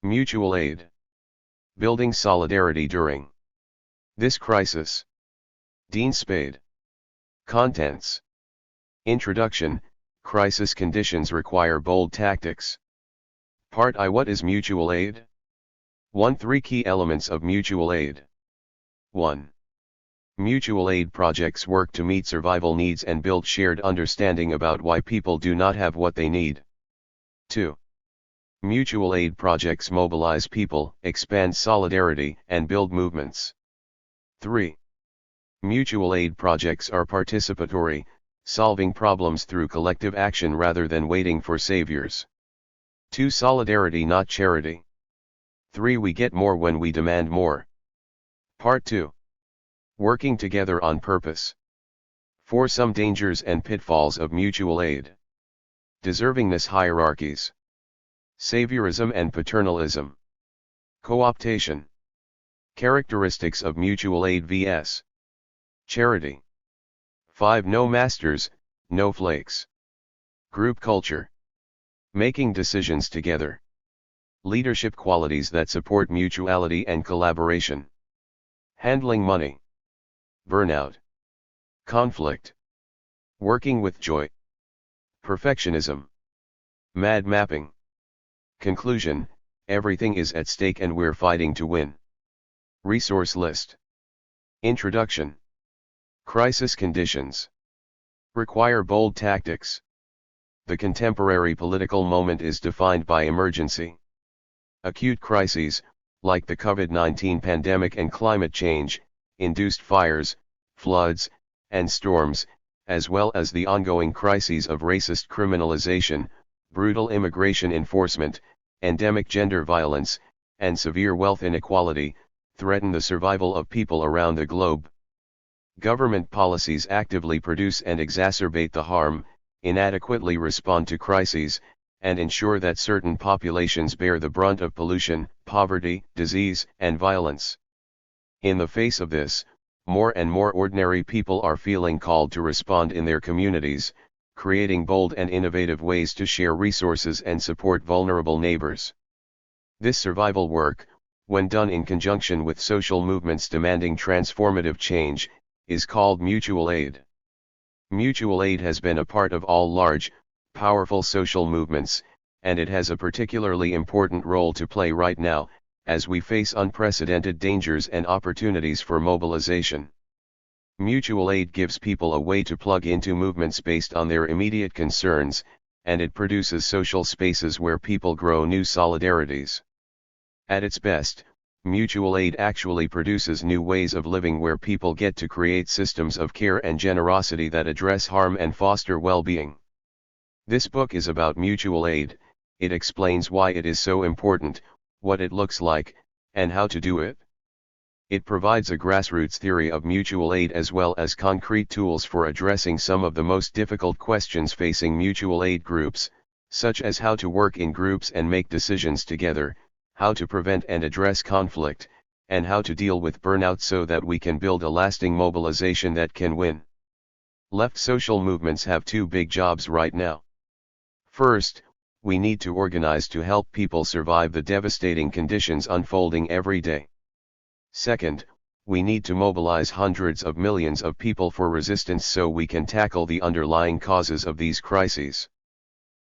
Mutual aid. Building solidarity during this crisis. Dean Spade. Contents. Introduction. Crisis conditions require bold tactics. Part I. What is mutual aid? 1. 3 key elements of mutual aid. 1. Mutual aid projects work to meet survival needs and build shared understanding about why people do not have what they need. 2. Mutual aid projects mobilize people, expand solidarity, and build movements. 3. Mutual aid projects are participatory, solving problems through collective action rather than waiting for saviors. 2. Solidarity, not charity. 3. We get more when we demand more. Part 2. Working together on purpose. 4. Some dangers and pitfalls of mutual aid. Deservingness hierarchies. Saviorism and paternalism. Co-optation. Characteristics of mutual aid vs. charity. 5. No masters, no flakes. Group culture. Making decisions together. Leadership qualities that support mutuality and collaboration. Handling money. Burnout. Conflict. Working with joy. Perfectionism. Mad mapping. Conclusion, everything is at stake and we're fighting to win. Resource list. Introduction. Crisis conditions require bold tactics. The contemporary political moment is defined by emergency. Acute crises, like the COVID-19 pandemic and climate change, induced fires, floods, and storms, as well as the ongoing crises of racist criminalization, brutal immigration enforcement, endemic gender violence, and severe wealth inequality, threaten the survival of people around the globe. Government policies actively produce and exacerbate the harm, inadequately respond to crises, and ensure that certain populations bear the brunt of pollution, poverty, disease, and violence. In the face of this, more and more ordinary people are feeling called to respond in their communities, creating bold and innovative ways to share resources and support vulnerable neighbors. This survival work, when done in conjunction with social movements demanding transformative change, is called mutual aid. Mutual aid has been a part of all large, powerful social movements, and it has a particularly important role to play right now, as we face unprecedented dangers and opportunities for mobilization. Mutual aid gives people a way to plug into movements based on their immediate concerns, and it produces social spaces where people grow new solidarities. At its best, mutual aid actually produces new ways of living where people get to create systems of care and generosity that address harm and foster well-being. This book is about mutual aid. It explains why it is so important, what it looks like, and how to do it. It provides a grassroots theory of mutual aid as well as concrete tools for addressing some of the most difficult questions facing mutual aid groups, such as how to work in groups and make decisions together, how to prevent and address conflict, and how to deal with burnout so that we can build a lasting mobilization that can win. Left social movements have two big jobs right now. First, we need to organize to help people survive the devastating conditions unfolding every day. Second, we need to mobilize hundreds of millions of people for resistance so we can tackle the underlying causes of these crises.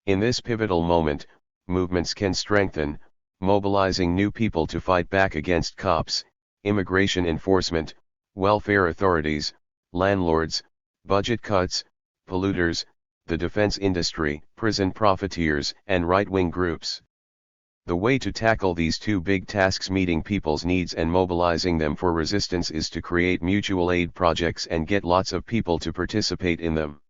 In this pivotal moment, movements can strengthen, mobilizing new people to fight back against cops, immigration enforcement, welfare authorities, landlords, budget cuts, polluters, the defense industry, prison profiteers, and right-wing groups. The way to tackle these two big tasks, meeting people's needs and mobilizing them for resistance, is to create mutual aid projects and get lots of people to participate in them.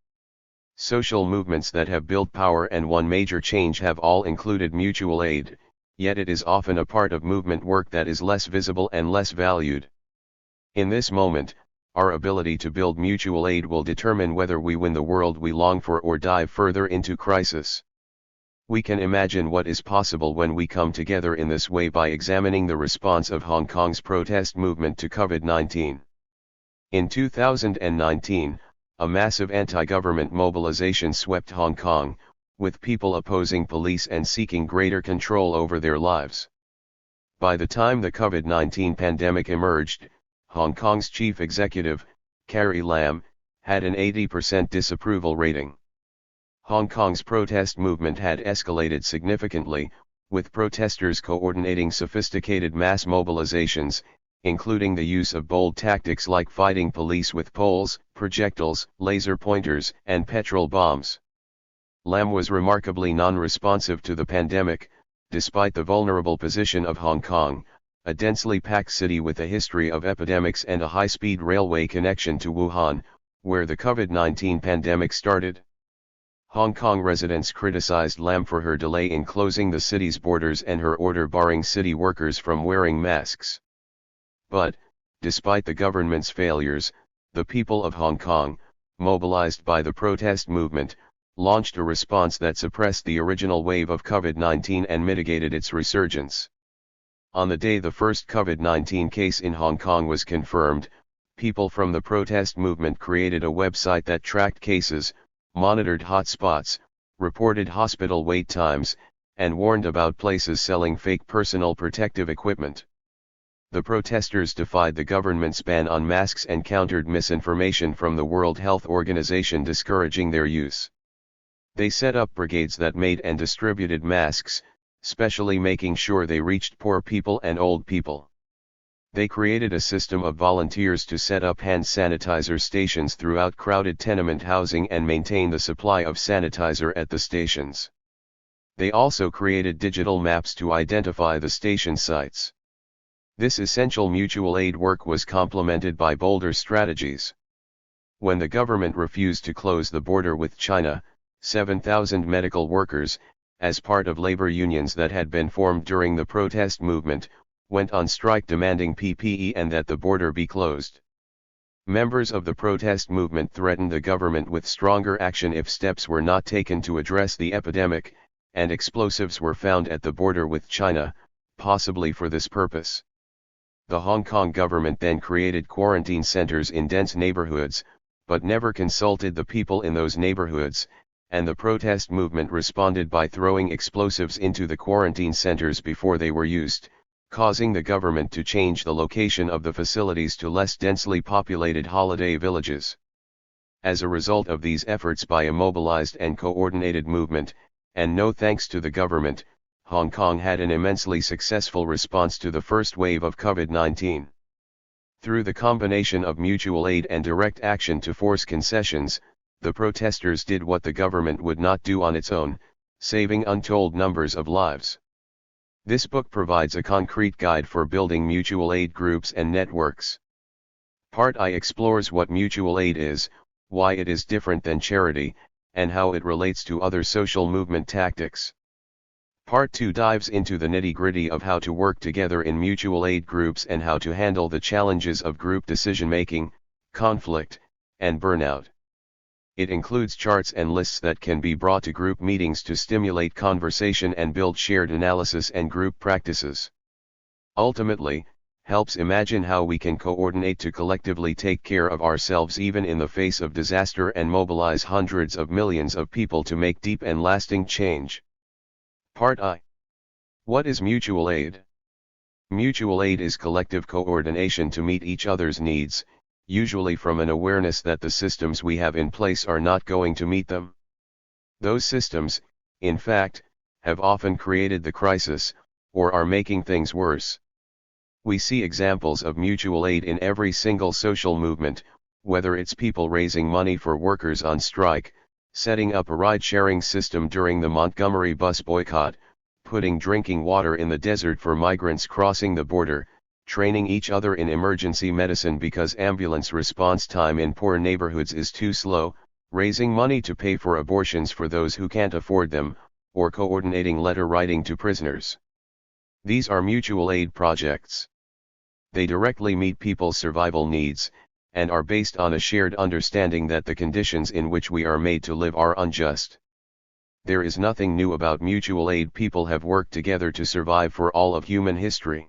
Social movements that have built power and won major change have all included mutual aid, yet it is often a part of movement work that is less visible and less valued. In this moment, our ability to build mutual aid will determine whether we win the world we long for or dive further into crisis. We can imagine what is possible when we come together in this way by examining the response of Hong Kong's protest movement to COVID-19. In 2019, a massive anti-government mobilization swept Hong Kong, with people opposing police and seeking greater control over their lives. By the time the COVID-19 pandemic emerged, Hong Kong's chief executive, Carrie Lam, had an 80% disapproval rating. Hong Kong's protest movement had escalated significantly, with protesters coordinating sophisticated mass mobilizations, including the use of bold tactics like fighting police with poles, projectiles, laser pointers, and petrol bombs. Lam was remarkably non-responsive to the pandemic, despite the vulnerable position of Hong Kong, a densely packed city with a history of epidemics and a high-speed railway connection to Wuhan, where the COVID-19 pandemic started. Hong Kong residents criticized Lam for her delay in closing the city's borders and her order barring city workers from wearing masks. But, despite the government's failures, the people of Hong Kong, mobilized by the protest movement, launched a response that suppressed the original wave of COVID-19 and mitigated its resurgence. On the day the first COVID-19 case in Hong Kong was confirmed, people from the protest movement created a website that tracked cases, monitored hotspots, reported hospital wait times, and warned about places selling fake personal protective equipment. The protesters defied the government's ban on masks and countered misinformation from the World Health Organization discouraging their use. They set up brigades that made and distributed masks, specially making sure they reached poor people and old people. They created a system of volunteers to set up hand sanitizer stations throughout crowded tenement housing and maintain the supply of sanitizer at the stations. They also created digital maps to identify the station sites. This essential mutual aid work was complemented by bolder strategies. When the government refused to close the border with China, 7,000 medical workers, as part of labor unions that had been formed during the protest movement, went on strike demanding PPE and that the border be closed. Members of the protest movement threatened the government with stronger action if steps were not taken to address the epidemic, and explosives were found at the border with China, possibly for this purpose. The Hong Kong government then created quarantine centers in dense neighborhoods, but never consulted the people in those neighborhoods, and the protest movement responded by throwing explosives into the quarantine centers before they were used, causing the government to change the location of the facilities to less densely populated holiday villages. As a result of these efforts by a mobilized and coordinated movement, and no thanks to the government, Hong Kong had an immensely successful response to the first wave of COVID-19. Through the combination of mutual aid and direct action to force concessions, the protesters did what the government would not do on its own, saving untold numbers of lives. This book provides a concrete guide for building mutual aid groups and networks. Part I explores what mutual aid is, why it is different than charity, and how it relates to other social movement tactics. Part 2 dives into the nitty-gritty of how to work together in mutual aid groups and how to handle the challenges of group decision-making, conflict, and burnout. It includes charts and lists that can be brought to group meetings to stimulate conversation and build shared analysis and group practices. Ultimately, helps imagine how we can coordinate to collectively take care of ourselves even in the face of disaster and mobilize hundreds of millions of people to make deep and lasting change. Part I. What is mutual aid? Mutual aid is collective coordination to meet each other's needs, usually from an awareness that the systems we have in place are not going to meet them. Those systems, in fact, have often created the crisis, or are making things worse. We see examples of mutual aid in every single social movement, whether it's people raising money for workers on strike, setting up a ride-sharing system during the Montgomery bus boycott, putting drinking water in the desert for migrants crossing the border, training each other in emergency medicine because ambulance response time in poor neighborhoods is too slow, raising money to pay for abortions for those who can't afford them, or coordinating letter writing to prisoners. These are mutual aid projects. They directly meet people's survival needs, and are based on a shared understanding that the conditions in which we are made to live are unjust. There is nothing new about mutual aid. People have worked together to survive for all of human history.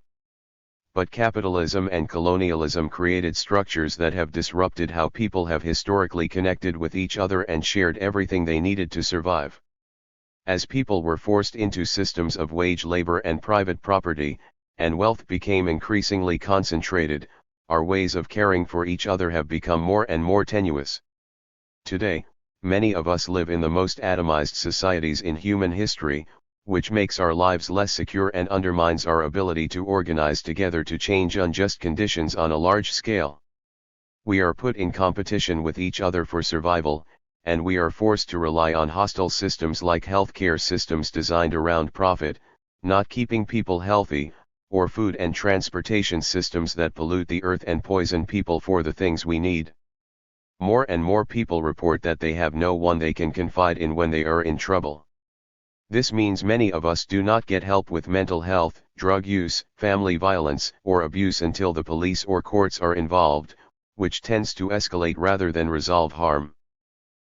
But capitalism and colonialism created structures that have disrupted how people have historically connected with each other and shared everything they needed to survive. As people were forced into systems of wage labor and private property, and wealth became increasingly concentrated, our ways of caring for each other have become more and more tenuous. Today, many of us live in the most atomized societies in human history, which makes our lives less secure and undermines our ability to organize together to change unjust conditions on a large scale. We are put in competition with each other for survival, and we are forced to rely on hostile systems like healthcare systems designed around profit, not keeping people healthy, or food and transportation systems that pollute the earth and poison people for the things we need. More and more people report that they have no one they can confide in when they are in trouble. This means many of us do not get help with mental health, drug use, family violence, or abuse until the police or courts are involved, which tends to escalate rather than resolve harm.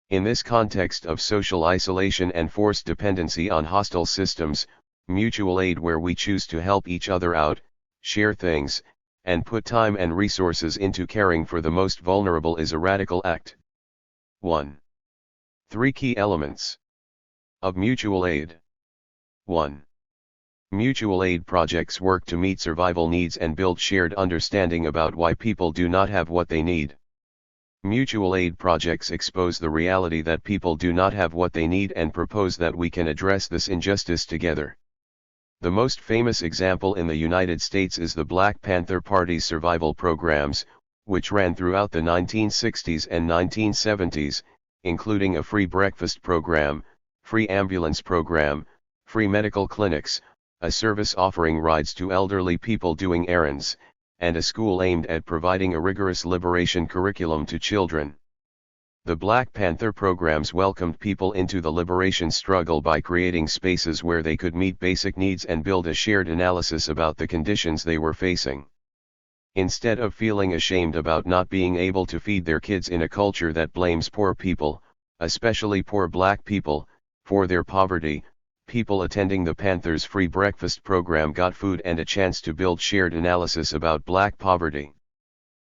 In this context of social isolation and forced dependency on hostile systems, mutual aid where we choose to help each other out, share things, and put time and resources into caring for the most vulnerable is a radical act. 1. 3 key elements of mutual aid. 1. Mutual aid projects work to meet survival needs and build shared understanding about why people do not have what they need. Mutual aid projects expose the reality that people do not have what they need and propose that we can address this injustice together. The most famous example in the United States is the Black Panther Party's survival programs, which ran throughout the 1960s and 1970s, including a free breakfast program, free ambulance program, free medical clinics, a service offering rides to elderly people doing errands, and a school aimed at providing a rigorous liberation curriculum to children. The Black Panther programs welcomed people into the liberation struggle by creating spaces where they could meet basic needs and build a shared analysis about the conditions they were facing. Instead of feeling ashamed about not being able to feed their kids in a culture that blames poor people, especially poor black people, for their poverty, people attending the Panthers' free breakfast program got food and a chance to build shared analysis about black poverty.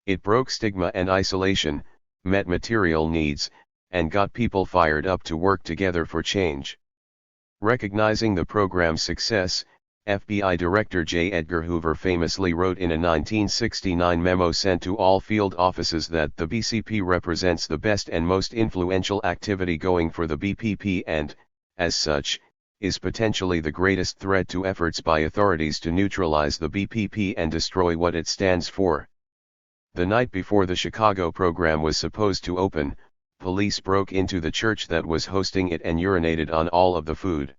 It broke stigma and isolation, met material needs, and got people fired up to work together for change. Recognizing the program's success, FBI Director J. Edgar Hoover famously wrote in a 1969 memo sent to all field offices that the BCP represents the best and most influential activity going for the BPP and, as such, is potentially the greatest threat to efforts by authorities to neutralize the BPP and destroy what it stands for. The night before the Chicago program was supposed to open, police broke into the church that was hosting it and urinated on all of the food.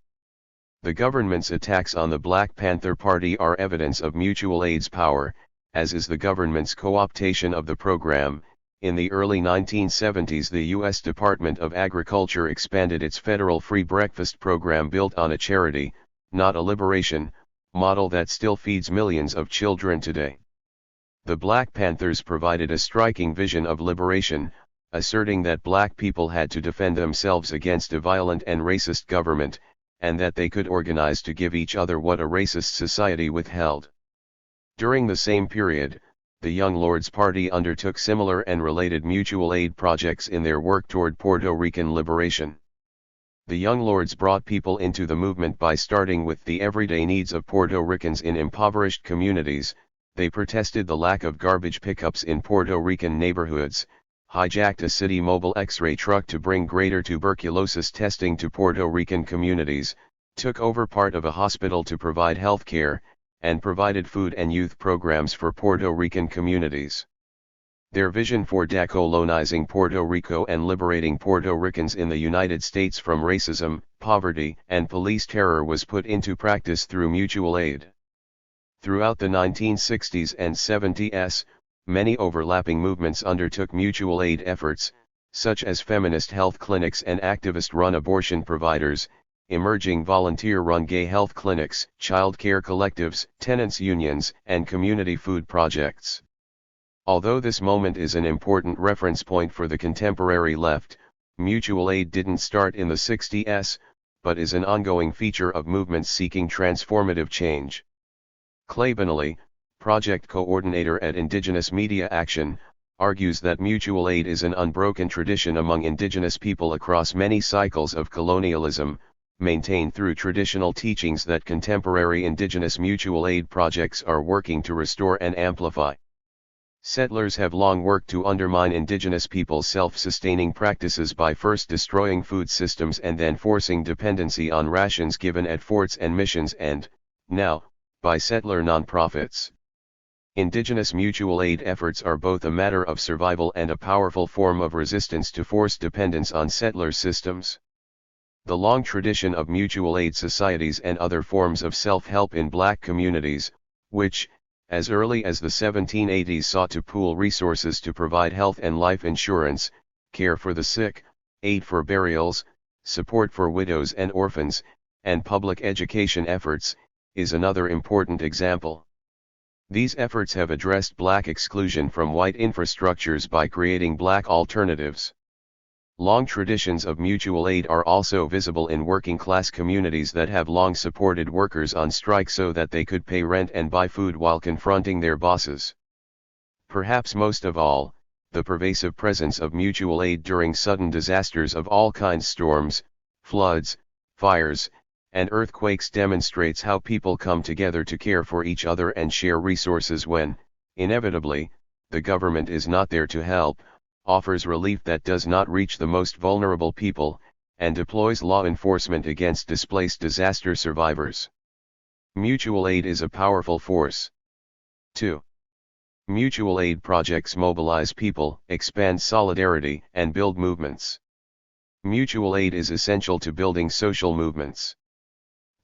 The government's attacks on the Black Panther Party are evidence of mutual aid's power, as is the government's co-optation of the program. In the early 1970s, the U.S. Department of Agriculture expanded its federal free breakfast program built on a charity, not a liberation, model that still feeds millions of children today. The Black Panthers provided a striking vision of liberation, asserting that black people had to defend themselves against a violent and racist government, and that they could organize to give each other what a racist society withheld. During the same period, the Young Lords Party undertook similar and related mutual aid projects in their work toward Puerto Rican liberation. The Young Lords brought people into the movement by starting with the everyday needs of Puerto Ricans in impoverished communities. They protested the lack of garbage pickups in Puerto Rican neighborhoods, hijacked a city mobile X-ray truck to bring greater tuberculosis testing to Puerto Rican communities, took over part of a hospital to provide health care, and provided food and youth programs for Puerto Rican communities. Their vision for decolonizing Puerto Rico and liberating Puerto Ricans in the United States from racism, poverty, and police terror was put into practice through mutual aid. Throughout the 1960s and 70s, many overlapping movements undertook mutual aid efforts, such as feminist health clinics and activist-run abortion providers, emerging volunteer-run gay health clinics, child care collectives, tenants unions, and community food projects. Although this moment is an important reference point for the contemporary left, mutual aid didn't start in the 60s, but is an ongoing feature of movements seeking transformative change. Clay Benally, project coordinator at Indigenous Media Action, argues that mutual aid is an unbroken tradition among indigenous people across many cycles of colonialism, maintained through traditional teachings that contemporary indigenous mutual aid projects are working to restore and amplify. Settlers have long worked to undermine indigenous people's self-sustaining practices by first destroying food systems and then forcing dependency on rations given at forts and missions and, now, by settler nonprofits. Indigenous mutual aid efforts are both a matter of survival and a powerful form of resistance to forced dependence on settler systems. The long tradition of mutual aid societies and other forms of self-help in black communities, which, as early as the 1780s sought to pool resources to provide health and life insurance, care for the sick, aid for burials, support for widows and orphans, and public education efforts, is another important example. These efforts have addressed black exclusion from white infrastructures by creating black alternatives. Long traditions of mutual aid are also visible in working-class communities that have long supported workers on strike so that they could pay rent and buy food while confronting their bosses. Perhaps most of all, the pervasive presence of mutual aid during sudden disasters of all kinds, storms, floods, fires, and earthquakes, demonstrates how people come together to care for each other and share resources when, inevitably, the government is not there to help, offers relief that does not reach the most vulnerable people, and deploys law enforcement against displaced disaster survivors. Mutual aid is a powerful force. 2. Mutual aid projects mobilize people, expand solidarity, and build movements. Mutual aid is essential to building social movements.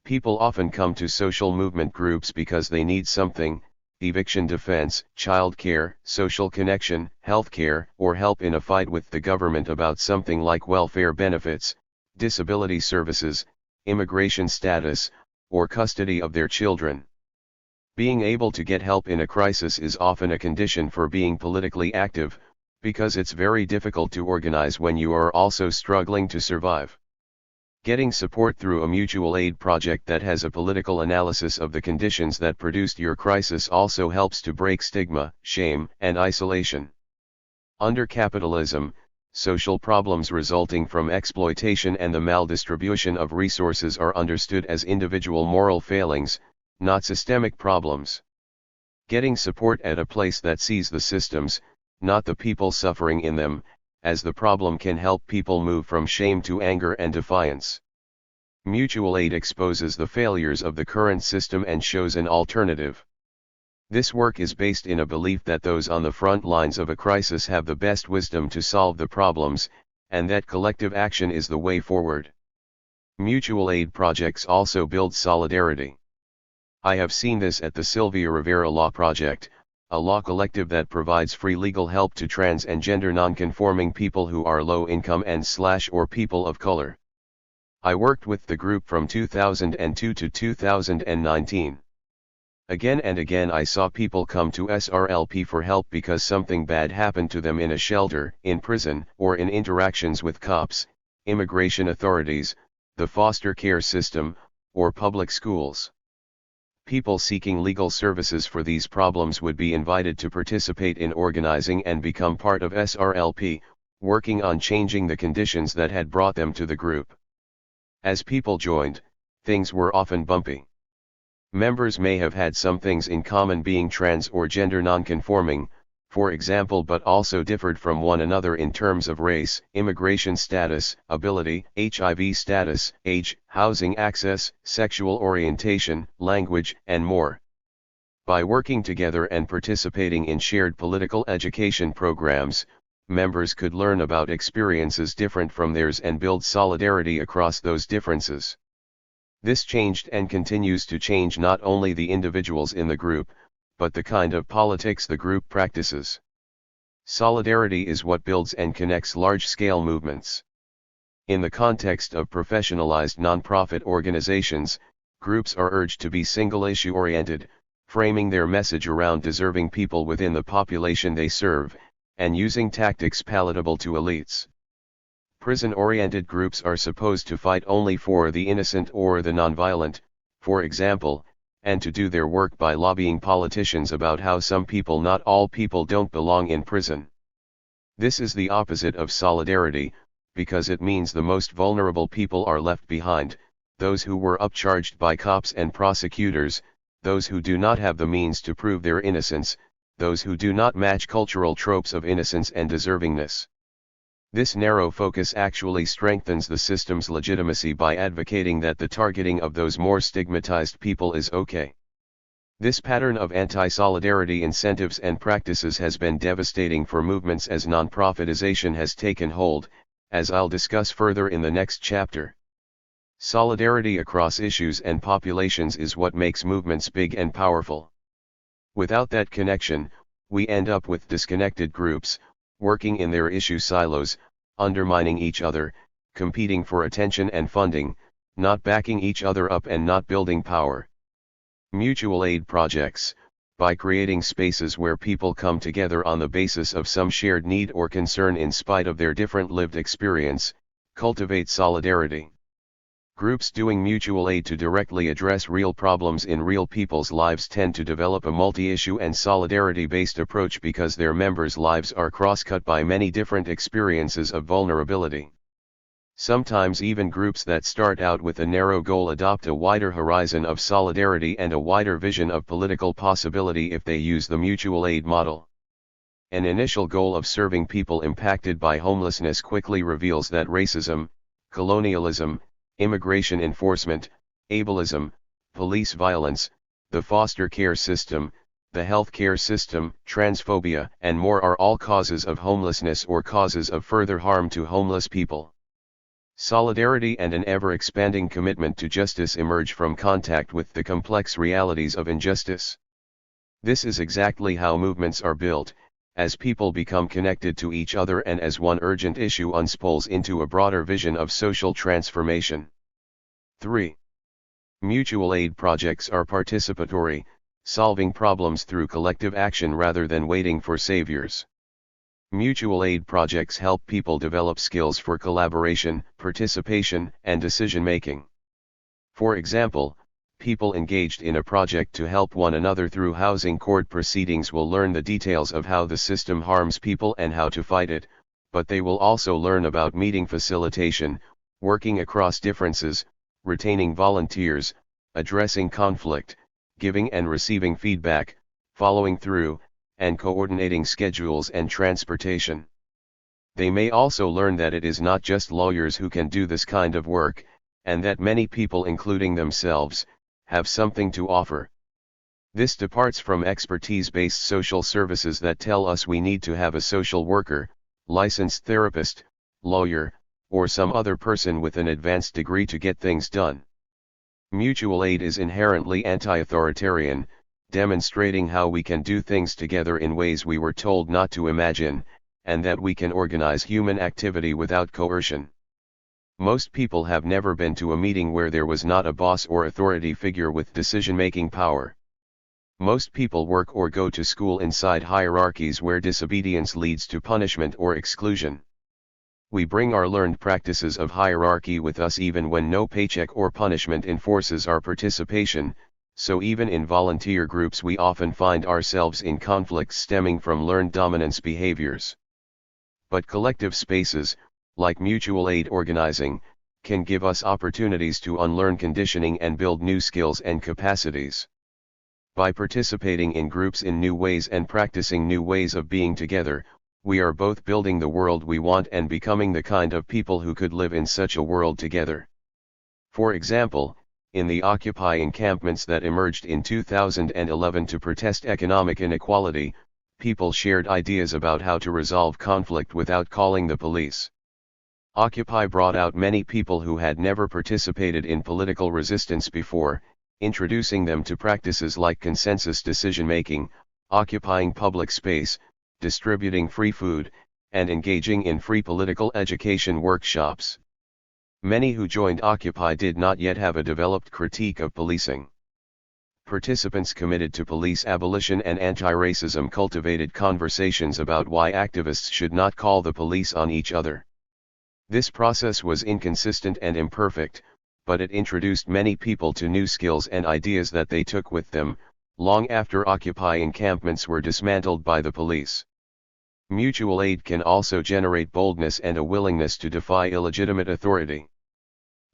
People often come to social movement groups because they need something: eviction defense, child care, social connection, healthcare, or help in a fight with the government about something like welfare benefits, disability services, immigration status, or custody of their children. Being able to get help in a crisis is often a condition for being politically active, because it's very difficult to organize when you are also struggling to survive. Getting support through a mutual aid project that has a political analysis of the conditions that produced your crisis also helps to break stigma, shame, and isolation. Under capitalism, social problems resulting from exploitation and the maldistribution of resources are understood as individual moral failings, not systemic problems. Getting support at a place that sees the systems, not the people suffering in them, as the problem can help people move from shame to anger and defiance. Mutual aid exposes the failures of the current system and shows an alternative. This work is based in a belief that those on the front lines of a crisis have the best wisdom to solve the problems, and that collective action is the way forward. Mutual aid projects also build solidarity. I have seen this at the Sylvia Rivera Law Project, a law collective that provides free legal help to trans and gender non-conforming people who are low income and/or people of color. I worked with the group from 2002 to 2019. Again and again I saw people come to SRLP for help because something bad happened to them in a shelter, in prison, or in interactions with cops, immigration authorities, the foster care system, or public schools. People seeking legal services for these problems would be invited to participate in organizing and become part of SRLP, working on changing the conditions that had brought them to the group. As people joined, things were often bumpy. Members may have had some things in common, being trans or gender non-conforming, for example, but also differed from one another in terms of race, immigration status, ability, HIV status, age, housing access, sexual orientation, language, and more. By working together and participating in shared political education programs, members could learn about experiences different from theirs and build solidarity across those differences. This changed and continues to change not only the individuals in the group, but the kind of politics the group practices. Solidarity is what builds and connects large-scale movements. In the context of professionalized nonprofit organizations, groups are urged to be single-issue oriented, framing their message around deserving people within the population they serve, and using tactics palatable to elites. Prison-oriented groups are supposed to fight only for the innocent or the nonviolent, for example, and to do their work by lobbying politicians about how some people, not all people, don't belong in prison. This is the opposite of solidarity, because it means the most vulnerable people are left behind, those who were upcharged by cops and prosecutors, those who do not have the means to prove their innocence, those who do not match cultural tropes of innocence and deservingness. This narrow focus actually strengthens the system's legitimacy by advocating that the targeting of those more stigmatized people is okay. This pattern of anti-solidarity incentives and practices has been devastating for movements as non-profitization has taken hold, as I'll discuss further in the next chapter. Solidarity across issues and populations is what makes movements big and powerful. Without that connection, we end up with disconnected groups, working in their issue silos, undermining each other, competing for attention and funding, not backing each other up and not building power. Mutual aid projects, by creating spaces where people come together on the basis of some shared need or concern in spite of their different lived experience, cultivate solidarity. Groups doing mutual aid to directly address real problems in real people's lives tend to develop a multi-issue and solidarity-based approach because their members' lives are cross-cut by many different experiences of vulnerability. Sometimes even groups that start out with a narrow goal adopt a wider horizon of solidarity and a wider vision of political possibility if they use the mutual aid model. An initial goal of serving people impacted by homelessness quickly reveals that racism, colonialism, immigration enforcement, ableism, police violence, the foster care system, the health care system, transphobia, and more are all causes of homelessness or causes of further harm to homeless people. Solidarity and an ever-expanding commitment to justice emerge from contact with the complex realities of injustice. This is exactly how movements are built, as people become connected to each other and as one urgent issue unspools into a broader vision of social transformation. 3. Mutual aid projects are participatory, solving problems through collective action rather than waiting for saviors. Mutual aid projects help people develop skills for collaboration, participation, and decision-making. For example, people engaged in a project to help one another through housing court proceedings will learn the details of how the system harms people and how to fight it, but they will also learn about meeting facilitation, working across differences, retaining volunteers, addressing conflict, giving and receiving feedback, following through, and coordinating schedules and transportation. They may also learn that it is not just lawyers who can do this kind of work, and that many people, including themselves, have something to offer. This departs from expertise-based social services that tell us we need to have a social worker, licensed therapist, lawyer, or some other person with an advanced degree to get things done. Mutual aid is inherently anti-authoritarian, demonstrating how we can do things together in ways we were told not to imagine, and that we can organize human activity without coercion. Most people have never been to a meeting where there was not a boss or authority figure with decision-making power. Most people work or go to school inside hierarchies where disobedience leads to punishment or exclusion. We bring our learned practices of hierarchy with us even when no paycheck or punishment enforces our participation, so even in volunteer groups we often find ourselves in conflicts stemming from learned dominance behaviors. But collective spaces, like mutual aid organizing, can give us opportunities to unlearn conditioning and build new skills and capacities. By participating in groups in new ways and practicing new ways of being together, we are both building the world we want and becoming the kind of people who could live in such a world together. For example, in the Occupy encampments that emerged in 2011 to protest economic inequality, people shared ideas about how to resolve conflict without calling the police. Occupy brought out many people who had never participated in political resistance before, introducing them to practices like consensus decision-making, occupying public space, distributing free food, and engaging in free political education workshops. Many who joined Occupy did not yet have a developed critique of policing. Participants committed to police abolition and anti-racism cultivated conversations about why activists should not call the police on each other. This process was inconsistent and imperfect, but it introduced many people to new skills and ideas that they took with them, long after Occupy encampments were dismantled by the police. Mutual aid can also generate boldness and a willingness to defy illegitimate authority.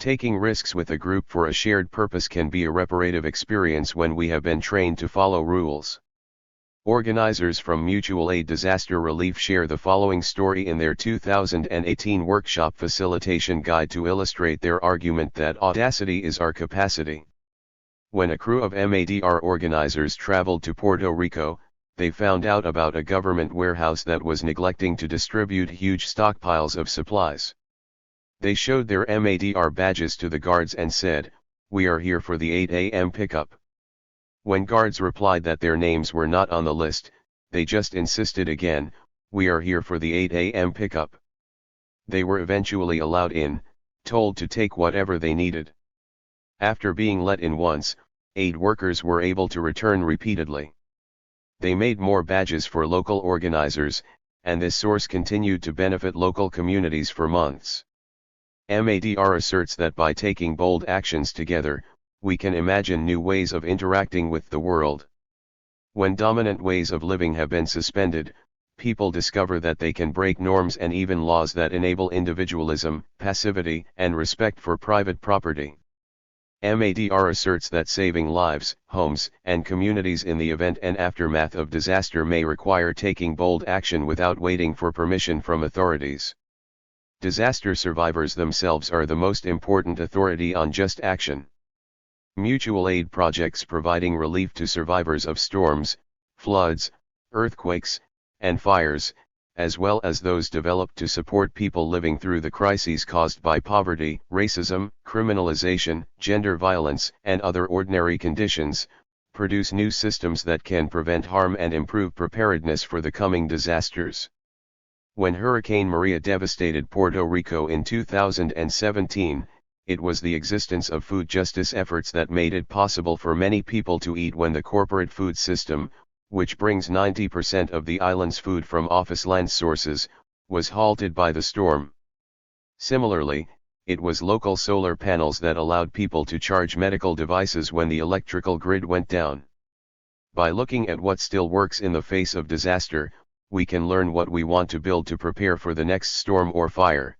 Taking risks with a group for a shared purpose can be a reparative experience when we have been trained to follow rules. Organizers from Mutual Aid Disaster Relief share the following story in their 2018 workshop facilitation guide to illustrate their argument that audacity is our capacity. When a crew of MADR organizers traveled to Puerto Rico, they found out about a government warehouse that was neglecting to distribute huge stockpiles of supplies. They showed their MADR badges to the guards and said, "We are here for the 8 a.m. pickup." When guards replied that their names were not on the list, they just insisted again, "We are here for the 8 a.m. pickup." They were eventually allowed in, told to take whatever they needed. After being let in once, aid workers were able to return repeatedly. They made more badges for local organizers, and this source continued to benefit local communities for months. MADR asserts that by taking bold actions together, we can imagine new ways of interacting with the world. When dominant ways of living have been suspended, people discover that they can break norms and even laws that enable individualism, passivity, and respect for private property. MADR asserts that saving lives, homes, and communities in the event and aftermath of disaster may require taking bold action without waiting for permission from authorities. Disaster survivors themselves are the most important authority on just action. Mutual aid projects providing relief to survivors of storms, floods, earthquakes, and fires, as well as those developed to support people living through the crises caused by poverty, racism, criminalization, gender violence, and other ordinary conditions, produce new systems that can prevent harm and improve preparedness for the coming disasters. When Hurricane Maria devastated Puerto Rico in 2017, it was the existence of food justice efforts that made it possible for many people to eat when the corporate food system, which brings 90% of the island's food from office land sources, was halted by the storm. Similarly, it was local solar panels that allowed people to charge medical devices when the electrical grid went down. By looking at what still works in the face of disaster, we can learn what we want to build to prepare for the next storm or fire.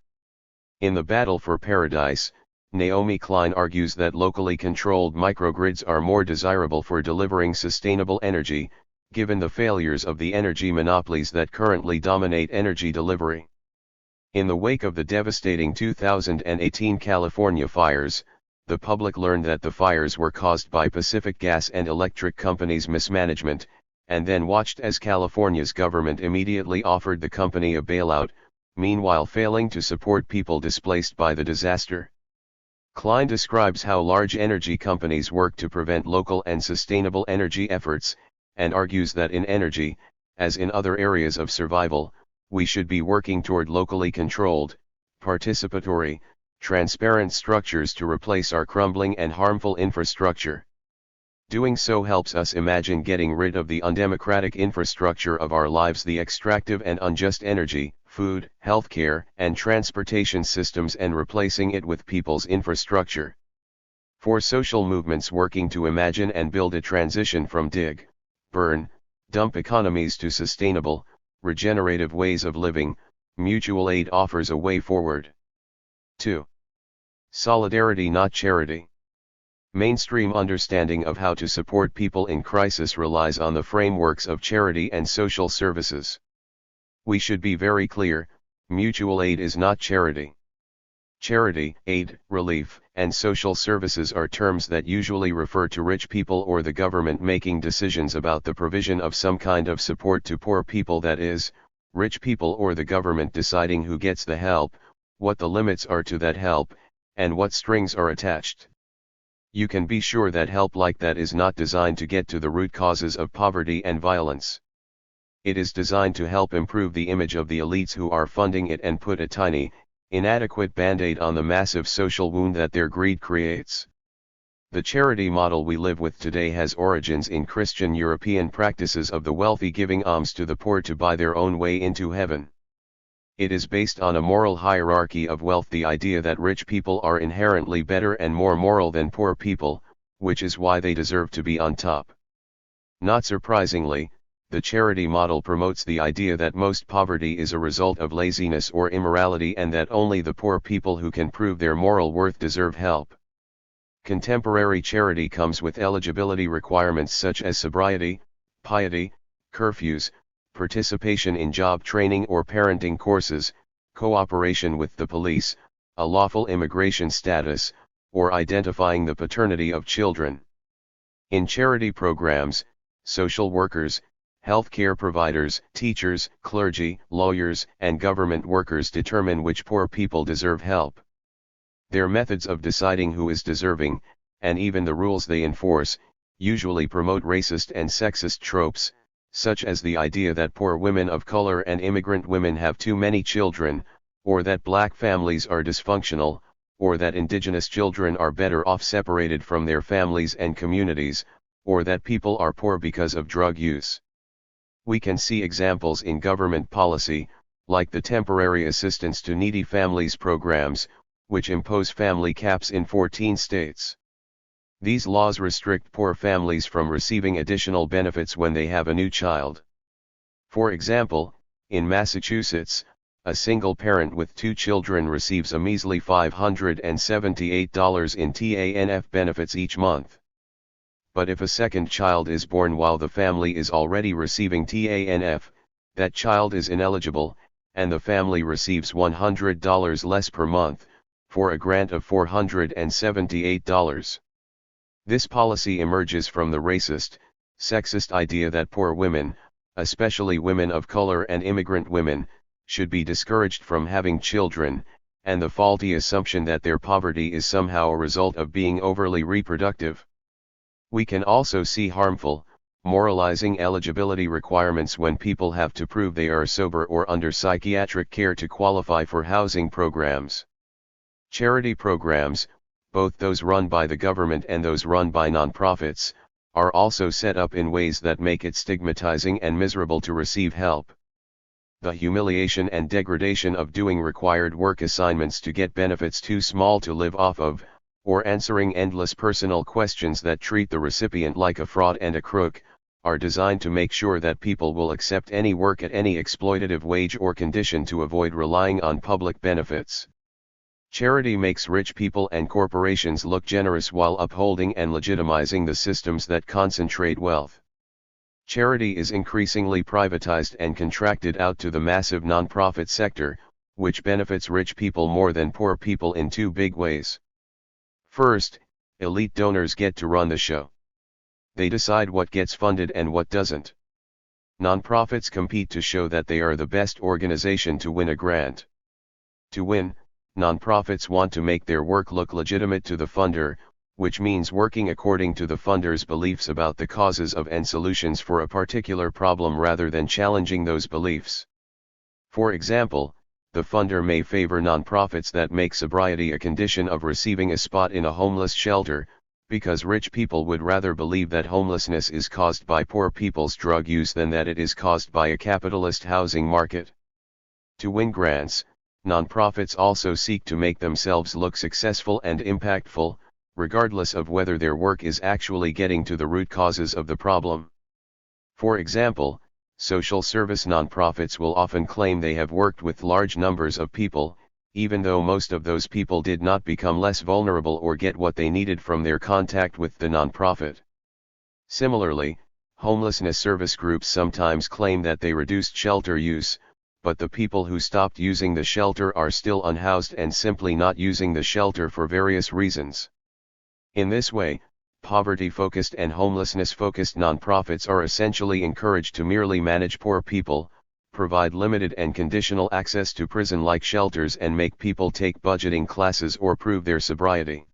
In The Battle for Paradise, Naomi Klein argues that locally controlled microgrids are more desirable for delivering sustainable energy, given the failures of the energy monopolies that currently dominate energy delivery. In the wake of the devastating 2018 California fires, the public learned that the fires were caused by Pacific Gas and Electric Company's mismanagement, and then watched as California's government immediately offered the company a bailout, meanwhile failing to support people displaced by the disaster. Klein describes how large energy companies work to prevent local and sustainable energy efforts, and argues that in energy, as in other areas of survival, we should be working toward locally controlled, participatory, transparent structures to replace our crumbling and harmful infrastructure. Doing so helps us imagine getting rid of the undemocratic infrastructure of our lives, the extractive and unjust energy, food, healthcare, and transportation systems, and replacing it with people's infrastructure. For social movements working to imagine and build a transition from dig, burn, dump economies to sustainable, regenerative ways of living, mutual aid offers a way forward. 2. Solidarity, not charity. Mainstream understanding of how to support people in crisis relies on the frameworks of charity and social services. We should be very clear, mutual aid is not charity. Charity, aid, relief, and social services are terms that usually refer to rich people or the government making decisions about the provision of some kind of support to poor people, that is, rich people or the government deciding who gets the help, what the limits are to that help, and what strings are attached. You can be sure that help like that is not designed to get to the root causes of poverty and violence. It is designed to help improve the image of the elites who are funding it and put a tiny, inadequate band-aid on the massive social wound that their greed creates. The charity model we live with today has origins in Christian European practices of the wealthy giving alms to the poor to buy their own way into heaven. It is based on a moral hierarchy of wealth, the idea that rich people are inherently better and more moral than poor people, which is why they deserve to be on top. Not surprisingly, The charity model promotes the idea that most poverty is a result of laziness or immorality and that only the poor people who can prove their moral worth deserve help. Contemporary charity comes with eligibility requirements such as sobriety, piety, curfews, participation in job training or parenting courses, cooperation with the police, a lawful immigration status, or identifying the paternity of children. In charity programs, social workers, healthcare providers, teachers, clergy, lawyers, and government workers determine which poor people deserve help. Their methods of deciding who is deserving, and even the rules they enforce, usually promote racist and sexist tropes, such as the idea that poor women of color and immigrant women have too many children, or that black families are dysfunctional, or that indigenous children are better off separated from their families and communities, or that people are poor because of drug use. We can see examples in government policy, like the Temporary Assistance to Needy Families programs, which impose family caps in 14 states. These laws restrict poor families from receiving additional benefits when they have a new child. For example, in Massachusetts, a single parent with 2 children receives a measly $578 in TANF benefits each month. But if a second child is born while the family is already receiving TANF, that child is ineligible, and the family receives $100 less per month, for a grant of $478. This policy emerges from the racist, sexist idea that poor women, especially women of color and immigrant women, should be discouraged from having children, and the faulty assumption that their poverty is somehow a result of being overly reproductive. We can also see harmful, moralizing eligibility requirements when people have to prove they are sober or under psychiatric care to qualify for housing programs. Charity programs, both those run by the government and those run by nonprofits, are also set up in ways that make it stigmatizing and miserable to receive help. The humiliation and degradation of doing required work assignments to get benefits too small to live off of, or answering endless personal questions that treat the recipient like a fraud and a crook, are designed to make sure that people will accept any work at any exploitative wage or condition to avoid relying on public benefits. Charity makes rich people and corporations look generous while upholding and legitimizing the systems that concentrate wealth. Charity is increasingly privatized and contracted out to the massive nonprofit sector, which benefits rich people more than poor people in 2 big ways. First, elite donors get to run the show. They decide what gets funded and what doesn't. Nonprofits compete to show that they are the best organization to win a grant. To win, nonprofits want to make their work look legitimate to the funder, which means working according to the funder's beliefs about the causes of and solutions for a particular problem rather than challenging those beliefs. For example, the funder may favor nonprofits that make sobriety a condition of receiving a spot in a homeless shelter, because rich people would rather believe that homelessness is caused by poor people's drug use than that it is caused by a capitalist housing market. To win grants, nonprofits also seek to make themselves look successful and impactful, regardless of whether their work is actually getting to the root causes of the problem. For example, social service nonprofits will often claim they have worked with large numbers of people, even though most of those people did not become less vulnerable or get what they needed from their contact with the nonprofit. Similarly, homelessness service groups sometimes claim that they reduced shelter use, but the people who stopped using the shelter are still unhoused and simply not using the shelter for various reasons. In this way, poverty-focused and homelessness-focused nonprofits are essentially encouraged to merely manage poor people, provide limited and conditional access to prison-like shelters and make people take budgeting classes or prove their sobriety.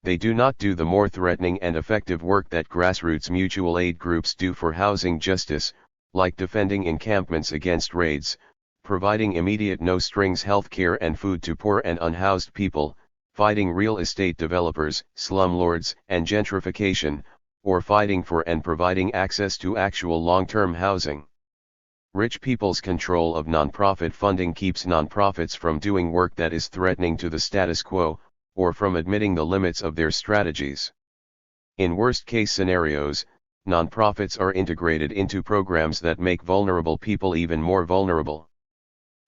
They do not do the more threatening and effective work that grassroots mutual aid groups do for housing justice, like defending encampments against raids, providing immediate no-strings health care and food to poor and unhoused people, fighting real estate developers, slumlords, and gentrification, or fighting for and providing access to actual long-term housing. Rich people's control of nonprofit funding keeps nonprofits from doing work that is threatening to the status quo, or from admitting the limits of their strategies. In worst-case scenarios, nonprofits are integrated into programs that make vulnerable people even more vulnerable.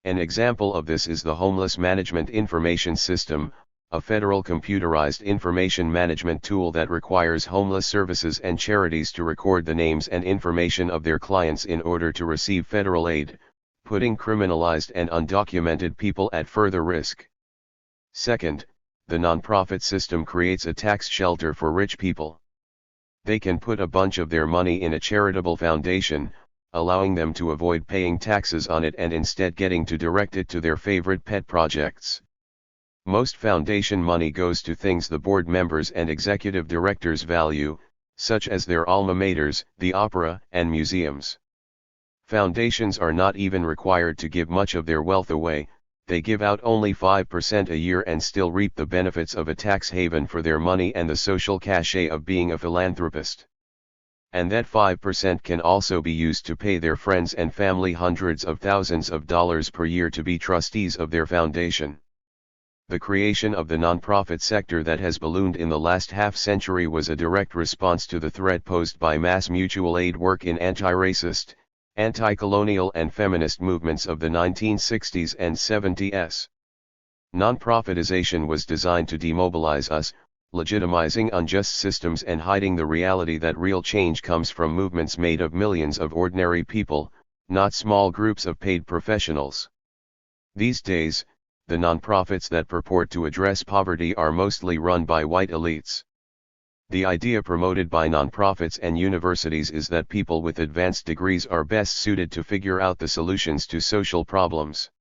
An example of this is the Homeless Management Information System, a federal computerized information management tool that requires homeless services and charities to record the names and information of their clients in order to receive federal aid, putting criminalized and undocumented people at further risk. Second, the nonprofit system creates a tax shelter for rich people. They can put a bunch of their money in a charitable foundation, allowing them to avoid paying taxes on it and instead getting to direct it to their favorite pet projects. Most foundation money goes to things the board members and executive directors value, such as their alma maters, the opera, and museums. Foundations are not even required to give much of their wealth away, they give out only 5% a year and still reap the benefits of a tax haven for their money and the social cachet of being a philanthropist. And that 5% can also be used to pay their friends and family hundreds of thousands of dollars per year to be trustees of their foundation. The creation of the nonprofit sector that has ballooned in the last half-century was a direct response to the threat posed by mass mutual aid work in anti-racist, anti-colonial and feminist movements of the 1960s and 70s. Nonprofitization was designed to demobilize us, legitimizing unjust systems and hiding the reality that real change comes from movements made of millions of ordinary people, not small groups of paid professionals. These days, the nonprofits that purport to address poverty are mostly run by white elites. The idea promoted by nonprofits and universities is that people with advanced degrees are best suited to figure out the solutions to social problems.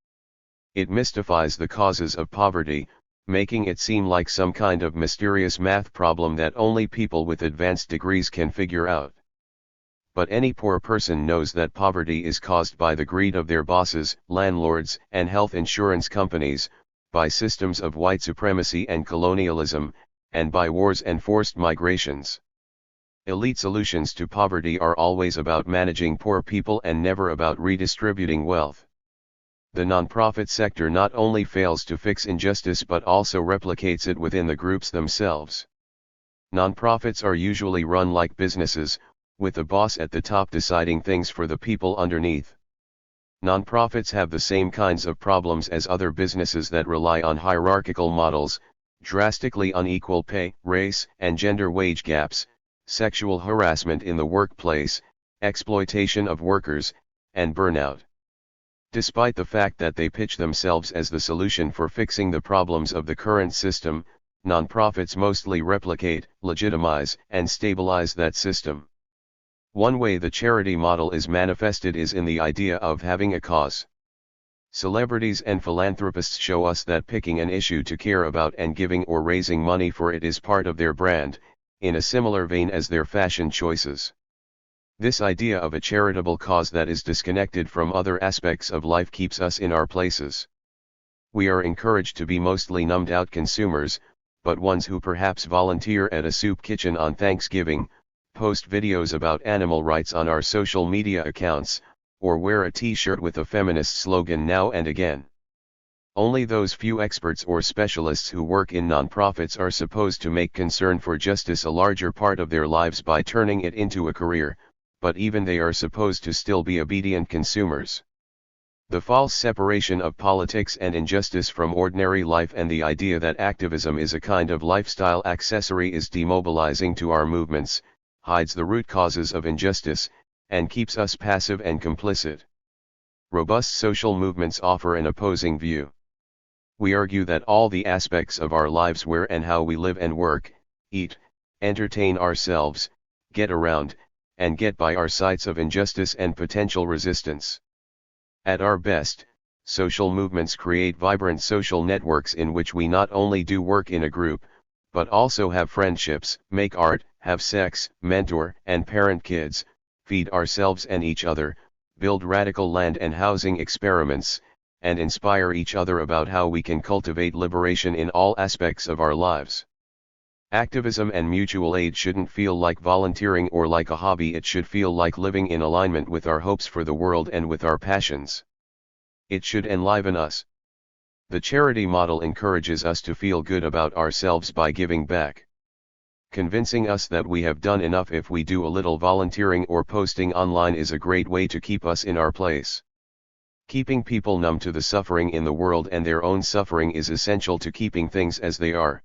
It mystifies the causes of poverty, making it seem like some kind of mysterious math problem that only people with advanced degrees can figure out. But any poor person knows that poverty is caused by the greed of their bosses, landlords, and health insurance companies, by systems of white supremacy and colonialism, and by wars and forced migrations. Elite solutions to poverty are always about managing poor people and never about redistributing wealth. The nonprofit sector not only fails to fix injustice but also replicates it within the groups themselves. Nonprofits are usually run like businesses, with the boss at the top deciding things for the people underneath. Nonprofits have the same kinds of problems as other businesses that rely on hierarchical models, drastically unequal pay, race and gender wage gaps, sexual harassment in the workplace, exploitation of workers, and burnout. Despite the fact that they pitch themselves as the solution for fixing the problems of the current system, nonprofits mostly replicate, legitimize, and stabilize that system. One way the charity model is manifested is in the idea of having a cause. Celebrities and philanthropists show us that picking an issue to care about and giving or raising money for it is part of their brand, in a similar vein as their fashion choices. This idea of a charitable cause that is disconnected from other aspects of life keeps us in our places. We are encouraged to be mostly numbed-out consumers, but ones who perhaps volunteer at a soup kitchen on Thanksgiving, post videos about animal rights on our social media accounts, or wear a t-shirt with a feminist slogan now and again. Only those few experts or specialists who work in nonprofits are supposed to make concern for justice a larger part of their lives by turning it into a career, but even they are supposed to still be obedient consumers. The false separation of politics and injustice from ordinary life and the idea that activism is a kind of lifestyle accessory is demobilizing to our movements, hides the root causes of injustice, and keeps us passive and complicit. Robust social movements offer an opposing view. We argue that all the aspects of our lives, where and how we live and work, eat, entertain ourselves, get around, and get by, are sites of injustice and potential resistance. At our best, social movements create vibrant social networks in which we not only do work in a group, but also have friendships, make art, have sex, mentor and parent kids, feed ourselves and each other, build radical land and housing experiments, and inspire each other about how we can cultivate liberation in all aspects of our lives. Activism and mutual aid shouldn't feel like volunteering or like a hobby. It should feel like living in alignment with our hopes for the world and with our passions. It should enliven us. The charity model encourages us to feel good about ourselves by giving back. convincing us that we have done enough if we do a little volunteering or posting online is a great way to keep us in our place. Keeping people numb to the suffering in the world and their own suffering is essential to keeping things as they are.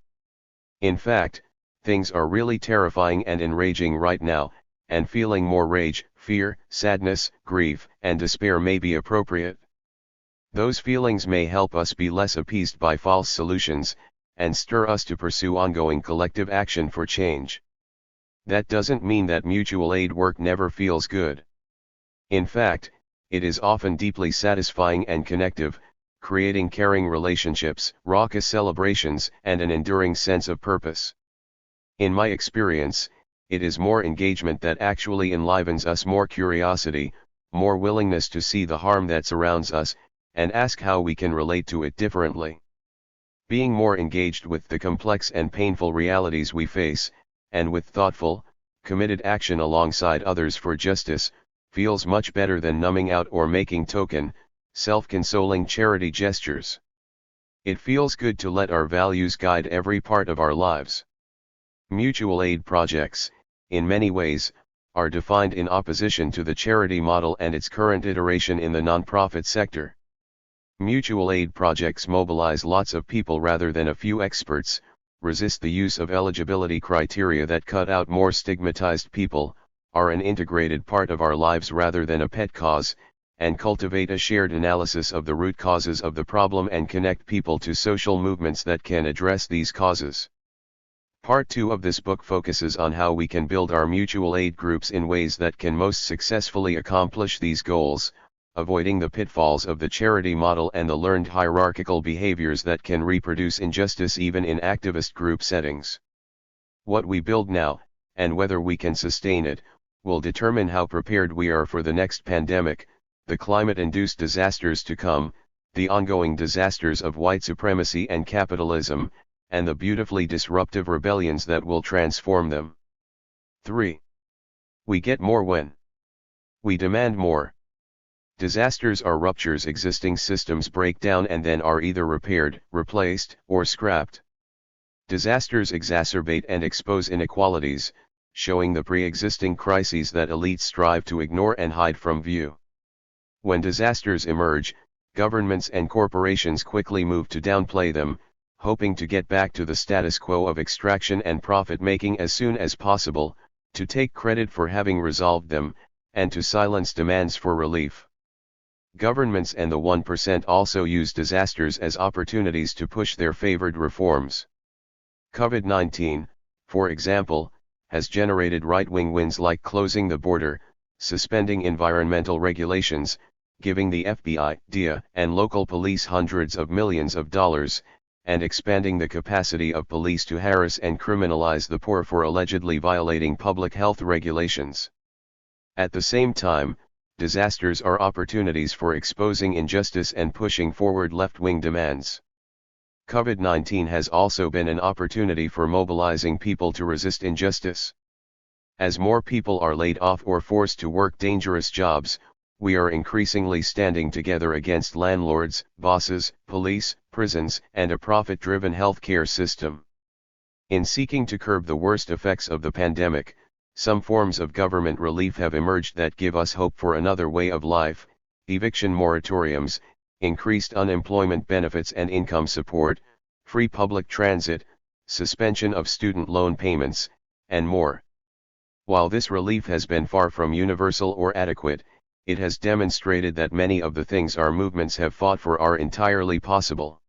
In fact, things are really terrifying and enraging right now, and feeling more rage, fear, sadness, grief, and despair may be appropriate. Those feelings may help us be less appeased by false solutions, and stir us to pursue ongoing collective action for change. That doesn't mean that mutual aid work never feels good. In fact, it is often deeply satisfying and connective, creating caring relationships, raucous celebrations, and an enduring sense of purpose. In my experience, it is more engagement that actually enlivens us, more curiosity, more willingness to see the harm that surrounds us, and ask how we can relate to it differently. Being more engaged with the complex and painful realities we face, and with thoughtful, committed action alongside others for justice, feels much better than numbing out or making token, self-consoling charity gestures. It feels good to let our values guide every part of our lives. Mutual aid projects, in many ways, are defined in opposition to the charity model and its current iteration in the nonprofit sector. Mutual aid projects mobilize lots of people rather than a few experts, resist the use of eligibility criteria that cut out more stigmatized people, are an integrated part of our lives rather than a pet cause, and cultivate a shared analysis of the root causes of the problem and connect people to social movements that can address these causes. Part 2 of this book focuses on how we can build our mutual aid groups in ways that can most successfully accomplish these goals, avoiding the pitfalls of the charity model and the learned hierarchical behaviors that can reproduce injustice even in activist group settings. What we build now, and whether we can sustain it, will determine how prepared we are for the next pandemic, the climate-induced disasters to come, the ongoing disasters of white supremacy and capitalism, and the beautifully disruptive rebellions that will transform them. 3. We get more when we demand more. Disasters are ruptures existing systems break down and then are either repaired, replaced, or scrapped. Disasters exacerbate and expose inequalities, showing the pre-existing crises that elites strive to ignore and hide from view. When disasters emerge, governments and corporations quickly move to downplay them, hoping to get back to the status quo of extraction and profit-making as soon as possible, to take credit for having resolved them, and to silence demands for relief. Governments and the 1% also use disasters as opportunities to push their favored reforms. COVID-19, for example, has generated right-wing wins like closing the border, suspending environmental regulations, giving the FBI, DEA, and local police hundreds of millions of dollars, and expanding the capacity of police to harass and criminalize the poor for allegedly violating public health regulations. At the same time, disasters are opportunities for exposing injustice and pushing forward left-wing demands. COVID-19 has also been an opportunity for mobilizing people to resist injustice. As more people are laid off or forced to work dangerous jobs, we are increasingly standing together against landlords, bosses, police, prisons, and a profit-driven healthcare system. In seeking to curb the worst effects of the pandemic, some forms of government relief have emerged that give us hope for another way of life: eviction moratoriums, increased unemployment benefits and income support, free public transit, suspension of student loan payments, and more. While this relief has been far from universal or adequate, it has demonstrated that many of the things our movements have fought for are entirely possible.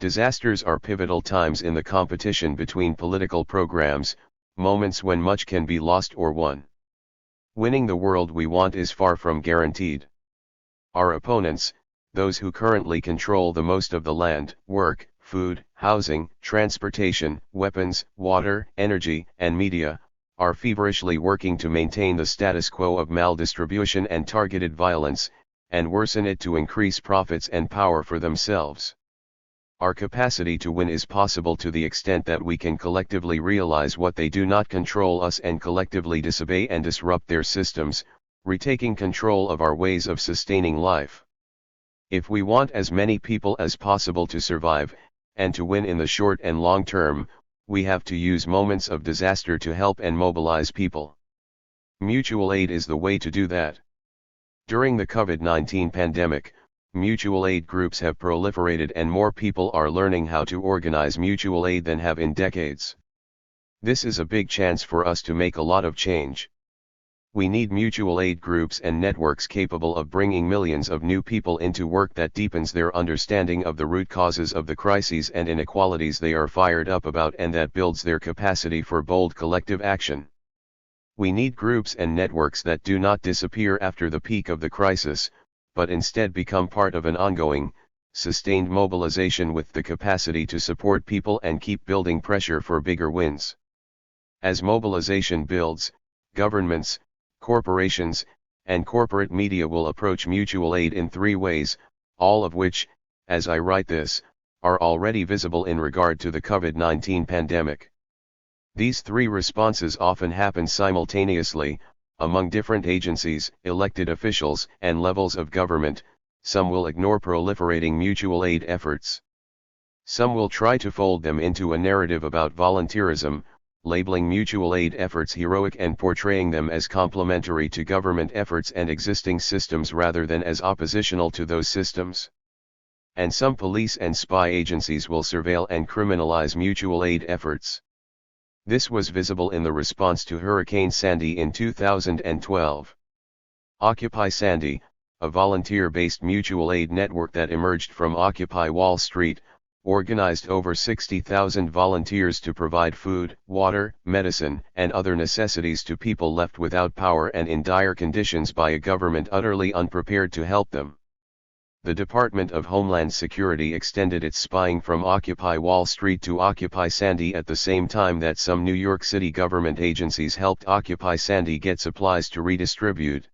Disasters are pivotal times in the competition between political programs, moments when much can be lost or won. Winning the world we want is far from guaranteed. Our opponents, those who currently control the most of the land, work, food, housing, transportation, weapons, water, energy, and media, are feverishly working to maintain the status quo of maldistribution and targeted violence, and worsen it to increase profits and power for themselves. Our capacity to win is possible to the extent that we can collectively realize what they do not control us and collectively disobey and disrupt their systems, retaking control of our ways of sustaining life. If we want as many people as possible to survive, and to win in the short and long term, we have to use moments of disaster to help and mobilize people. Mutual aid is the way to do that. During the COVID-19 pandemic, mutual aid groups have proliferated and more people are learning how to organize mutual aid than have in decades. This is a big chance for us to make a lot of change. We need mutual aid groups and networks capable of bringing millions of new people into work that deepens their understanding of the root causes of the crises and inequalities they are fired up about, and that builds their capacity for bold collective action. We need groups and networks that do not disappear after the peak of the crisis, but instead become part of an ongoing, sustained mobilization with the capacity to support people and keep building pressure for bigger wins. As mobilization builds, governments, corporations, and corporate media will approach mutual aid in three ways, all of which, as I write this, are already visible in regard to the COVID-19 pandemic. These three responses often happen simultaneously, among different agencies, elected officials, and levels of government. Some will ignore proliferating mutual aid efforts. Some will try to fold them into a narrative about volunteerism, labeling mutual aid efforts heroic and portraying them as complementary to government efforts and existing systems rather than as oppositional to those systems. And some police and spy agencies will surveil and criminalize mutual aid efforts. This was visible in the response to Hurricane Sandy in 2012. Occupy Sandy, a volunteer-based mutual aid network that emerged from Occupy Wall Street, organized over 60,000 volunteers to provide food, water, medicine, and other necessities to people left without power and in dire conditions by a government utterly unprepared to help them. The Department of Homeland Security extended its spying from Occupy Wall Street to Occupy Sandy at the same time that some New York City government agencies helped Occupy Sandy get supplies to redistribute.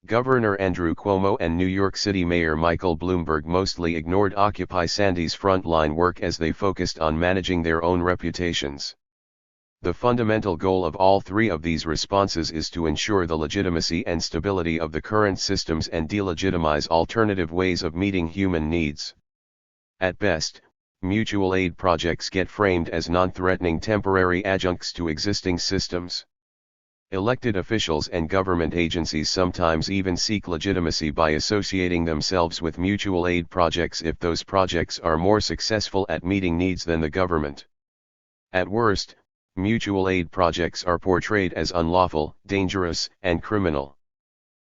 Governor Andrew Cuomo and New York City Mayor Michael Bloomberg mostly ignored Occupy Sandy's frontline work as they focused on managing their own reputations. The fundamental goal of all three of these responses is to ensure the legitimacy and stability of the current systems and delegitimize alternative ways of meeting human needs. At best, mutual aid projects get framed as non-threatening temporary adjuncts to existing systems. Elected officials and government agencies sometimes even seek legitimacy by associating themselves with mutual aid projects if those projects are more successful at meeting needs than the government. At worst, mutual aid projects are portrayed as unlawful, dangerous, and criminal.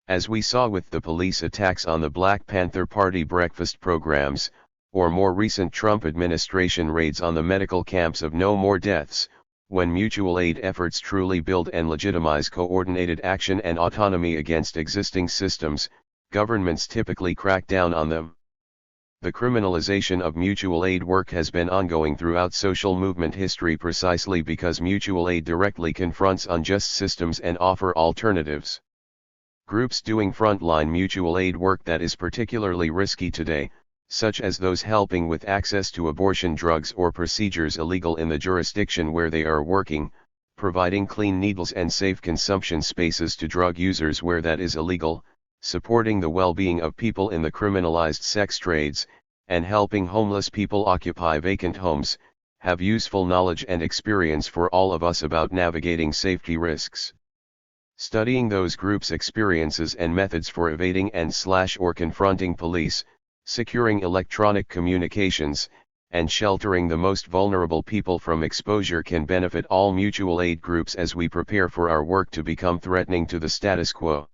As we saw with the police attacks on the Black Panther Party breakfast programs, or more recent Trump administration raids on the medical camps of No More Deaths, when mutual aid efforts truly build and legitimize coordinated action and autonomy against existing systems, governments typically crack down on them. The criminalization of mutual aid work has been ongoing throughout social movement history precisely because mutual aid directly confronts unjust systems and offers alternatives. Groups doing frontline mutual aid work that is particularly risky today, such as those helping with access to abortion drugs or procedures illegal in the jurisdiction where they are working, providing clean needles and safe consumption spaces to drug users where that is illegal, supporting the well-being of people in the criminalized sex trades, and helping homeless people occupy vacant homes, have useful knowledge and experience for all of us about navigating safety risks. Studying those groups' experiences and methods for evading and/or confronting police, securing electronic communications, and sheltering the most vulnerable people from exposure can benefit all mutual aid groups as we prepare for our work to become threatening to the status quo.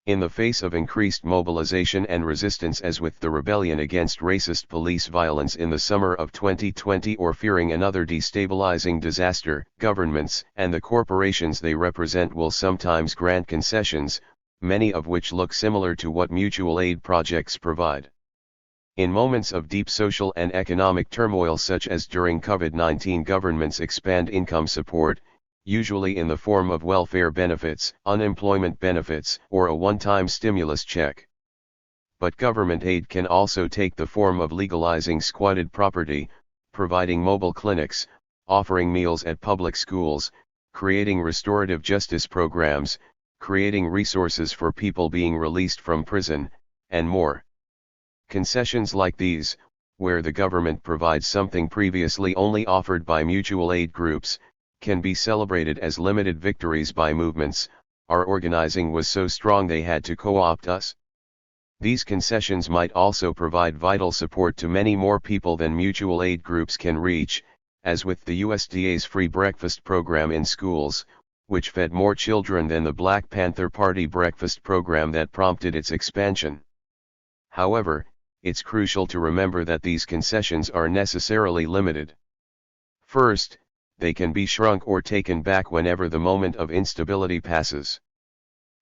In the face of increased mobilization and resistance, as with the rebellion against racist police violence in the summer of 2020, or fearing another destabilizing disaster, governments and the corporations they represent will sometimes grant concessions, many of which look similar to what mutual aid projects provide. In moments of deep social and economic turmoil such as during COVID-19, governments expand income support, usually in the form of welfare benefits, unemployment benefits, or a one-time stimulus check. But government aid can also take the form of legalizing squatted property, providing mobile clinics, offering meals at public schools, creating restorative justice programs, creating resources for people being released from prison, and more. Concessions like these, where the government provides something previously only offered by mutual aid groups, can be celebrated as limited victories by movements. Our organizing was so strong they had to co-opt us. These concessions might also provide vital support to many more people than mutual aid groups can reach, as with the USDA's free breakfast program in schools, which fed more children than the Black Panther Party breakfast program that prompted its expansion. However, it's crucial to remember that these concessions are necessarily limited. First, they can be shrunk or taken back whenever the moment of instability passes.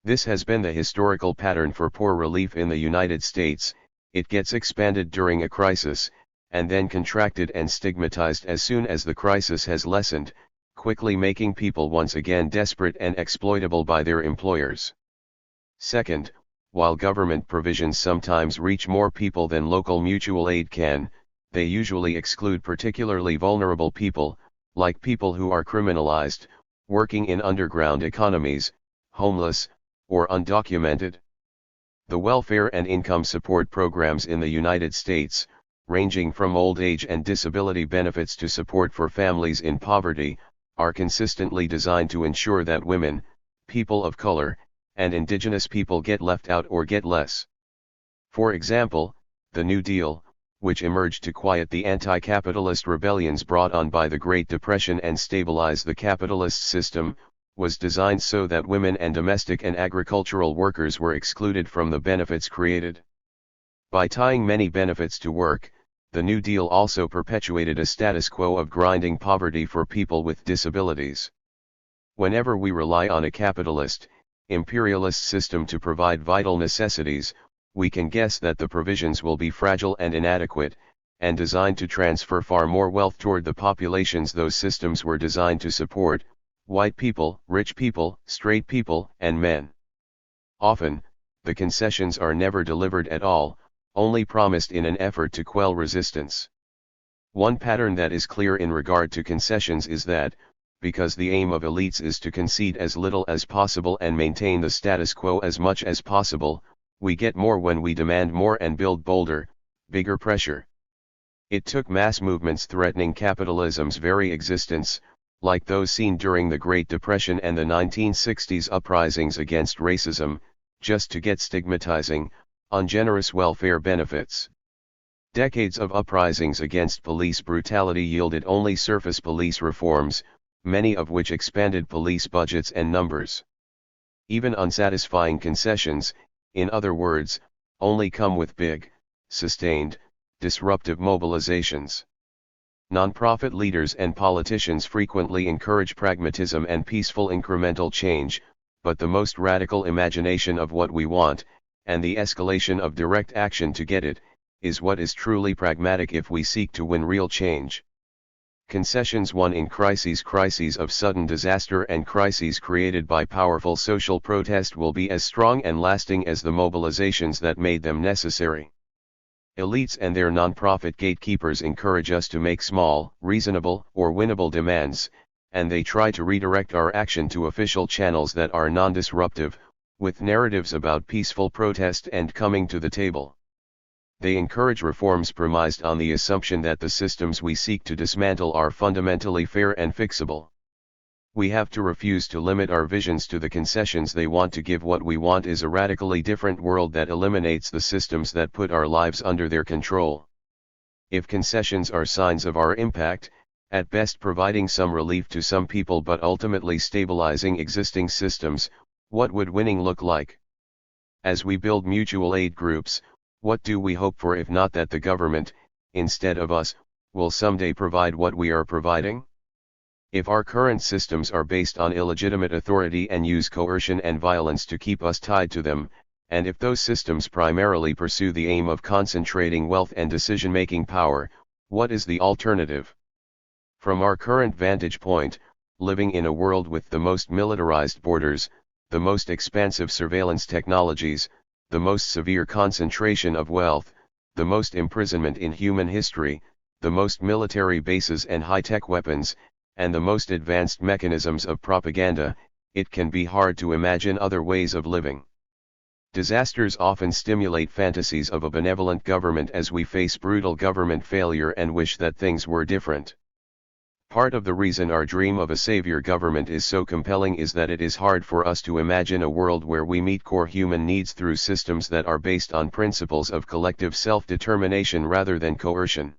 This has been the historical pattern for poor relief in the United States. It gets expanded during a crisis, and then contracted and stigmatized as soon as the crisis has lessened, quickly making people once again desperate and exploitable by their employers. Second, while government provisions sometimes reach more people than local mutual aid can, they usually exclude particularly vulnerable people, like people who are criminalized, working in underground economies, homeless, or undocumented. The welfare and income support programs in the United States, ranging from old age and disability benefits to support for families in poverty, are consistently designed to ensure that women, people of color, and indigenous people get left out or get less. For example, the New Deal, which emerged to quiet the anti-capitalist rebellions brought on by the Great Depression and stabilize the capitalist system, was designed so that women and domestic and agricultural workers were excluded from the benefits created. By tying many benefits to work, the New Deal also perpetuated a status quo of grinding poverty for people with disabilities. Whenever we rely on a capitalist, imperialist system to provide vital necessities, we can guess that the provisions will be fragile and inadequate, and designed to transfer far more wealth toward the populations those systems were designed to support: white people, rich people, straight people, and men. Often, the concessions are never delivered at all, only promised in an effort to quell resistance. One pattern that is clear in regard to concessions is that, because the aim of elites is to concede as little as possible and maintain the status quo as much as possible, we get more when we demand more and build bolder, bigger pressure. It took mass movements threatening capitalism's very existence, like those seen during the Great Depression and the 1960s uprisings against racism, just to get stigmatizing, ungenerous welfare benefits. Decades of uprisings against police brutality yielded only surface police reforms, many of which expanded police budgets and numbers. Even unsatisfying concessions, in other words, only come with big, sustained, disruptive mobilizations. Nonprofit leaders and politicians frequently encourage pragmatism and peaceful incremental change, but the most radical imagination of what we want, and the escalation of direct action to get it, is what is truly pragmatic if we seek to win real change. Concessions won in crises of sudden disaster and crises created by powerful social protest will be as strong and lasting as the mobilizations that made them necessary. Elites and their nonprofit gatekeepers encourage us to make small, reasonable, or winnable demands, and they try to redirect our action to official channels that are non-disruptive, with narratives about peaceful protest and coming to the table. They encourage reforms premised on the assumption that the systems we seek to dismantle are fundamentally fair and fixable. We have to refuse to limit our visions to the concessions they want to give. What we want is a radically different world that eliminates the systems that put our lives under their control. If concessions are signs of our impact, at best providing some relief to some people but ultimately stabilizing existing systems, what would winning look like? As we build mutual aid groups, what do we hope for if not that the government, instead of us, will someday provide what we are providing? If our current systems are based on illegitimate authority and use coercion and violence to keep us tied to them, and if those systems primarily pursue the aim of concentrating wealth and decision-making power, what is the alternative? From our current vantage point, living in a world with the most militarized borders, the most expansive surveillance technologies, the most severe concentration of wealth, the most imprisonment in human history, the most military bases and high-tech weapons, and the most advanced mechanisms of propaganda, it can be hard to imagine other ways of living. Disasters often stimulate fantasies of a benevolent government as we face brutal government failure and wish that things were different. Part of the reason our dream of a savior government is so compelling is that it is hard for us to imagine a world where we meet core human needs through systems that are based on principles of collective self-determination rather than coercion.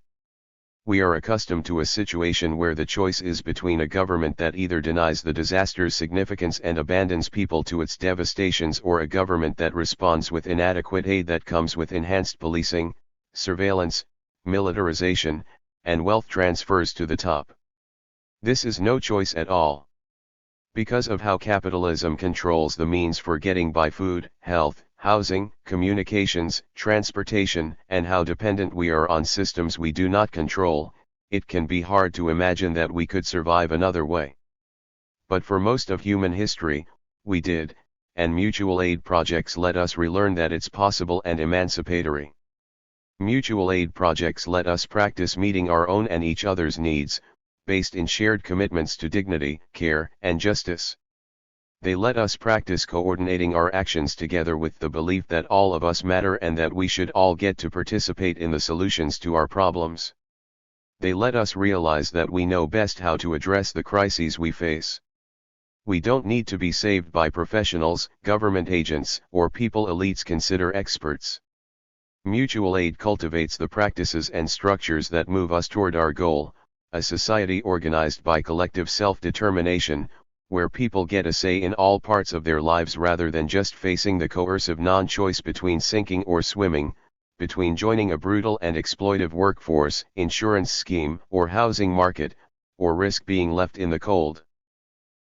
We are accustomed to a situation where the choice is between a government that either denies the disaster's significance and abandons people to its devastations, or a government that responds with inadequate aid that comes with enhanced policing, surveillance, militarization, and wealth transfers to the top. This is no choice at all. Because of how capitalism controls the means for getting by: food, health, housing, communications, transportation, and how dependent we are on systems we do not control, it can be hard to imagine that we could survive another way. But for most of human history, we did, and mutual aid projects let us relearn that it's possible and emancipatory. Mutual aid projects let us practice meeting our own and each other's needs, based in shared commitments to dignity, care, and justice. They let us practice coordinating our actions together with the belief that all of us matter and that we should all get to participate in the solutions to our problems. They let us realize that we know best how to address the crises we face. We don't need to be saved by professionals, government agents, or people elites consider experts. Mutual aid cultivates the practices and structures that move us toward our goal, a society organized by collective self-determination, where people get a say in all parts of their lives rather than just facing the coercive non-choice between sinking or swimming, between joining a brutal and exploitive workforce, insurance scheme, or housing market, or risk being left in the cold.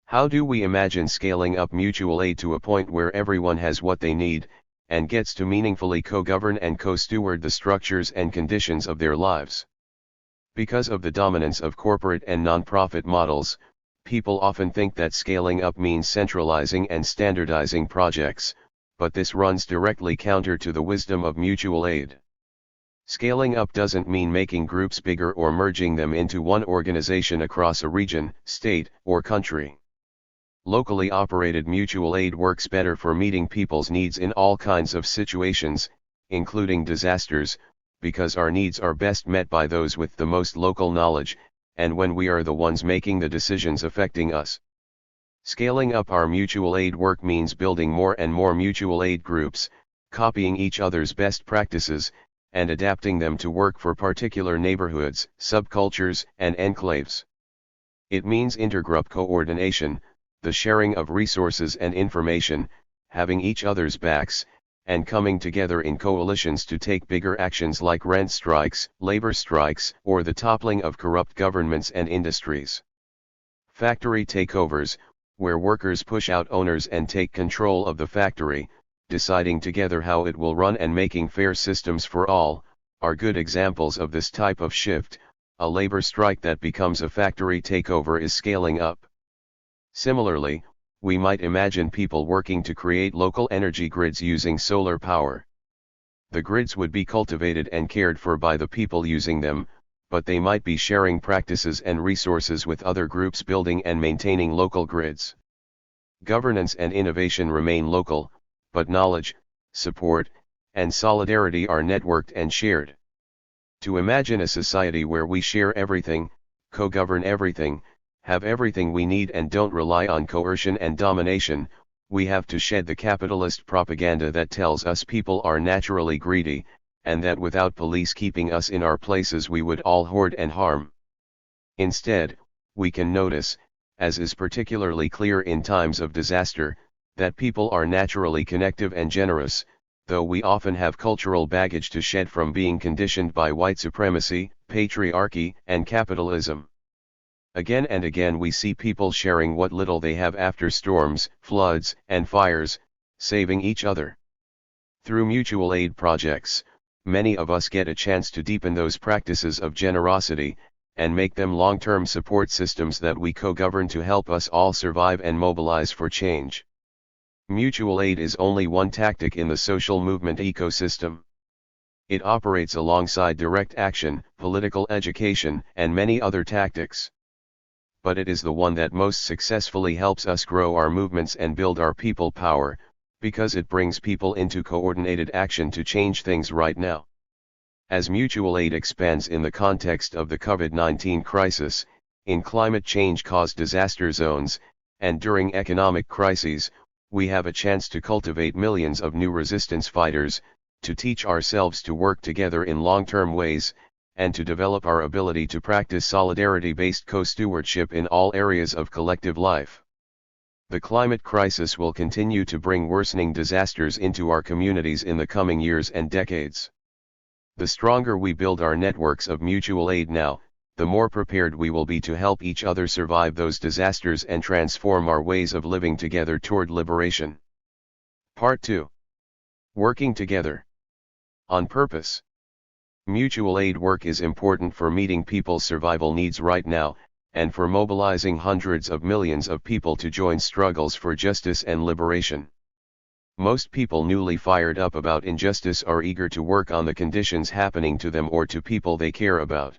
How do we imagine scaling up mutual aid to a point where everyone has what they need, and gets to meaningfully co-govern and co-steward the structures and conditions of their lives? Because of the dominance of corporate and non-profit models, people often think that scaling up means centralizing and standardizing projects, but this runs directly counter to the wisdom of mutual aid. Scaling up doesn't mean making groups bigger or merging them into one organization across a region, state, or country. Locally operated mutual aid works better for meeting people's needs in all kinds of situations, including disasters, because our needs are best met by those with the most local knowledge, and when we are the ones making the decisions affecting us. Scaling up our mutual aid work means building more and more mutual aid groups, copying each other's best practices, and adapting them to work for particular neighborhoods, subcultures, and enclaves. It means intergroup coordination, the sharing of resources and information, having each other's backs, and coming together in coalitions to take bigger actions like rent strikes, labor strikes, or the toppling of corrupt governments and industries. Factory takeovers, where workers push out owners and take control of the factory, deciding together how it will run and making fair systems for all, are good examples of this type of shift. A labor strike that becomes a factory takeover is scaling up. Similarly, we might imagine people working to create local energy grids using solar power. The grids would be cultivated and cared for by the people using them, but they might be sharing practices and resources with other groups building and maintaining local grids. Governance and innovation remain local, but knowledge, support, and solidarity are networked and shared. To imagine a society where we share everything, co-govern everything, have everything we need and don't rely on coercion and domination, we have to shed the capitalist propaganda that tells us people are naturally greedy, and that without police keeping us in our places we would all hoard and harm. Instead, we can notice, as is particularly clear in times of disaster, that people are naturally connective and generous, though we often have cultural baggage to shed from being conditioned by white supremacy, patriarchy, and capitalism. Again and again we see people sharing what little they have after storms, floods, and fires, saving each other. Through mutual aid projects, many of us get a chance to deepen those practices of generosity, and make them long-term support systems that we co-govern to help us all survive and mobilize for change. Mutual aid is only one tactic in the social movement ecosystem. It operates alongside direct action, political education, and many other tactics. But it is the one that most successfully helps us grow our movements and build our people power, Because it brings people into coordinated action to change things right now. As mutual aid expands in the context of the COVID-19 crisis, in climate change-caused disaster zones, and during economic crises, we have a chance to cultivate millions of new resistance fighters, to teach ourselves to work together in long-term ways, and to develop our ability to practice solidarity-based co-stewardship in all areas of collective life. The climate crisis will continue to bring worsening disasters into our communities in the coming years and decades. The stronger we build our networks of mutual aid now, the more prepared we will be to help each other survive those disasters and transform our ways of living together toward liberation. Part 2. Working together. On purpose. Mutual aid work is important for meeting people's survival needs right now, and for mobilizing hundreds of millions of people to join struggles for justice and liberation. Most people newly fired up about injustice are eager to work on the conditions happening to them or to people they care about.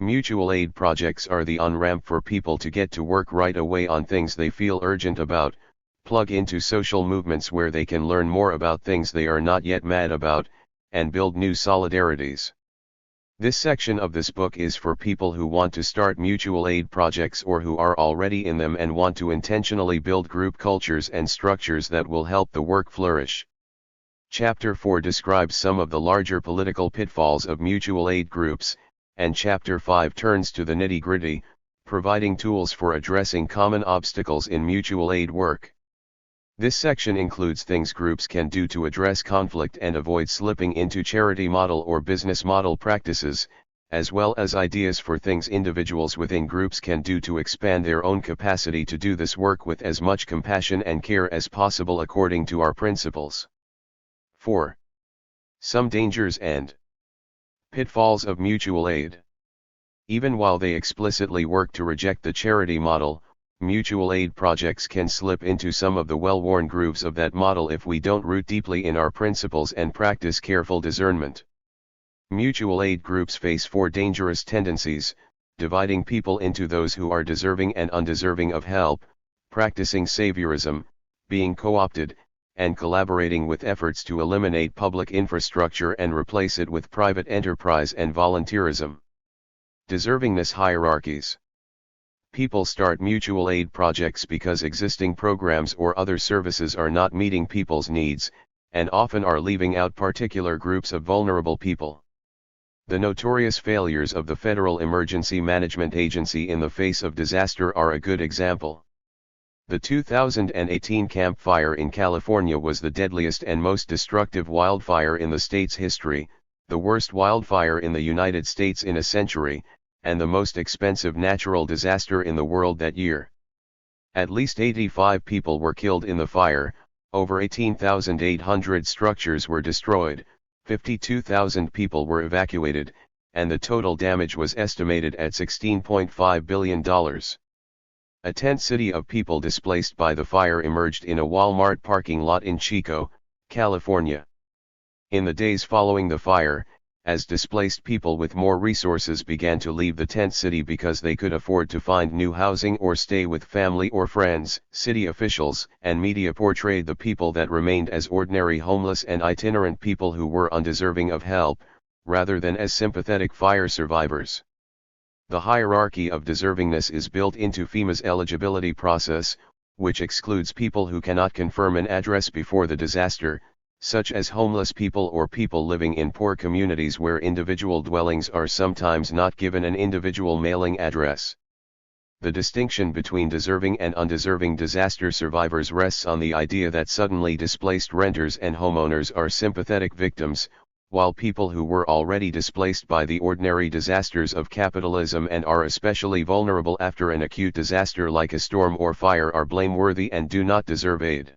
Mutual aid projects are the on-ramp for people to get to work right away on things they feel urgent about, plug into social movements where they can learn more about things they are not yet mad about, and build new solidarities. This section of this book is for people who want to start mutual aid projects or who are already in them and want to intentionally build group cultures and structures that will help the work flourish. Chapter 4 describes some of the larger political pitfalls of mutual aid groups, and Chapter 5 turns to the nitty-gritty, providing tools for addressing common obstacles in mutual aid work. This section includes things groups can do to address conflict and avoid slipping into charity model or business model practices, as well as ideas for things individuals within groups can do to expand their own capacity to do this work with as much compassion and care as possible according to our principles. 4. Some dangers and pitfalls of mutual aid. Even while they explicitly work to reject the charity model, mutual aid projects can slip into some of the well-worn grooves of that model if we don't root deeply in our principles and practice careful discernment. Mutual aid groups face 4 dangerous tendencies: dividing people into those who are deserving and undeserving of help, practicing saviorism, being co-opted, and collaborating with efforts to eliminate public infrastructure and replace it with private enterprise and volunteerism. Deservingness hierarchies. People start mutual aid projects because existing programs or other services are not meeting people's needs, and often are leaving out particular groups of vulnerable people. The notorious failures of the Federal Emergency Management Agency in the face of disaster are a good example. The 2018 Camp Fire in California was the deadliest and most destructive wildfire in the state's history, the worst wildfire in the United States in a century, and the most expensive natural disaster in the world that year. At least 85 people were killed in the fire, over 18,800 structures were destroyed, 52,000 people were evacuated, and the total damage was estimated at $16.5 billion. A tent city of people displaced by the fire emerged in a Walmart parking lot in Chico, California. In the days following the fire, as displaced people with more resources began to leave the tent city because they could afford to find new housing or stay with family or friends, city officials and media portrayed the people that remained as ordinary homeless and itinerant people who were undeserving of help, rather than as sympathetic fire survivors. The hierarchy of deservingness is built into FEMA's eligibility process, which excludes people who cannot confirm an address before the disaster, such as homeless people or people living in poor communities where individual dwellings are sometimes not given an individual mailing address. The distinction between deserving and undeserving disaster survivors rests on the idea that suddenly displaced renters and homeowners are sympathetic victims, while people who were already displaced by the ordinary disasters of capitalism and are especially vulnerable after an acute disaster like a storm or fire are blameworthy and do not deserve aid.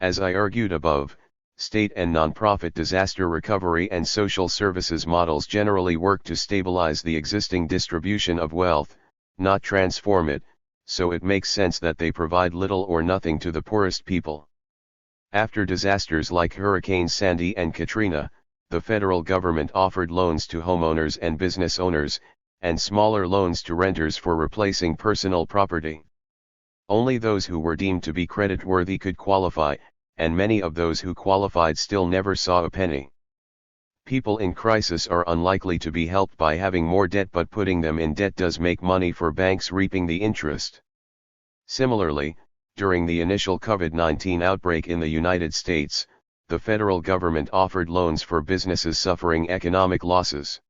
As I argued above, state and nonprofit disaster recovery and social services models generally work to stabilize the existing distribution of wealth, not transform it, so it makes sense that they provide little or nothing to the poorest people. After disasters like Hurricanes Sandy and Katrina, the federal government offered loans to homeowners and business owners, and smaller loans to renters for replacing personal property. Only those who were deemed to be creditworthy could qualify, and many of those who qualified still never saw a penny. People in crisis are unlikely to be helped by having more debt, but putting them in debt does make money for banks reaping the interest. Similarly, during the initial COVID-19 outbreak in the United States, the federal government offered loans for businesses suffering economic losses.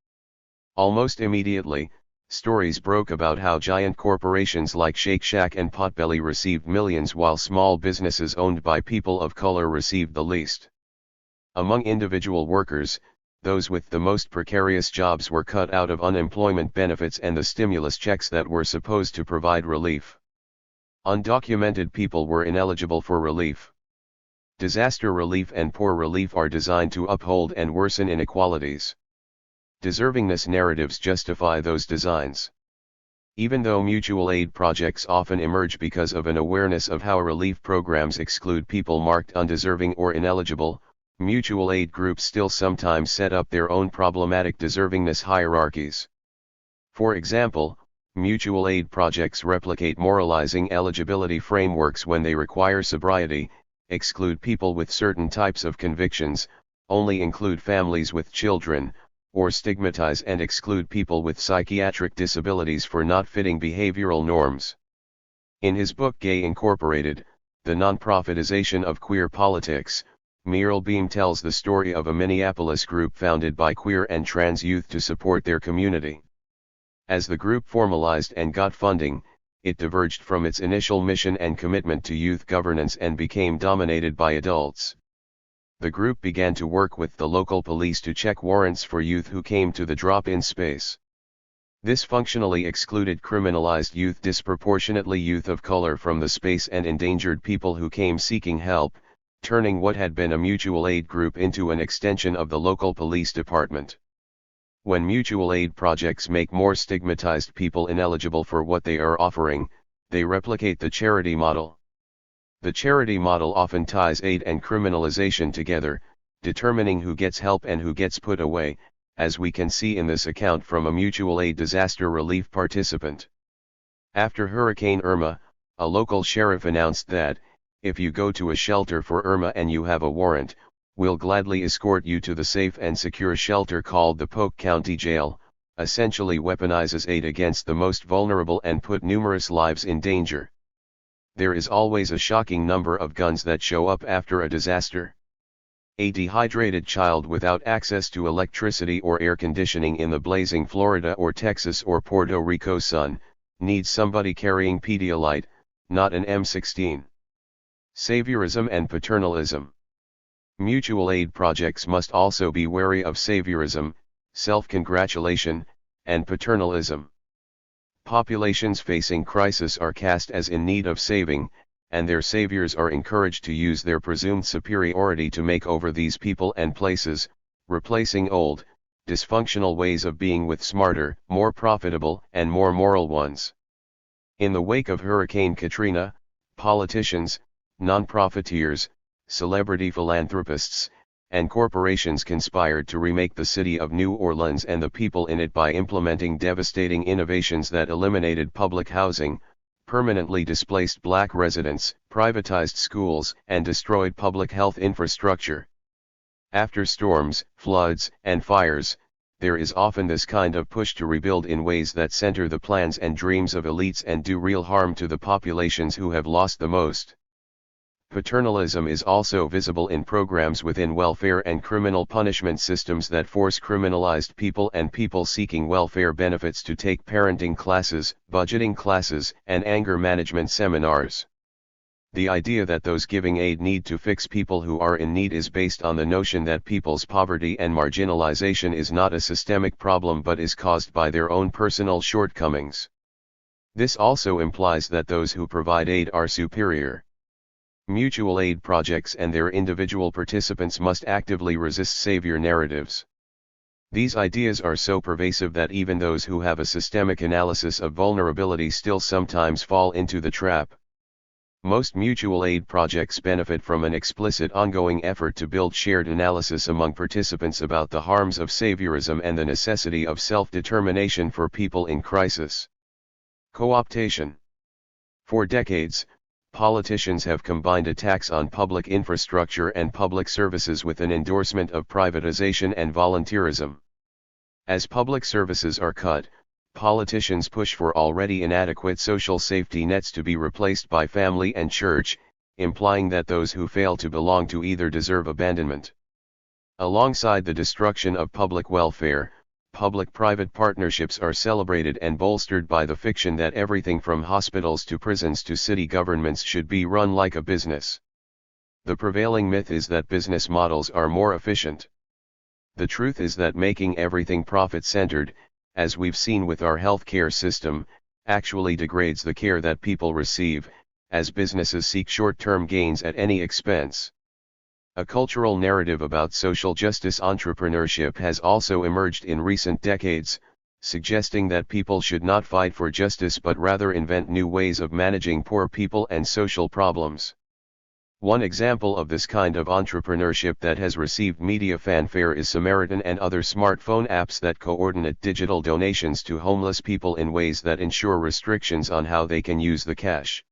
Almost immediately, stories broke about how giant corporations like Shake Shack and Potbelly received millions while small businesses owned by people of color received the least. Among individual workers, those with the most precarious jobs were cut out of unemployment benefits and the stimulus checks that were supposed to provide relief. Undocumented people were ineligible for relief. Disaster relief and poor relief are designed to uphold and worsen inequalities. Deservingness narratives justify those designs. Even though mutual aid projects often emerge because of an awareness of how relief programs exclude people marked undeserving or ineligible, mutual aid groups still sometimes set up their own problematic deservingness hierarchies. For example, mutual aid projects replicate moralizing eligibility frameworks when they require sobriety, exclude people with certain types of convictions, only include families with children, or stigmatize and exclude people with psychiatric disabilities for not fitting behavioral norms. In his book Gay Incorporated, The Nonprofitization of Queer Politics, Muriel Beam tells the story of a Minneapolis group founded by queer and trans youth to support their community. As the group formalized and got funding, it diverged from its initial mission and commitment to youth governance and became dominated by adults. The group began to work with the local police to check warrants for youth who came to the drop-in space. This functionally excluded criminalized youth, disproportionately youth of color, from the space and endangered people who came seeking help, turning what had been a mutual aid group into an extension of the local police department. When mutual aid projects make more stigmatized people ineligible for what they are offering, they replicate the charity model. The charity model often ties aid and criminalization together, determining who gets help and who gets put away, as we can see in this account from a mutual aid disaster relief participant. After Hurricane Irma, a local sheriff announced that, if you go to a shelter for Irma and you have a warrant, we'll gladly escort you to the safe and secure shelter called the Polk County Jail, essentially weaponizes aid against the most vulnerable and put numerous lives in danger. There is always a shocking number of guns that show up after a disaster. A dehydrated child without access to electricity or air conditioning in the blazing Florida or Texas or Puerto Rico sun, needs somebody carrying Pedialyte, not an M16. Saviorism and paternalism. Mutual aid projects must also be wary of saviorism, self-congratulation, and paternalism. Populations facing crisis are cast as in need of saving, and their saviors are encouraged to use their presumed superiority to make over these people and places, replacing old, dysfunctional ways of being with smarter, more profitable, and more moral ones. In the wake of Hurricane Katrina, politicians, non-profiteers, celebrity philanthropists, and corporations conspired to remake the city of New Orleans and the people in it by implementing devastating innovations that eliminated public housing, permanently displaced black residents, privatized schools, and destroyed public health infrastructure. After storms, floods, and fires, there is often this kind of push to rebuild in ways that center the plans and dreams of elites and do real harm to the populations who have lost the most. Paternalism is also visible in programs within welfare and criminal punishment systems that force criminalized people and people seeking welfare benefits to take parenting classes, budgeting classes, and anger management seminars. The idea that those giving aid need to fix people who are in need is based on the notion that people's poverty and marginalization is not a systemic problem but is caused by their own personal shortcomings. This also implies that those who provide aid are superior. Mutual aid projects and their individual participants must actively resist savior narratives. These ideas are so pervasive that even those who have a systemic analysis of vulnerability still sometimes fall into the trap. Most mutual aid projects benefit from an explicit ongoing effort to build shared analysis among participants about the harms of saviorism and the necessity of self-determination for people in crisis. Co-optation. For decades, Politicians have combined attacks on public infrastructure and public services with an endorsement of privatization and volunteerism. As public services are cut, politicians push for already inadequate social safety nets to be replaced by family and church, implying that those who fail to belong to either deserve abandonment. Alongside the destruction of public welfare, public-private partnerships are celebrated and bolstered by the fiction that everything from hospitals to prisons to city governments should be run like a business. The prevailing myth is that business models are more efficient. The truth is that making everything profit-centered, as we've seen with our healthcare system, actually degrades the care that people receive, as businesses seek short-term gains at any expense. A cultural narrative about social justice entrepreneurship has also emerged in recent decades, suggesting that people should not fight for justice but rather invent new ways of managing poor people and social problems. One example of this kind of entrepreneurship that has received media fanfare is Samaritan and other smartphone apps that coordinate digital donations to homeless people in ways that ensure restrictions on how they can use the cash.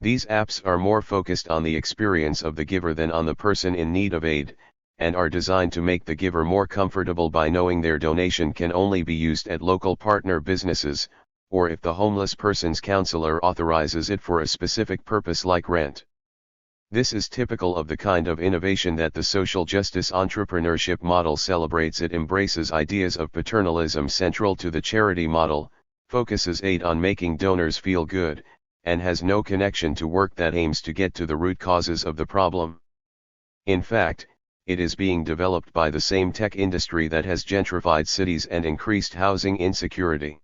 These apps are more focused on the experience of the giver than on the person in need of aid, and are designed to make the giver more comfortable by knowing their donation can only be used at local partner businesses, or if the homeless person's counselor authorizes it for a specific purpose like rent. This is typical of the kind of innovation that the social justice entrepreneurship model celebrates. It embraces ideas of paternalism central to the charity model, focuses aid on making donors feel good, and has no connection to work that aims to get to the root causes of the problem. In fact, it is being developed by the same tech industry that has gentrified cities and increased housing insecurity.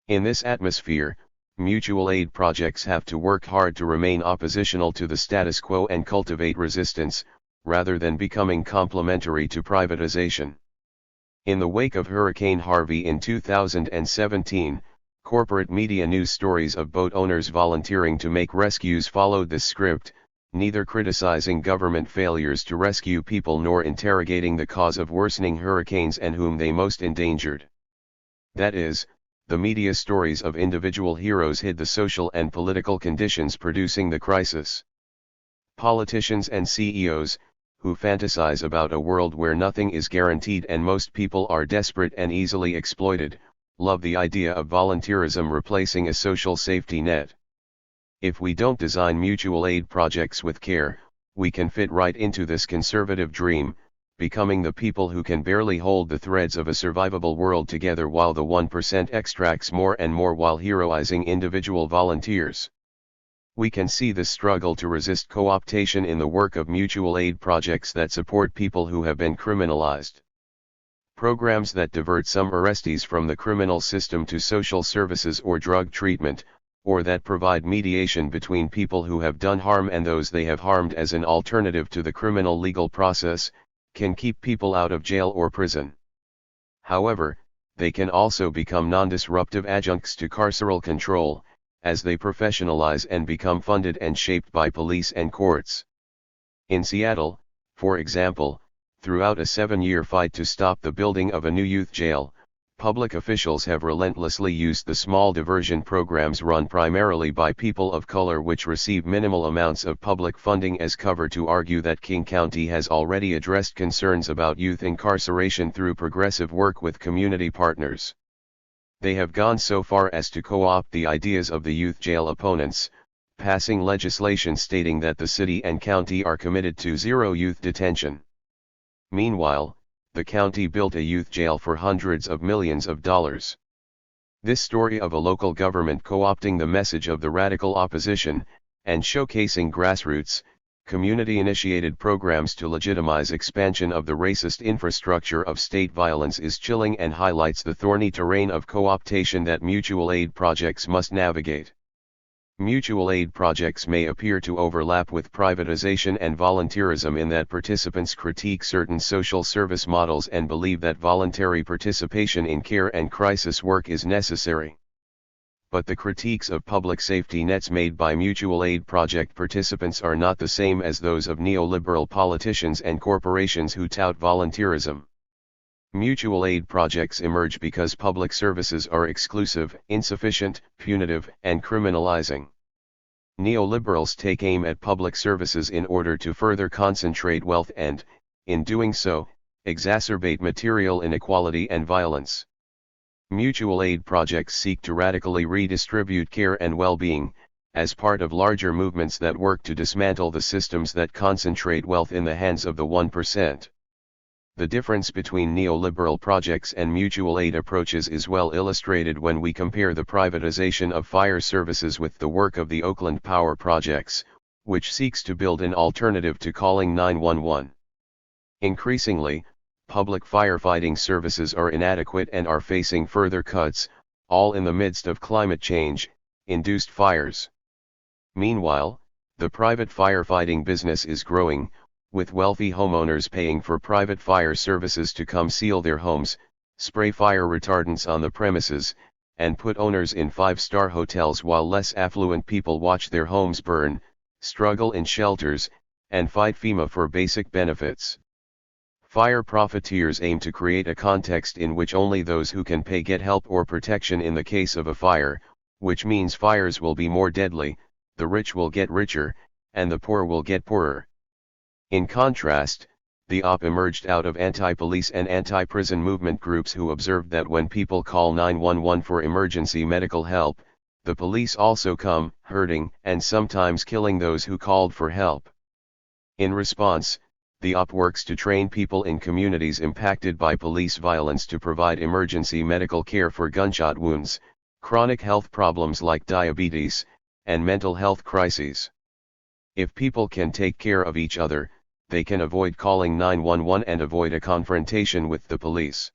In this atmosphere, mutual aid projects have to work hard to remain oppositional to the status quo and cultivate resistance, rather than becoming complementary to privatization. In the wake of Hurricane Harvey in 2017, corporate media news stories of boat owners volunteering to make rescues followed this script, neither criticizing government failures to rescue people nor interrogating the cause of worsening hurricanes and whom they most endangered. That is, the media stories of individual heroes hid the social and political conditions producing the crisis. Politicians and CEOs, who fantasize about a world where nothing is guaranteed and most people are desperate and easily exploited, love the idea of volunteerism replacing a social safety net. If we don't design mutual aid projects with care, we can fit right into this conservative dream, becoming the people who can barely hold the threads of a survivable world together while the 1% extracts more and more while heroizing individual volunteers. We can see the struggle to resist co-optation in the work of mutual aid projects that support people who have been criminalized. Programs that divert some arrestees from the criminal system to social services or drug treatment, or that provide mediation between people who have done harm and those they have harmed as an alternative to the criminal legal process, can keep people out of jail or prison. However, they can also become non-disruptive adjuncts to carceral control, as they professionalize and become funded and shaped by police and courts. In Seattle, for example, throughout a 7-year fight to stop the building of a new youth jail, public officials have relentlessly used the small diversion programs run primarily by people of color which receive minimal amounts of public funding as cover to argue that King County has already addressed concerns about youth incarceration through progressive work with community partners. They have gone so far as to co-opt the ideas of the youth jail opponents, passing legislation stating that the city and county are committed to zero youth detention. Meanwhile, the county built a youth jail for hundreds of millions of dollars. This story of a local government co-opting the message of the radical opposition, and showcasing grassroots, community-initiated programs to legitimize expansion of the racist infrastructure of state violence is chilling and highlights the thorny terrain of co-optation that mutual aid projects must navigate. Mutual aid projects may appear to overlap with privatization and volunteerism in that participants critique certain social service models and believe that voluntary participation in care and crisis work is necessary. But the critiques of public safety nets made by mutual aid project participants are not the same as those of neoliberal politicians and corporations who tout volunteerism. Mutual aid projects emerge because public services are exclusive, insufficient, punitive, and criminalizing. Neoliberals take aim at public services in order to further concentrate wealth and, in doing so, exacerbate material inequality and violence. Mutual aid projects seek to radically redistribute care and well-being, as part of larger movements that work to dismantle the systems that concentrate wealth in the hands of the 1%. The difference between neoliberal projects and mutual aid approaches is well illustrated when we compare the privatization of fire services with the work of the Oakland Power Projects, which seeks to build an alternative to calling 911. Increasingly, public firefighting services are inadequate and are facing further cuts, all in the midst of climate change-induced fires. Meanwhile, the private firefighting business is growing, with wealthy homeowners paying for private fire services to come seal their homes, spray fire retardants on the premises, and put owners in five-star hotels while less affluent people watch their homes burn, struggle in shelters, and fight FEMA for basic benefits. Fire profiteers aim to create a context in which only those who can pay get help or protection in the case of a fire, which means fires will be more deadly, the rich will get richer, and the poor will get poorer. In contrast, the OP emerged out of anti-police and anti-prison movement groups who observed that when people call 911 for emergency medical help, the police also come, hurting and sometimes killing those who called for help. In response, the OP works to train people in communities impacted by police violence to provide emergency medical care for gunshot wounds, chronic health problems like diabetes, and mental health crises. If people can take care of each other, they can avoid calling 911 and avoid a confrontation with the police.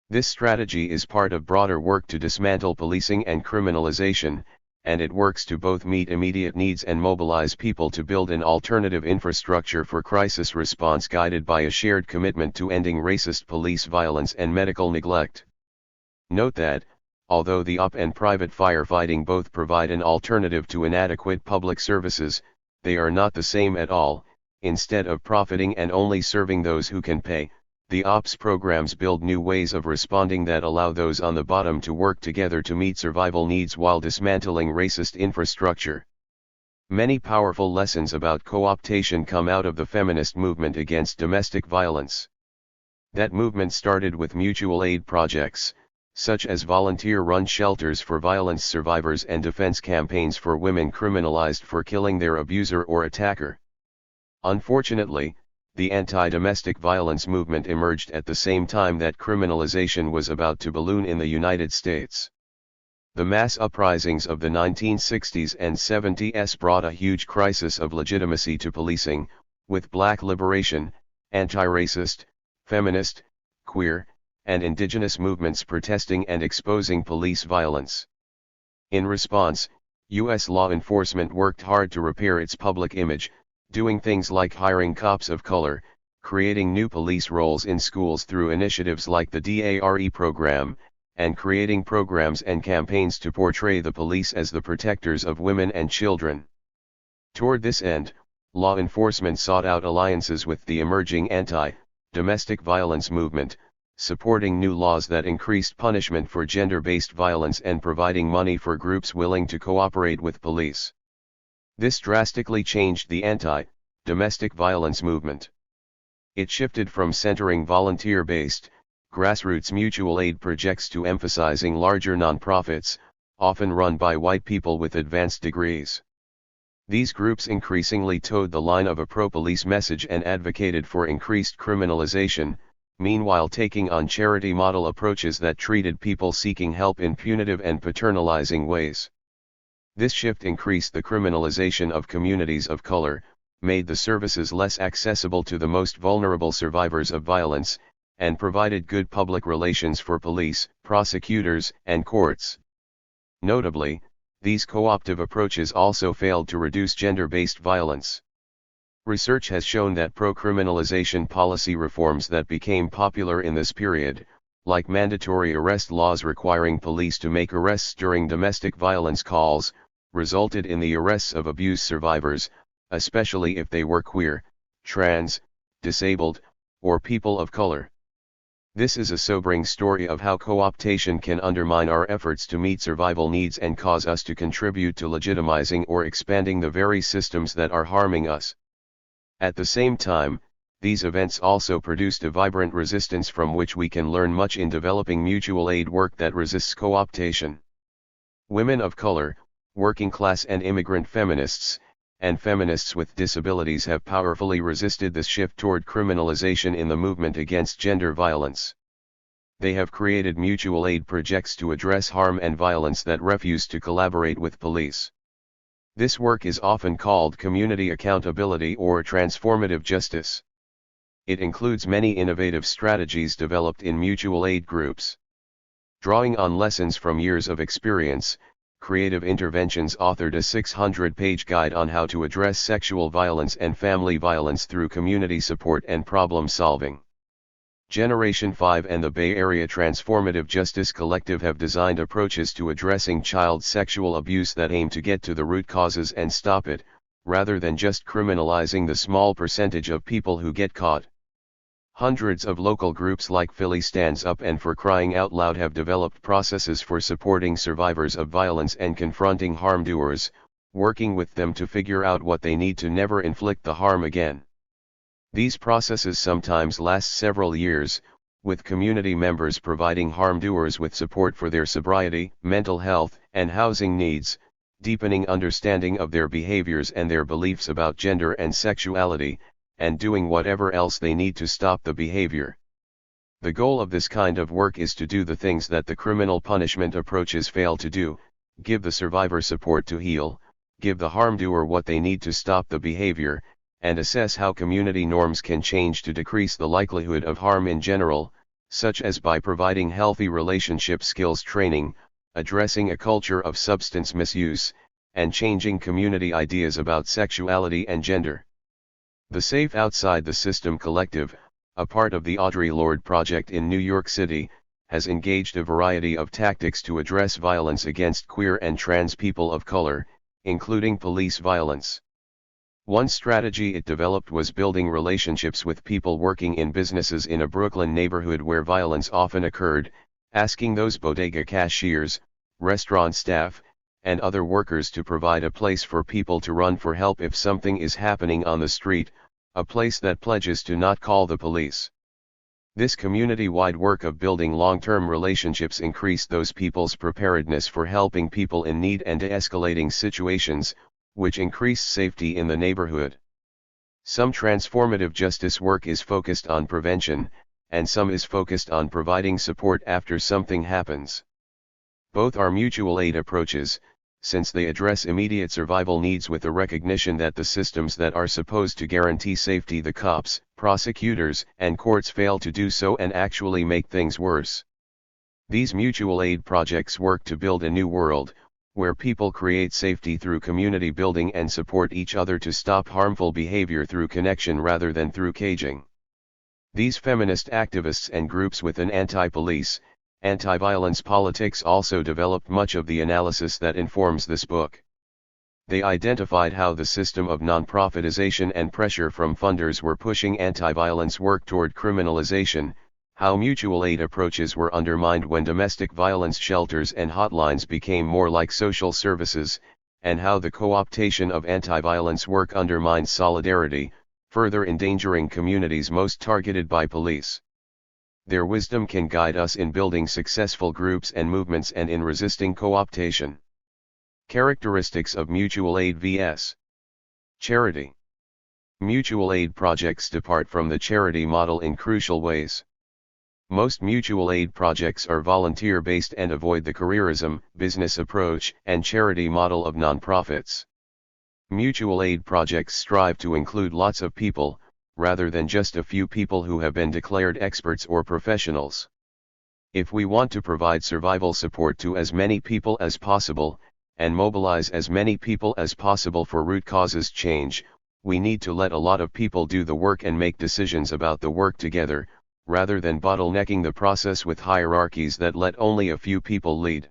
This strategy is part of broader work to dismantle policing and criminalization, and it works to both meet immediate needs and mobilize people to build an alternative infrastructure for crisis response guided by a shared commitment to ending racist police violence and medical neglect. Note that, although the OP and private firefighting both provide an alternative to inadequate public services, they are not the same at all. Instead of profiting and only serving those who can pay, the OPS programs build new ways of responding that allow those on the bottom to work together to meet survival needs while dismantling racist infrastructure. Many powerful lessons about co-optation come out of the feminist movement against domestic violence. That movement started with mutual aid projects, such as volunteer-run shelters for violence survivors and defense campaigns for women criminalized for killing their abuser or attacker. Unfortunately, the anti-domestic violence movement emerged at the same time that criminalization was about to balloon in the United States. The mass uprisings of the 1960s and 70s brought a huge crisis of legitimacy to policing, with black liberation, anti-racist, feminist, queer, and indigenous movements protesting and exposing police violence. In response, U.S. law enforcement worked hard to repair its public image, doing things like hiring cops of color, creating new police roles in schools through initiatives like the DARE program, and creating programs and campaigns to portray the police as the protectors of women and children. Toward this end, law enforcement sought out alliances with the emerging anti-domestic violence movement, supporting new laws that increased punishment for gender-based violence and providing money for groups willing to cooperate with police. This drastically changed the anti-domestic violence movement. It shifted from centering volunteer-based, grassroots mutual aid projects to emphasizing larger nonprofits, often run by white people with advanced degrees. These groups increasingly towed the line of a pro-police message and advocated for increased criminalization, meanwhile taking on charity model approaches that treated people seeking help in punitive and paternalizing ways. This shift increased the criminalization of communities of color, made the services less accessible to the most vulnerable survivors of violence, and provided good public relations for police, prosecutors, and courts. Notably, these cooperative approaches also failed to reduce gender-based violence. Research has shown that pro-criminalization policy reforms that became popular in this period, like mandatory arrest laws requiring police to make arrests during domestic violence calls, resulted in the arrests of abuse survivors, especially if they were queer, trans, disabled, or people of color. This is a sobering story of how co-optation can undermine our efforts to meet survival needs and cause us to contribute to legitimizing or expanding the very systems that are harming us. At the same time, these events also produced a vibrant resistance from which we can learn much in developing mutual aid work that resists co-optation. Women of color, working class and immigrant feminists, and feminists with disabilities have powerfully resisted this shift toward criminalization in the movement against gender violence. They have created mutual aid projects to address harm and violence that refuse to collaborate with police. This work is often called community accountability or transformative justice. It includes many innovative strategies developed in mutual aid groups. Drawing on lessons from years of experience, Creative Interventions authored a 600-page guide on how to address sexual violence and family violence through community support and problem solving. Generation 5 and the Bay Area Transformative Justice Collective have designed approaches to addressing child sexual abuse that aim to get to the root causes and stop it, rather than just criminalizing the small percentage of people who get caught. Hundreds of local groups like Philly Stands Up and For Crying Out Loud have developed processes for supporting survivors of violence and confronting harm doers, working with them to figure out what they need to never inflict the harm again. These processes sometimes last several years, with community members providing harm doers with support for their sobriety, mental health, and housing needs, deepening understanding of their behaviors and their beliefs about gender and sexuality, and doing whatever else they need to stop the behavior. The goal of this kind of work is to do the things that the criminal punishment approaches fail to do: give the survivor support to heal, give the harm doer what they need to stop the behavior, and assess how community norms can change to decrease the likelihood of harm in general, such as by providing healthy relationship skills training, addressing a culture of substance misuse, and changing community ideas about sexuality and gender. The Safe Outside the System Collective, a part of the Audre Lorde Project in New York City, has engaged a variety of tactics to address violence against queer and trans people of color, including police violence. One strategy it developed was building relationships with people working in businesses in a Brooklyn neighborhood where violence often occurred, asking those bodega cashiers, restaurant staff, and other workers to provide a place for people to run for help if something is happening on the street, a place that pledges to not call the police. This community-wide work of building long-term relationships increased those people's preparedness for helping people in need and de-escalating situations, which increased safety in the neighborhood. Some transformative justice work is focused on prevention, and some is focused on providing support after something happens. Both are mutual aid approaches, since they address immediate survival needs with the recognition that the systems that are supposed to guarantee safety, the cops, prosecutors, and courts, fail to do so and actually make things worse. These mutual aid projects work to build a new world, where people create safety through community building and support each other to stop harmful behavior through connection rather than through caging. These feminist activists and groups with an anti-police, anti-violence politics also developed much of the analysis that informs this book. They identified how the system of nonprofitization and pressure from funders were pushing anti-violence work toward criminalization, how mutual aid approaches were undermined when domestic violence shelters and hotlines became more like social services, and how the co-optation of anti-violence work undermines solidarity, further endangering communities most targeted by police. Their wisdom can guide us in building successful groups and movements and in resisting co-optation. Characteristics of mutual aid vs. charity. Mutual aid projects depart from the charity model in crucial ways. Most mutual aid projects are volunteer-based and avoid the careerism, business approach, and charity model of nonprofits. Mutual aid projects strive to include lots of people, rather than just a few people who have been declared experts or professionals. If we want to provide survival support to as many people as possible, and mobilize as many people as possible for root causes change, we need to let a lot of people do the work and make decisions about the work together, rather than bottlenecking the process with hierarchies that let only a few people lead.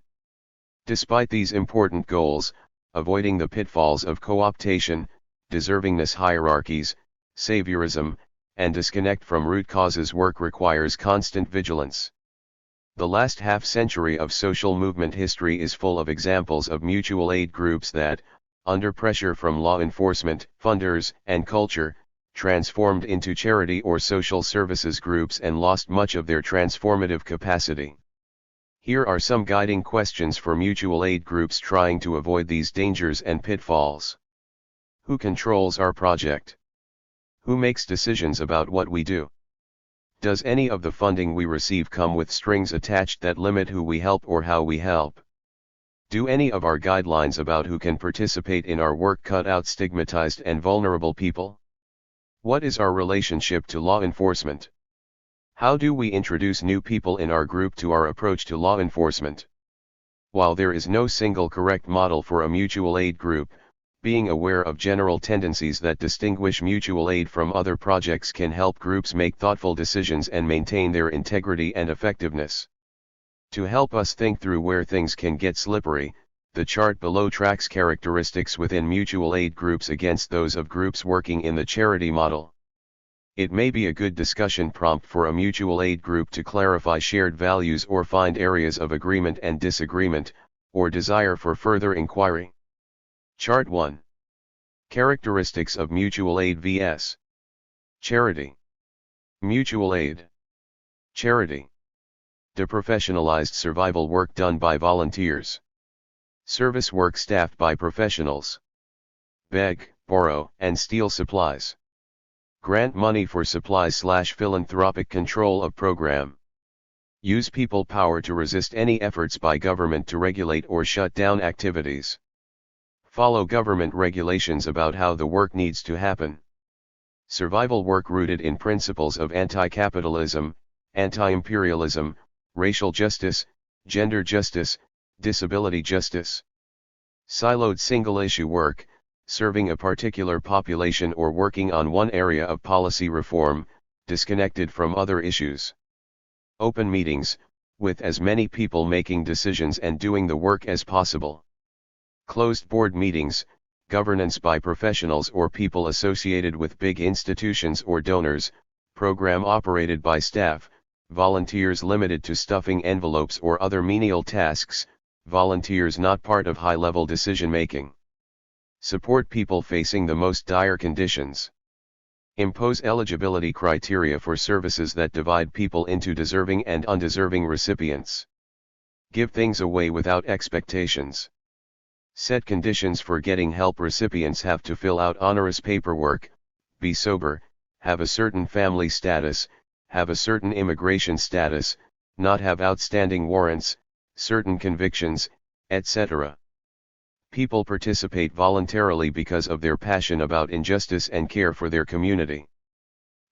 Despite these important goals, avoiding the pitfalls of co-optation, deservingness hierarchies, saviorism, and disconnect from root causes work requires constant vigilance. The last half-century of social movement history is full of examples of mutual aid groups that, under pressure from law enforcement, funders, and culture, transformed into charity or social services groups and lost much of their transformative capacity. Here are some guiding questions for mutual aid groups trying to avoid these dangers and pitfalls. Who controls our project? Who makes decisions about what we do? Does any of the funding we receive come with strings attached that limit who we help or how we help? Do any of our guidelines about who can participate in our work cut out stigmatized and vulnerable people? What is our relationship to law enforcement? How do we introduce new people in our group to our approach to law enforcement? While there is no single correct model for a mutual aid group, being aware of general tendencies that distinguish mutual aid from other projects can help groups make thoughtful decisions and maintain their integrity and effectiveness. To help us think through where things can get slippery, the chart below tracks characteristics within mutual aid groups against those of groups working in the charity model. It may be a good discussion prompt for a mutual aid group to clarify shared values or find areas of agreement and disagreement, or desire for further inquiry. Chart 1. Characteristics of mutual aid vs. charity. Mutual aid. Charity. Deprofessionalized survival work done by volunteers. Service work staffed by professionals. Beg, borrow, and steal supplies. Grant money for supplies/philanthropic control of program. Use people power to resist any efforts by government to regulate or shut down activities. Follow government regulations about how the work needs to happen. Survival work rooted in principles of anti-capitalism, anti-imperialism, racial justice, gender justice, disability justice. Siloed single-issue work, serving a particular population or working on one area of policy reform, disconnected from other issues. Open meetings, with as many people making decisions and doing the work as possible. Closed board meetings, governance by professionals or people associated with big institutions or donors, program operated by staff, volunteers limited to stuffing envelopes or other menial tasks, volunteers not part of high-level decision-making. Support people facing the most dire conditions. Impose eligibility criteria for services that divide people into deserving and undeserving recipients. Give things away without expectations. Set conditions for getting help. Recipients have to fill out onerous paperwork, be sober, have a certain family status, have a certain immigration status, not have outstanding warrants, certain convictions, etc. People participate voluntarily because of their passion about injustice and care for their community.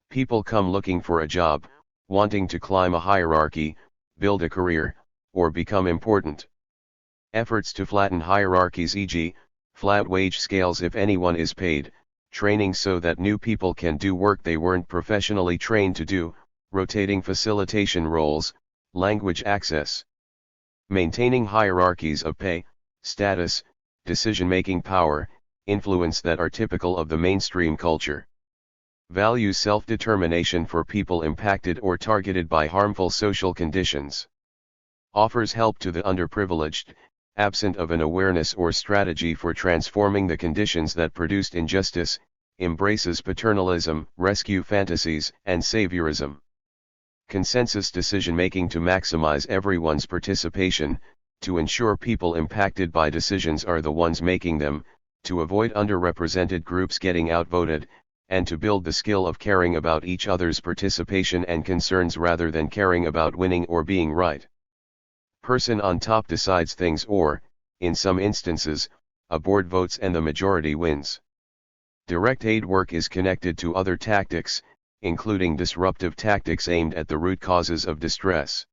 People come looking for a job, wanting to climb a hierarchy, build a career, or become important. Efforts to flatten hierarchies, e.g., flat wage scales if anyone is paid, training so that new people can do work they weren't professionally trained to do, rotating facilitation roles, language access. Maintaining hierarchies of pay, status, decision-making power, influence that are typical of the mainstream culture. Values self-determination for people impacted or targeted by harmful social conditions. Offers help to the underprivileged, absent of an awareness or strategy for transforming the conditions that produced injustice, embraces paternalism, rescue fantasies, and saviorism. Consensus decision-making to maximize everyone's participation, to ensure people impacted by decisions are the ones making them, to avoid underrepresented groups getting outvoted, and to build the skill of caring about each other's participation and concerns rather than caring about winning or being right. Person on top decides things or, in some instances, a board votes and the majority wins. Direct aid work is connected to other tactics, including disruptive tactics aimed at the root causes of distress.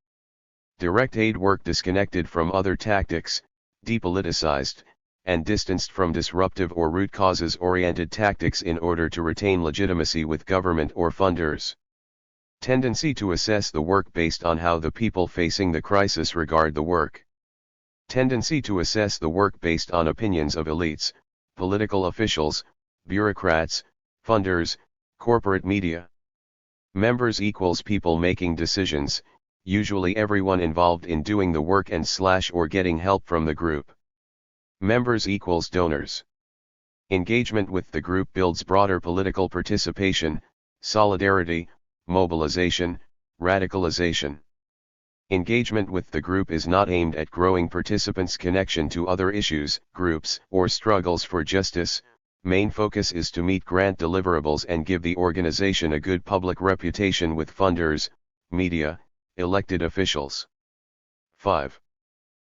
Direct aid work disconnected from other tactics, depoliticized, and distanced from disruptive or root causes-oriented tactics in order to retain legitimacy with government or funders. Tendency to assess the work based on how the people facing the crisis regard the work. Tendency to assess the work based on opinions of elites, political officials, bureaucrats, funders, corporate media. Members equals people making decisions, usually everyone involved in doing the work and / or getting help from the group. Members equals donors. Engagement with the group builds broader political participation, solidarity, mobilization, radicalization. Engagement with the group is not aimed at growing participants' connection to other issues, groups, or struggles for justice. Main focus is to meet grant deliverables and give the organization a good public reputation with funders, media, elected officials. 5.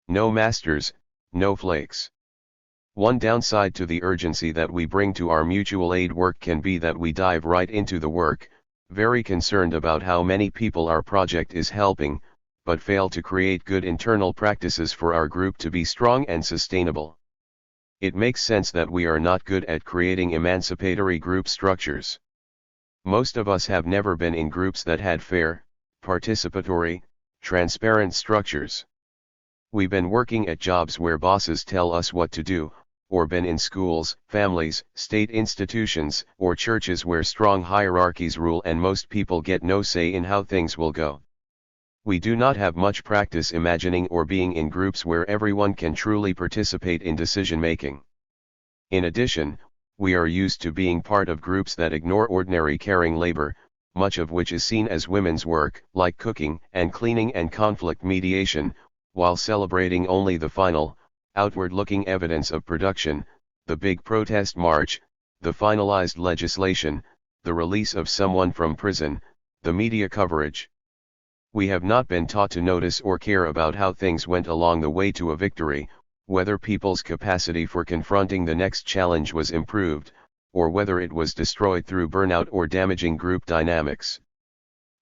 No masters, no flakes. One downside to the urgency that we bring to our mutual aid work can be that we dive right into the work, very concerned about how many people our project is helping, but fail to create good internal practices for our group to be strong and sustainable. It makes sense that we are not good at creating emancipatory group structures. Most of us have never been in groups that had fair, participatory, transparent structures. We've been working at jobs where bosses tell us what to do, or been in schools, families, state institutions, or churches where strong hierarchies rule and most people get no say in how things will go. We do not have much practice imagining or being in groups where everyone can truly participate in decision-making. In addition, we are used to being part of groups that ignore ordinary caring labor, much of which is seen as women's work, like cooking and cleaning and conflict mediation, while celebrating only the final, outward-looking evidence of production, the big protest march, the finalized legislation, the release of someone from prison, the media coverage. We have not been taught to notice or care about how things went along the way to a victory, whether people's capacity for confronting the next challenge was improved, or whether it was destroyed through burnout or damaging group dynamics.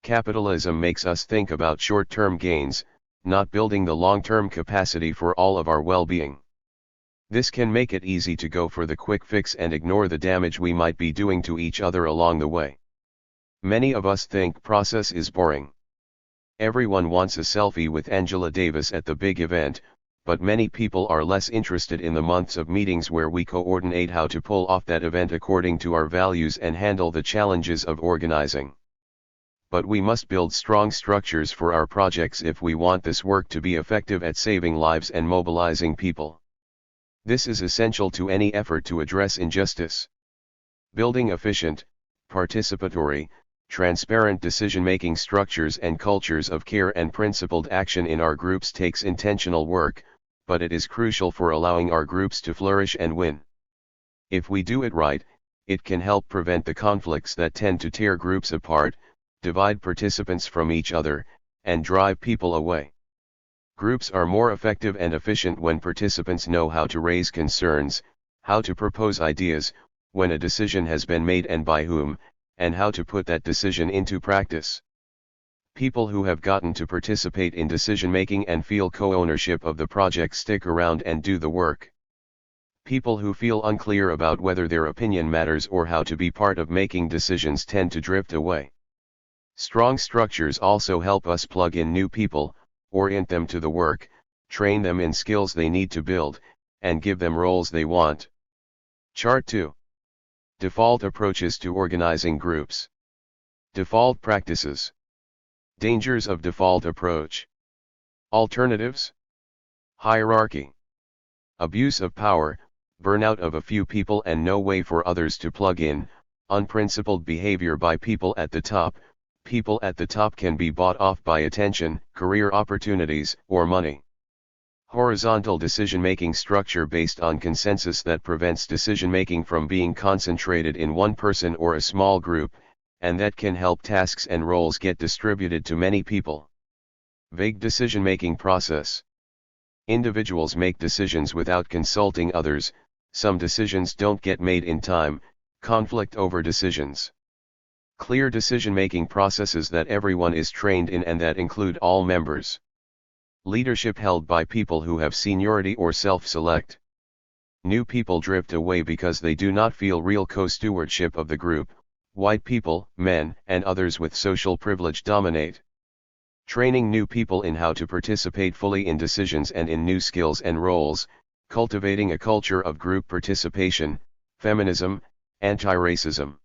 Capitalism makes us think about short-term gains, not building the long-term capacity for all of our well-being. This can make it easy to go for the quick fix and ignore the damage we might be doing to each other along the way. Many of us think process is boring. Everyone wants a selfie with Angela Davis at the big event, but many people are less interested in the months of meetings where we coordinate how to pull off that event according to our values and handle the challenges of organizing. But we must build strong structures for our projects if we want this work to be effective at saving lives and mobilizing people. This is essential to any effort to address injustice. Building efficient, participatory, transparent decision-making structures and cultures of care and principled action in our groups takes intentional work, but it is crucial for allowing our groups to flourish and win. If we do it right, it can help prevent the conflicts that tend to tear groups apart, divide participants from each other, and drive people away. Groups are more effective and efficient when participants know how to raise concerns, how to propose ideas, when a decision has been made and by whom, and how to put that decision into practice. People who have gotten to participate in decision-making and feel co-ownership of the project stick around and do the work. People who feel unclear about whether their opinion matters or how to be part of making decisions tend to drift away. Strong structures also help us plug in new people, orient them to the work, train them in skills they need to build, and give them roles they want. Chart 2. Default approaches to organizing groups. Default practices. Dangers of default approach. Alternatives. Hierarchy. Abuse of power, burnout of a few people and no way for others to plug in, unprincipled behavior by people at the top. People at the top can be bought off by attention, career opportunities, or money. Horizontal decision-making structure based on consensus that prevents decision-making from being concentrated in one person or a small group, and that can help tasks and roles get distributed to many people. Vague decision-making process. Individuals make decisions without consulting others, some decisions don't get made in time, conflict over decisions. Clear decision-making processes that everyone is trained in and that include all members. Leadership held by people who have seniority or self-select. New people drift away because they do not feel real co-stewardship of the group. White people, men, and others with social privilege dominate. Training new people in how to participate fully in decisions and in new skills and roles, cultivating a culture of group participation, feminism, anti-racism.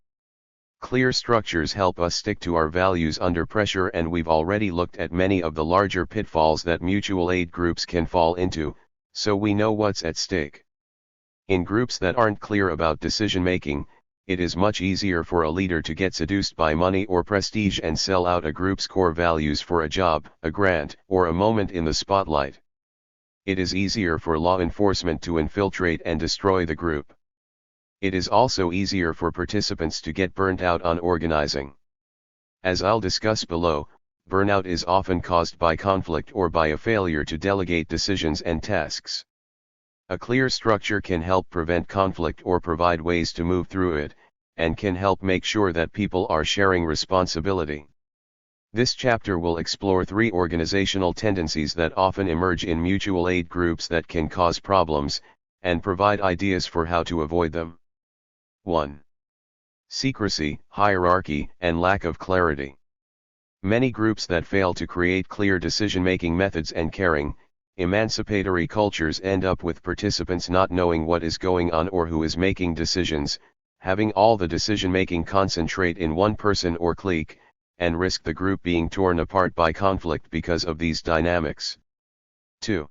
Clear structures help us stick to our values under pressure, and we've already looked at many of the larger pitfalls that mutual aid groups can fall into, so we know what's at stake. In groups that aren't clear about decision making, it is much easier for a leader to get seduced by money or prestige and sell out a group's core values for a job, a grant, or a moment in the spotlight. It is easier for law enforcement to infiltrate and destroy the group. It is also easier for participants to get burnt out on organizing. As I'll discuss below, burnout is often caused by conflict or by a failure to delegate decisions and tasks. A clear structure can help prevent conflict or provide ways to move through it, and can help make sure that people are sharing responsibility. This chapter will explore 3 organizational tendencies that often emerge in mutual aid groups that can cause problems, and provide ideas for how to avoid them. 1. Secrecy, hierarchy, and lack of clarity. Many groups that fail to create clear decision-making methods and caring, emancipatory cultures end up with participants not knowing what is going on or who is making decisions, having all the decision-making concentrate in one person or clique, and risk the group being torn apart by conflict because of these dynamics. 2.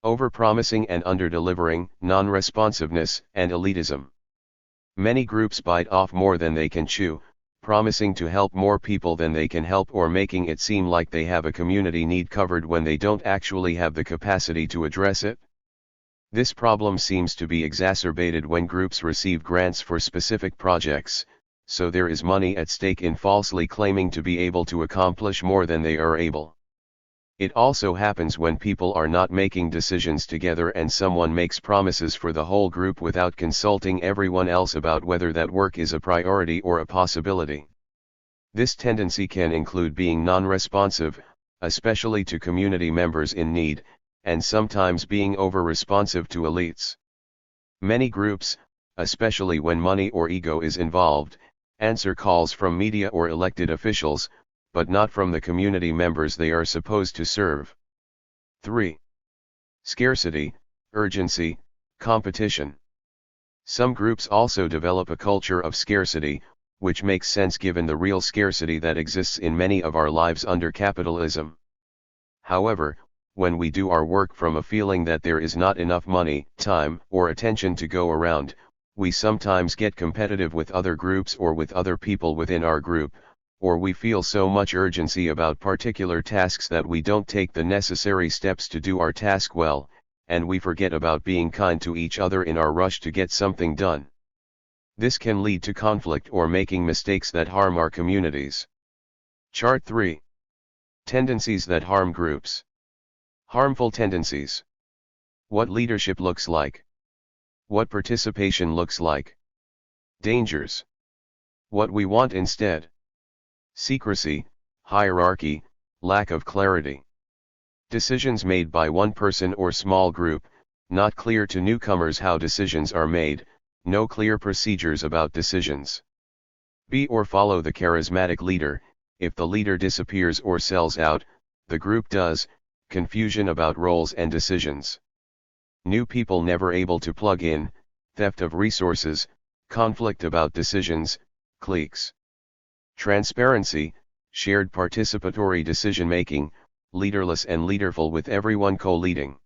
Overpromising and underdelivering, non-responsiveness, and elitism. Many groups bite off more than they can chew, promising to help more people than they can help or making it seem like they have a community need covered when they don't actually have the capacity to address it. This problem seems to be exacerbated when groups receive grants for specific projects, so there is money at stake in falsely claiming to be able to accomplish more than they are able. It also happens when people are not making decisions together and someone makes promises for the whole group without consulting everyone else about whether that work is a priority or a possibility. This tendency can include being non-responsive, especially to community members in need, and sometimes being over-responsive to elites. Many groups, especially when money or ego is involved, answer calls from media or elected officials, but not from the community members they are supposed to serve. 3. Scarcity, urgency, competition. Some groups also develop a culture of scarcity, which makes sense given the real scarcity that exists in many of our lives under capitalism. However, when we do our work from a feeling that there is not enough money, time, or attention to go around, we sometimes get competitive with other groups or with other people within our group, or we feel so much urgency about particular tasks that we don't take the necessary steps to do our task well, and we forget about being kind to each other in our rush to get something done. This can lead to conflict or making mistakes that harm our communities. Chart 3. Tendencies that harm groups. Harmful tendencies. What leadership looks like. What participation looks like. Dangers. What we want instead. Secrecy, hierarchy, lack of clarity. Decisions made by one person or small group, not clear to newcomers how decisions are made, no clear procedures about decisions. Be or follow the charismatic leader. If the leader disappears or sells out, the group does. Confusion about roles and decisions. New people never able to plug in, theft of resources, conflict about decisions, cliques. Transparency, shared participatory decision-making, leaderless and leaderful with everyone co-leading.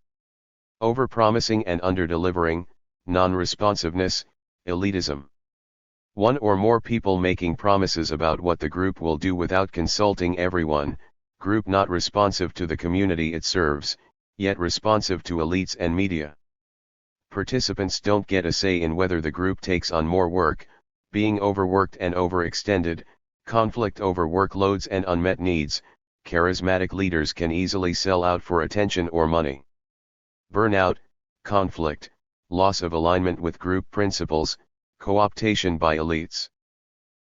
Overpromising and underdelivering, non-responsiveness, elitism. One or more people making promises about what the group will do without consulting everyone, group not responsive to the community it serves, yet responsive to elites and media. Participants don't get a say in whether the group takes on more work, being overworked and overextended, conflict over workloads and unmet needs. Charismatic leaders can easily sell out for attention or money. Burnout, conflict, loss of alignment with group principles, co-optation by elites.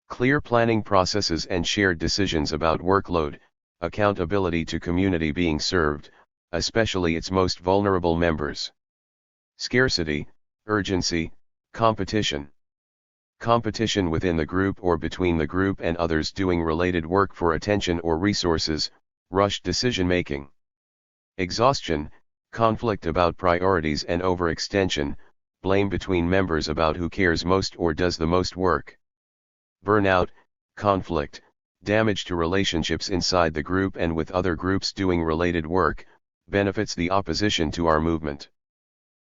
Clear planning processes and shared decisions about workload, accountability to community being served, especially its most vulnerable members. Scarcity, urgency, competition. Competition within the group or between the group and others doing related work for attention or resources, rushed decision-making. Exhaustion, conflict about priorities and overextension, blame between members about who cares most or does the most work. burnout, conflict, damage to relationships inside the group and with other groups doing related work, benefits the opposition to our movement.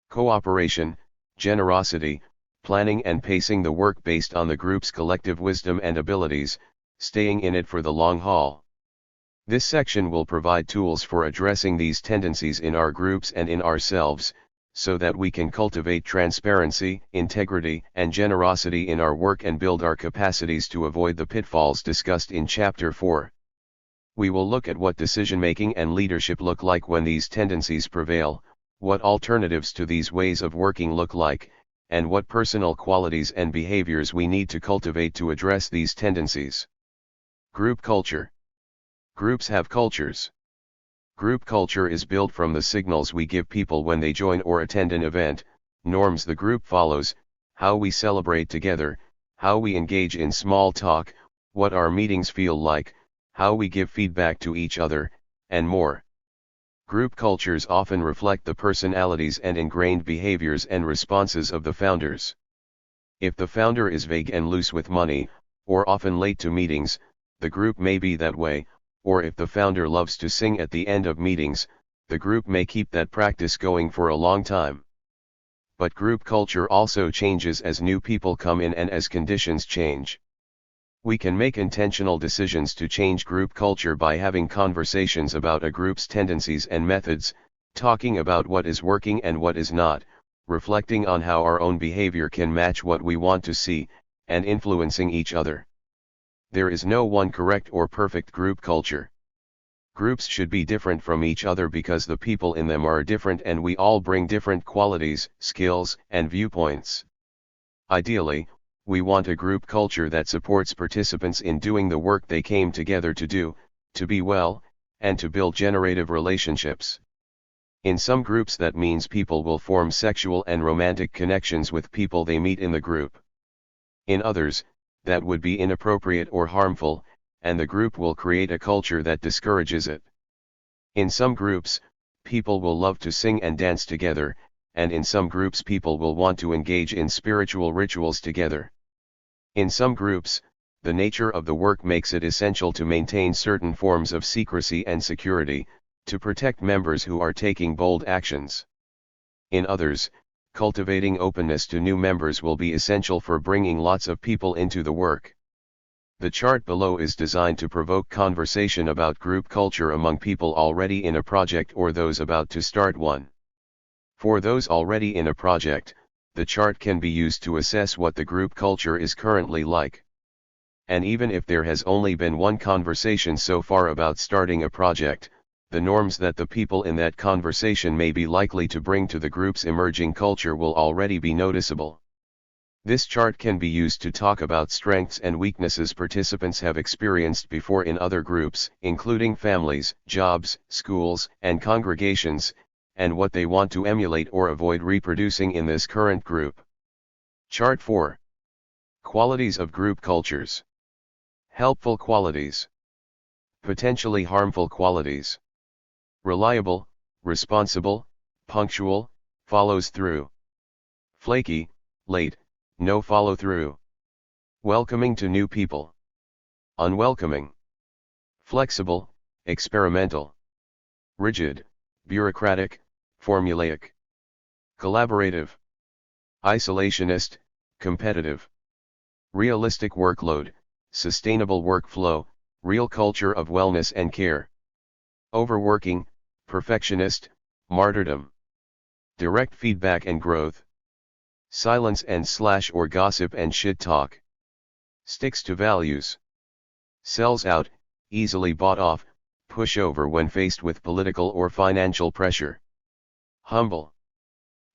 Cooperation, generosity, planning and pacing the work based on the group's collective wisdom and abilities, staying in it for the long haul. This section will provide tools for addressing these tendencies in our groups and in ourselves, so that we can cultivate transparency, integrity, and generosity in our work and build our capacities to avoid the pitfalls discussed in Chapter 4. We will look at what decision-making and leadership look like when these tendencies prevail, what alternatives to these ways of working look like, and what personal qualities and behaviors we need to cultivate to address these tendencies. Group culture. Groups have cultures. Group culture is built from the signals we give people when they join or attend an event, norms the group follows, how we celebrate together, how we engage in small talk, what our meetings feel like, how we give feedback to each other, and more. Group cultures often reflect the personalities and ingrained behaviors and responses of the founders. If the founder is vague and loose with money, or often late to meetings, the group may be that way, or if the founder loves to sing at the end of meetings, the group may keep that practice going for a long time. But group culture also changes as new people come in and as conditions change. We can make intentional decisions to change group culture by having conversations about a group's tendencies and methods, talking about what is working and what is not, reflecting on how our own behavior can match what we want to see, and influencing each other. There is no one correct or perfect group culture. Groups should be different from each other because the people in them are different and we all bring different qualities, skills, and viewpoints. Ideally, we want a group culture that supports participants in doing the work they came together to do, to be well, and to build generative relationships. In some groups that means people will form sexual and romantic connections with people they meet in the group. In others, that would be inappropriate or harmful, and the group will create a culture that discourages it. In some groups, people will love to sing and dance together, and in some groups people will want to engage in spiritual rituals together. In some groups, the nature of the work makes it essential to maintain certain forms of secrecy and security, to protect members who are taking bold actions. In others, cultivating openness to new members will be essential for bringing lots of people into the work. The chart below is designed to provoke conversation about group culture among people already in a project or those about to start one. For those already in a project, the chart can be used to assess what the group culture is currently like. And even if there has only been one conversation so far about starting a project, the norms that the people in that conversation may be likely to bring to the group's emerging culture will already be noticeable. This chart can be used to talk about strengths and weaknesses participants have experienced before in other groups, including families, jobs, schools, and congregations, and what they want to emulate or avoid reproducing in this current group. Chart 4. Qualities of group cultures. Helpful qualities. Potentially harmful qualities. Reliable, responsible, punctual, follows through. Flaky, late, no follow through. Welcoming to new people. Unwelcoming. Flexible, experimental. Rigid, bureaucratic, formulaic. Collaborative. Isolationist, competitive. Realistic workload, sustainable workflow, real culture of wellness and care. Overworking, perfectionist, martyrdom. Direct feedback and growth. Silence and / or gossip and shit talk. Sticks to values. Sells out, easily bought off, pushover when faced with political or financial pressure. Humble.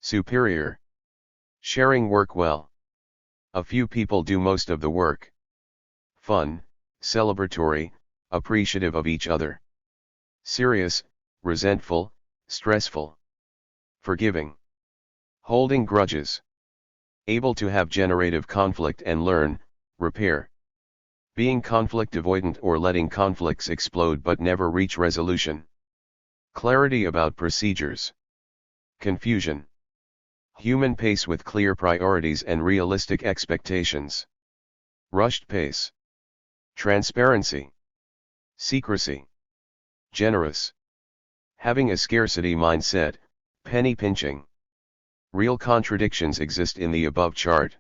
Superior. Sharing work well. A few people do most of the work. Fun, celebratory, appreciative of each other. Serious, resentful, stressful. Forgiving. Holding grudges. Able to have generative conflict and learn, repair. Being conflict avoidant or letting conflicts explode but never reach resolution. Clarity about procedures. Confusion. Human pace with clear priorities and realistic expectations. rushed pace, transparency, secrecy, generous, having a scarcity mindset, penny pinching. Real contradictions exist in the above chart.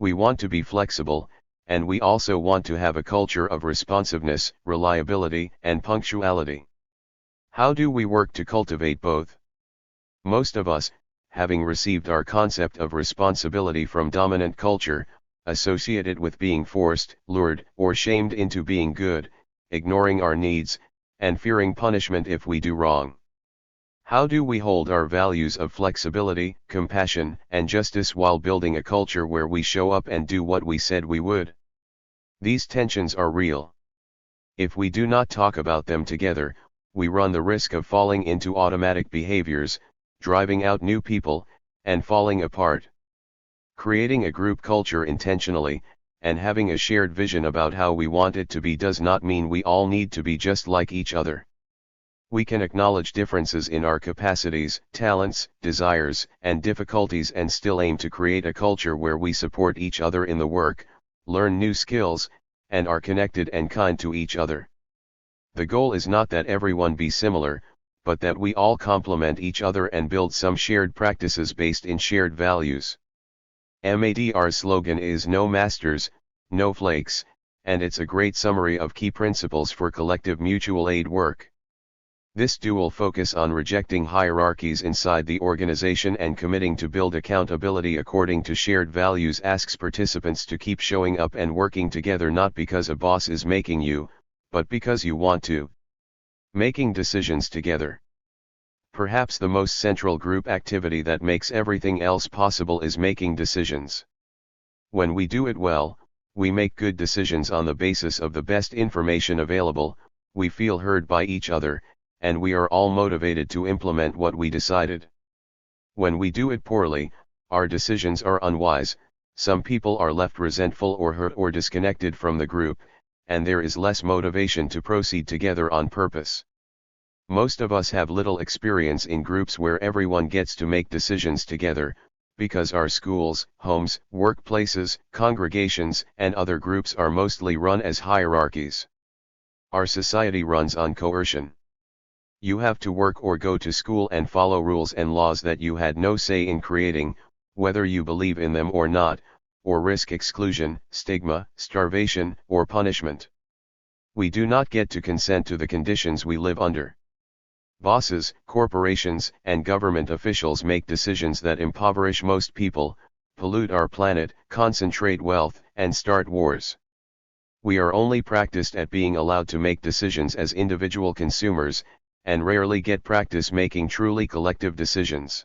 We want to be flexible, and we also want to have a culture of responsiveness, reliability, and punctuality. How do we work to cultivate both? Most of us, having received our concept of responsibility from dominant culture, associate it with being forced, lured, or shamed into being good, ignoring our needs, and fearing punishment if we do wrong. How do we hold our values of flexibility, compassion, and justice while building a culture where we show up and do what we said we would? These tensions are real. If we do not talk about them together, we run the risk of falling into automatic behaviors, driving out new people, and falling apart. Creating a group culture intentionally, and having a shared vision about how we want it to be does not mean we all need to be just like each other. We can acknowledge differences in our capacities, talents, desires, and difficulties and still aim to create a culture where we support each other in the work, learn new skills, and are connected and kind to each other. The goal is not that everyone be similar, but that we all complement each other and build some shared practices based in shared values. MADR's slogan is "No masters, no flakes," and it's a great summary of key principles for collective mutual aid work. This dual focus on rejecting hierarchies inside the organization and committing to build accountability according to shared values asks participants to keep showing up and working together not because a boss is making you, but because you want to. Making decisions together. Perhaps the most central group activity that makes everything else possible is making decisions. When we do it well, we make good decisions on the basis of the best information available, we feel heard by each other, and we are all motivated to implement what we decided. When we do it poorly, our decisions are unwise, some people are left resentful or hurt or disconnected from the group, and there is less motivation to proceed together on purpose. Most of us have little experience in groups where everyone gets to make decisions together, because our schools, homes, workplaces, congregations, and other groups are mostly run as hierarchies. Our society runs on coercion. You have to work or go to school and follow rules and laws that you had no say in creating, whether you believe in them or not, or risk exclusion, stigma, starvation, or punishment. We do not get to consent to the conditions we live under. Bosses, corporations, and government officials make decisions that impoverish most people, pollute our planet, concentrate wealth, and start wars. We are only practiced at being allowed to make decisions as individual consumers, and rarely get practice making truly collective decisions.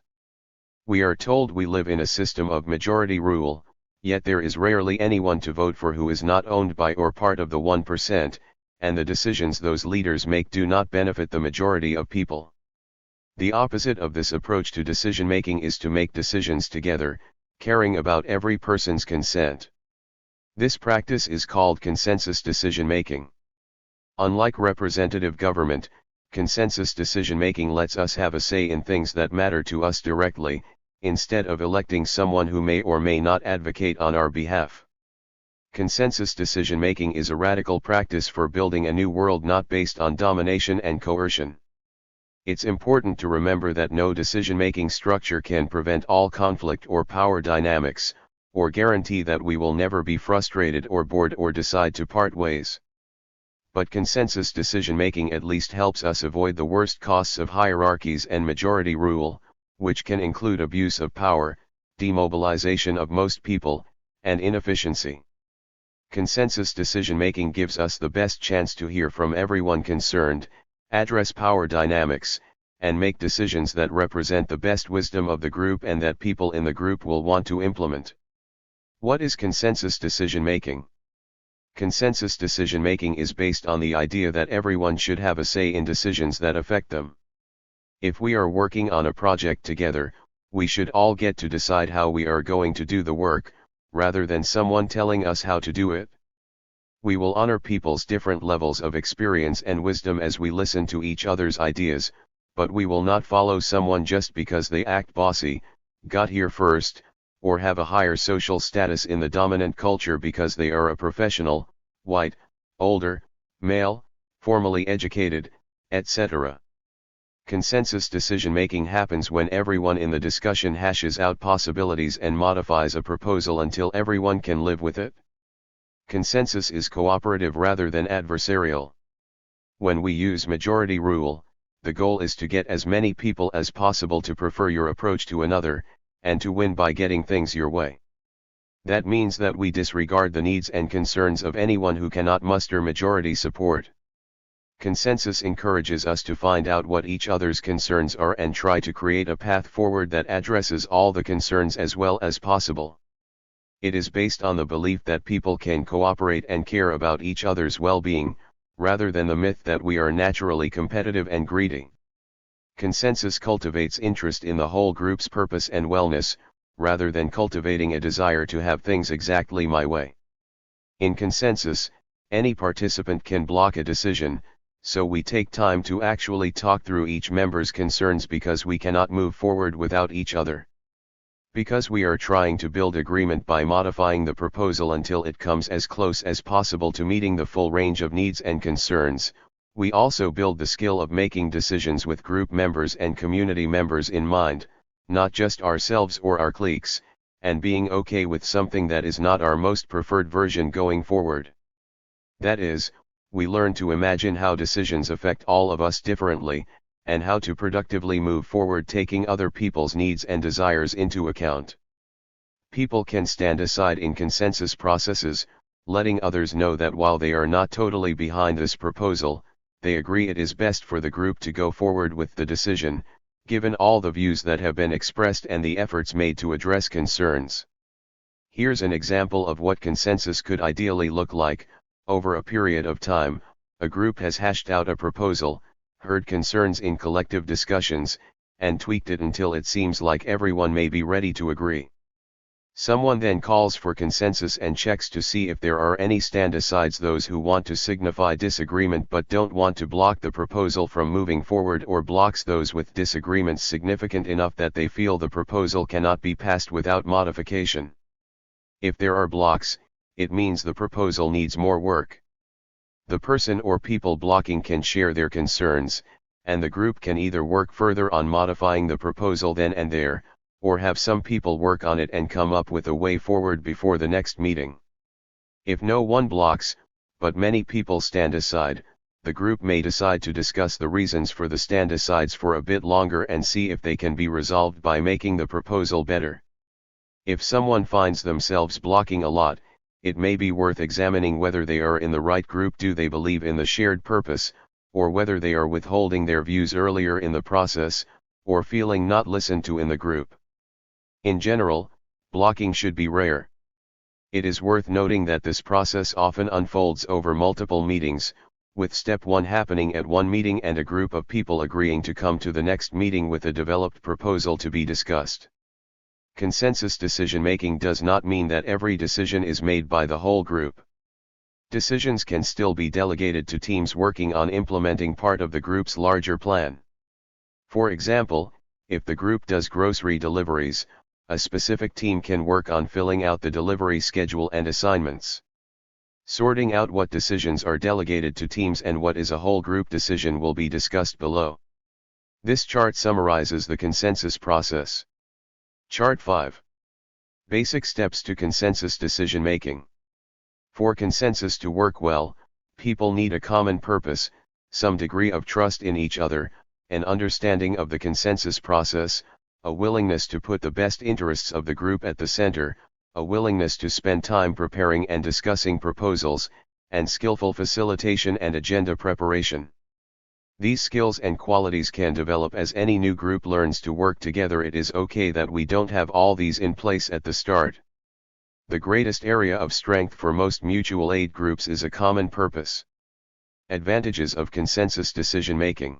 We are told we live in a system of majority rule, yet there is rarely anyone to vote for who is not owned by or part of the 1%, and the decisions those leaders make do not benefit the majority of people. The opposite of this approach to decision-making is to make decisions together, caring about every person's consent. This practice is called consensus decision-making. Unlike representative government, consensus decision-making lets us have a say in things that matter to us directly, instead of electing someone who may or may not advocate on our behalf. Consensus decision-making is a radical practice for building a new world not based on domination and coercion. It's important to remember that no decision-making structure can prevent all conflict or power dynamics, or guarantee that we will never be frustrated or bored or decide to part ways. But consensus decision-making at least helps us avoid the worst costs of hierarchies and majority rule, which can include abuse of power, demobilization of most people, and inefficiency. Consensus decision-making gives us the best chance to hear from everyone concerned, address power dynamics, and make decisions that represent the best wisdom of the group and that people in the group will want to implement. What is consensus decision-making? Consensus decision-making is based on the idea that everyone should have a say in decisions that affect them. If we are working on a project together, we should all get to decide how we are going to do the work, rather than someone telling us how to do it. We will honor people's different levels of experience and wisdom as we listen to each other's ideas, but we will not follow someone just because they act bossy, got here first, or have a higher social status in the dominant culture because they are a professional, white, older, male, formally educated, etc. Consensus decision-making happens when everyone in the discussion hashes out possibilities and modifies a proposal until everyone can live with it. Consensus is cooperative rather than adversarial. When we use majority rule, the goal is to get as many people as possible to prefer your approach to another, and to win by getting things your way. That means that we disregard the needs and concerns of anyone who cannot muster majority support. Consensus encourages us to find out what each other's concerns are and try to create a path forward that addresses all the concerns as well as possible. It is based on the belief that people can cooperate and care about each other's well-being, rather than the myth that we are naturally competitive and greedy. Consensus cultivates interest in the whole group's purpose and wellness, rather than cultivating a desire to have things exactly my way. In consensus, any participant can block a decision, so we take time to actually talk through each member's concerns because we cannot move forward without each other. Because we are trying to build agreement by modifying the proposal until it comes as close as possible to meeting the full range of needs and concerns, we also build the skill of making decisions with group members and community members in mind, not just ourselves or our cliques, and being okay with something that is not our most preferred version going forward. That is, we learn to imagine how decisions affect all of us differently, and how to productively move forward taking other people's needs and desires into account. People can stand aside in consensus processes, letting others know that while they are not totally behind this proposal, they agree it is best for the group to go forward with the decision, given all the views that have been expressed and the efforts made to address concerns. Here's an example of what consensus could ideally look like. Over a period of time, a group has hashed out a proposal, heard concerns in collective discussions, and tweaked it until it seems like everyone may be ready to agree. Someone then calls for consensus and checks to see if there are any stand-asides, those who want to signify disagreement but don't want to block the proposal from moving forward, or blocks those with disagreements significant enough that they feel the proposal cannot be passed without modification. If there are blocks, it means the proposal needs more work. The person or people blocking can share their concerns, and the group can either work further on modifying the proposal then and there, or have some people work on it and come up with a way forward before the next meeting. If no one blocks, but many people stand aside, the group may decide to discuss the reasons for the stand-asides for a bit longer and see if they can be resolved by making the proposal better. If someone finds themselves blocking a lot, it may be worth examining whether they are in the right group. Do they believe in the shared purpose, or whether they are withholding their views earlier in the process, or feeling not listened to in the group. In general, blocking should be rare. It is worth noting that this process often unfolds over multiple meetings, with step 1 happening at one meeting and a group of people agreeing to come to the next meeting with a developed proposal to be discussed. Consensus decision-making does not mean that every decision is made by the whole group. Decisions can still be delegated to teams working on implementing part of the group's larger plan. For example, if the group does grocery deliveries, a specific team can work on filling out the delivery schedule and assignments. Sorting out what decisions are delegated to teams and what is a whole group decision will be discussed below. This chart summarizes the consensus process. Chart 5. Basic steps to consensus decision-making. For consensus to work well, people need a common purpose, some degree of trust in each other, an understanding of the consensus process, a willingness to put the best interests of the group at the center, a willingness to spend time preparing and discussing proposals, and skillful facilitation and agenda preparation. These skills and qualities can develop as any new group learns to work together. It is okay that we don't have all these in place at the start. The greatest area of strength for most mutual aid groups is a common purpose. Advantages of consensus decision-making.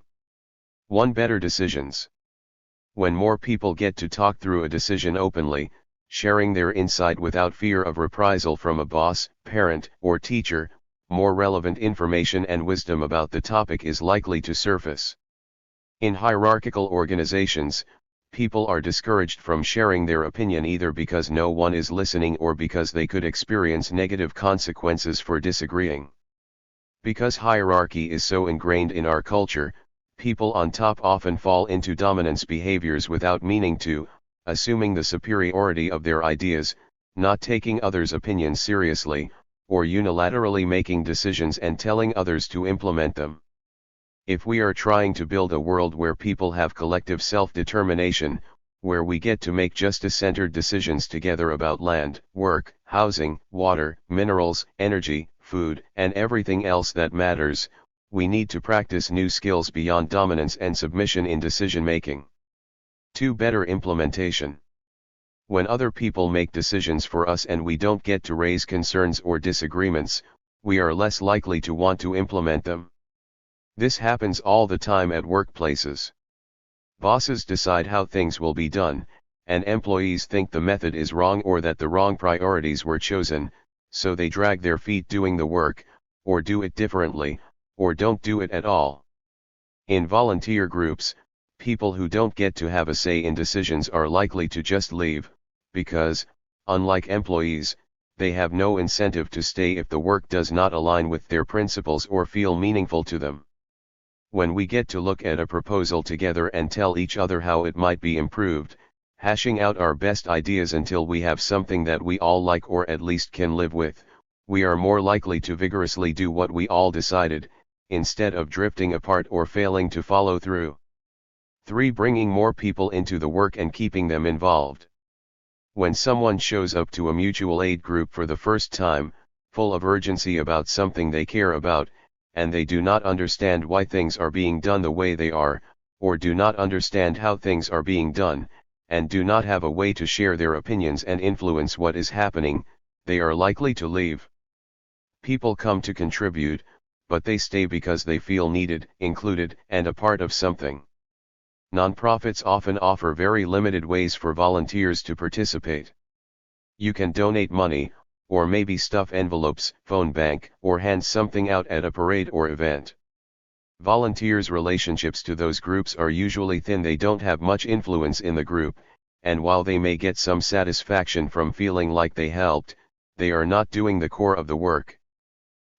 1. Better decisions. When more people get to talk through a decision openly, sharing their insight without fear of reprisal from a boss, parent, or teacher, more relevant information and wisdom about the topic is likely to surface. In hierarchical organizations, People are discouraged from sharing their opinion either because no one is listening or because they could experience negative consequences for disagreeing. Because hierarchy is so ingrained in our culture, people on top often fall into dominance behaviors without meaning to, assuming the superiority of their ideas, not taking others' opinions seriously, or unilaterally making decisions and telling others to implement them. If we are trying to build a world where people have collective self-determination, where we get to make justice-centered decisions together about land, work, housing, water, minerals, energy, food, and everything else that matters, we need to practice new skills beyond dominance and submission in decision-making. 2. Better implementation. When other people make decisions for us and we don't get to raise concerns or disagreements, we are less likely to want to implement them. This happens all the time at workplaces. Bosses decide how things will be done, and employees think the method is wrong or that the wrong priorities were chosen, so they drag their feet doing the work, or do it differently, or don't do it at all. In volunteer groups, people who don't get to have a say in decisions are likely to just leave, because, unlike employees, they have no incentive to stay if the work does not align with their principles or feel meaningful to them. When we get to look at a proposal together and tell each other how it might be improved, hashing out our best ideas until we have something that we all like or at least can live with, we are more likely to vigorously do what we all decided, instead of drifting apart or failing to follow through. 3. Bringing more people into the work and keeping them involved. When someone shows up to a mutual aid group for the first time, full of urgency about something they care about, and they do not understand why things are being done the way they are, or do not understand how things are being done, and do not have a way to share their opinions and influence what is happening, they are likely to leave. People come to contribute, but they stay because they feel needed, included, and a part of something. Nonprofits often offer very limited ways for volunteers to participate. You can donate money, or maybe stuff envelopes, phone bank, or hand something out at a parade or event. Volunteers' relationships to those groups are usually thin. They don't have much influence in the group, and while they may get some satisfaction from feeling like they helped, they are not doing the core of the work.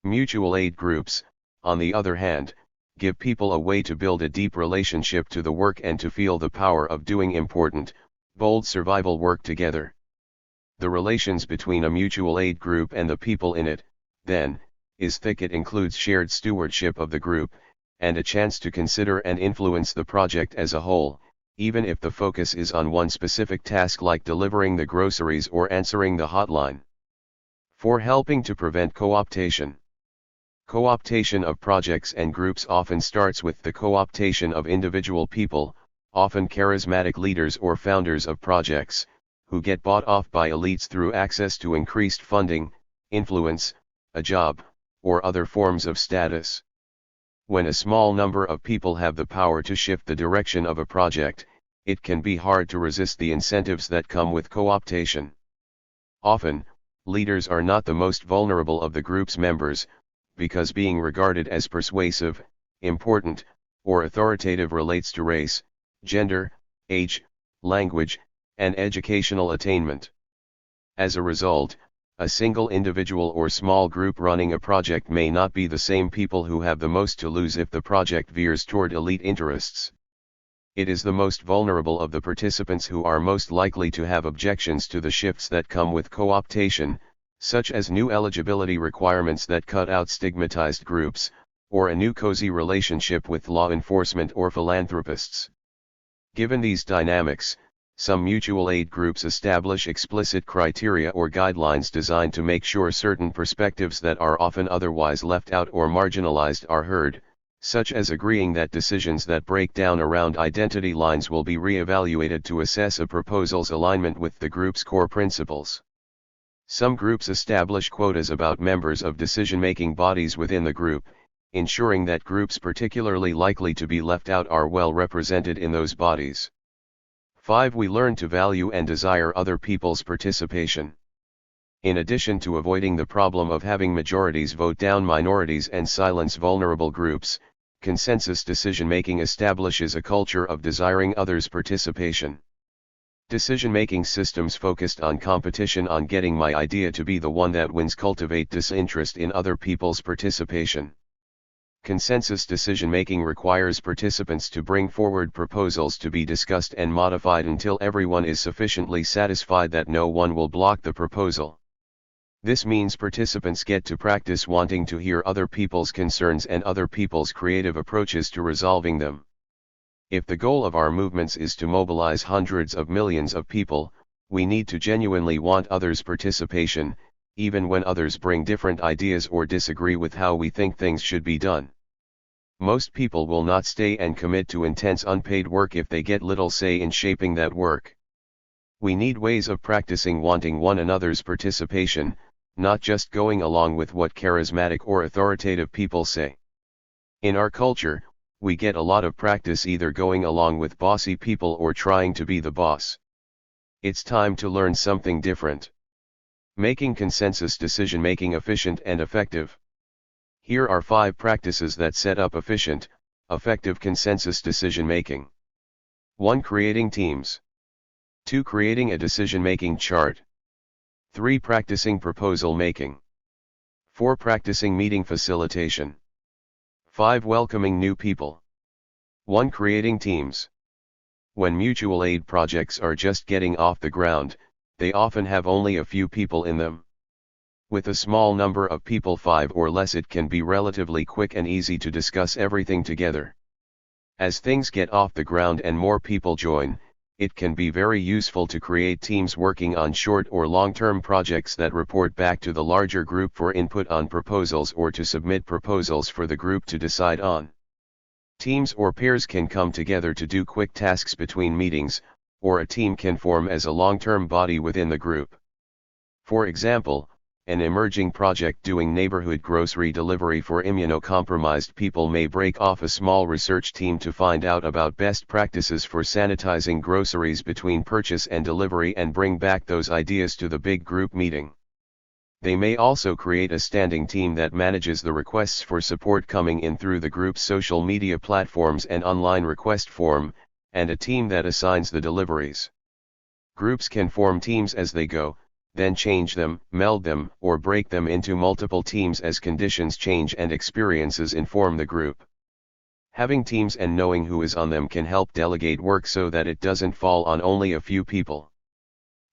Mutual aid groups, on the other hand, give people a way to build a deep relationship to the work and to feel the power of doing important, bold survival work together. The relations between a mutual aid group and the people in it, then, is thick. It includes shared stewardship of the group, and a chance to consider and influence the project as a whole, even if the focus is on one specific task like delivering the groceries or answering the hotline. 4. Helping to prevent co-optation. Co-optation of projects and groups often starts with the co-optation of individual people, often charismatic leaders or founders of projects, who get bought off by elites through access to increased funding, influence, a job, or other forms of status. When a small number of people have the power to shift the direction of a project, it can be hard to resist the incentives that come with co-optation. Often, leaders are not the most vulnerable of the group's members, because being regarded as persuasive, important, or authoritative relates to race, gender, age, language, and educational attainment. As a result, a single individual or small group running a project may not be the same people who have the most to lose if the project veers toward elite interests. It is the most vulnerable of the participants who are most likely to have objections to the shifts that come with co-optation, such as new eligibility requirements that cut out stigmatized groups, or a new cozy relationship with law enforcement or philanthropists. Given these dynamics, some mutual aid groups establish explicit criteria or guidelines designed to make sure certain perspectives that are often otherwise left out or marginalized are heard, such as agreeing that decisions that break down around identity lines will be re-evaluated to assess a proposal's alignment with the group's core principles. Some groups establish quotas about members of decision-making bodies within the group, ensuring that groups particularly likely to be left out are well represented in those bodies. 5. We learn to value and desire other people's participation. In addition to avoiding the problem of having majorities vote down minorities and silence vulnerable groups, Consensus decision-making establishes a culture of desiring others' participation. Decision-making systems focused on competition, on getting my idea to be the one that wins, cultivate disinterest in other people's participation. Consensus decision-making requires participants to bring forward proposals to be discussed and modified until everyone is sufficiently satisfied that no one will block the proposal. This means participants get to practice wanting to hear other people's concerns and other people's creative approaches to resolving them. If the goal of our movements is to mobilize hundreds of millions of people, we need to genuinely want others' participation, even when others bring different ideas or disagree with how we think things should be done. Most people will not stay and commit to intense unpaid work if they get little say in shaping that work. We need ways of practicing wanting one another's participation, not just going along with what charismatic or authoritative people say. In our culture, we get a lot of practice either going along with bossy people or trying to be the boss. It's time to learn something different. Making consensus decision-making efficient and effective. Here are 5 practices that set up efficient, effective consensus decision-making. 1. Creating teams. 2. Creating a decision-making chart. 3. Practicing proposal making. 4. Practicing meeting facilitation. 5. Welcoming new people. 1. Creating teams. When mutual aid projects are just getting off the ground, they often have only a few people in them. With a small number of people, 5 or less, it can be relatively quick and easy to discuss everything together. As things get off the ground and more people join, it can be very useful to create teams working on short or long-term projects that report back to the larger group for input on proposals or to submit proposals for the group to decide on. Teams or pairs can come together to do quick tasks between meetings, or a team can form as a long-term body within the group. For example, an emerging project doing neighborhood grocery delivery for immunocompromised people may break off a small research team to find out about best practices for sanitizing groceries between purchase and delivery and bring back those ideas to the big group meeting. They may also create a standing team that manages the requests for support coming in through the group's social media platforms and online request form, and a team that assigns the deliveries. Groups can form teams as they go, then change them, meld them, or break them into multiple teams as conditions change and experiences inform the group. Having teams and knowing who is on them can help delegate work so that it doesn't fall on only a few people.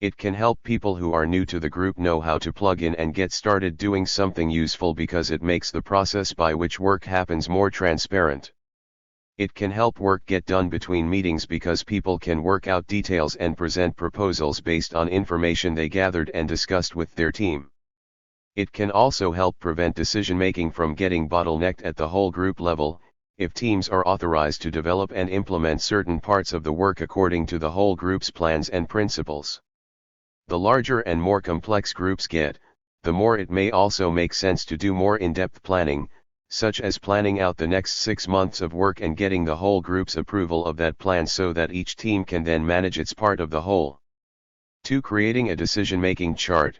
It can help people who are new to the group know how to plug in and get started doing something useful because it makes the process by which work happens more transparent. It can help work get done between meetings because people can work out details and present proposals based on information they gathered and discussed with their team. It can also help prevent decision-making from getting bottlenecked at the whole group level, if teams are authorized to develop and implement certain parts of the work according to the whole group's plans and principles. The larger and more complex groups get, the more it may also make sense to do more in-depth planning, such as planning out the next 6 months of work and getting the whole group's approval of that plan so that each team can then manage its part of the whole. 2. Creating a decision-making chart.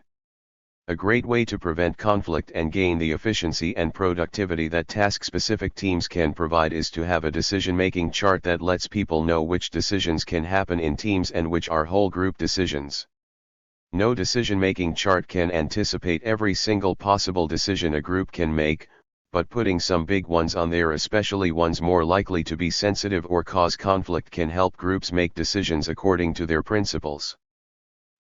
A great way to prevent conflict and gain the efficiency and productivity that task-specific teams can provide is to have a decision-making chart that lets people know which decisions can happen in teams and which are whole group decisions. No decision-making chart can anticipate every single possible decision a group can make, but putting some big ones on there, especially ones more likely to be sensitive or cause conflict, can help groups make decisions according to their principles.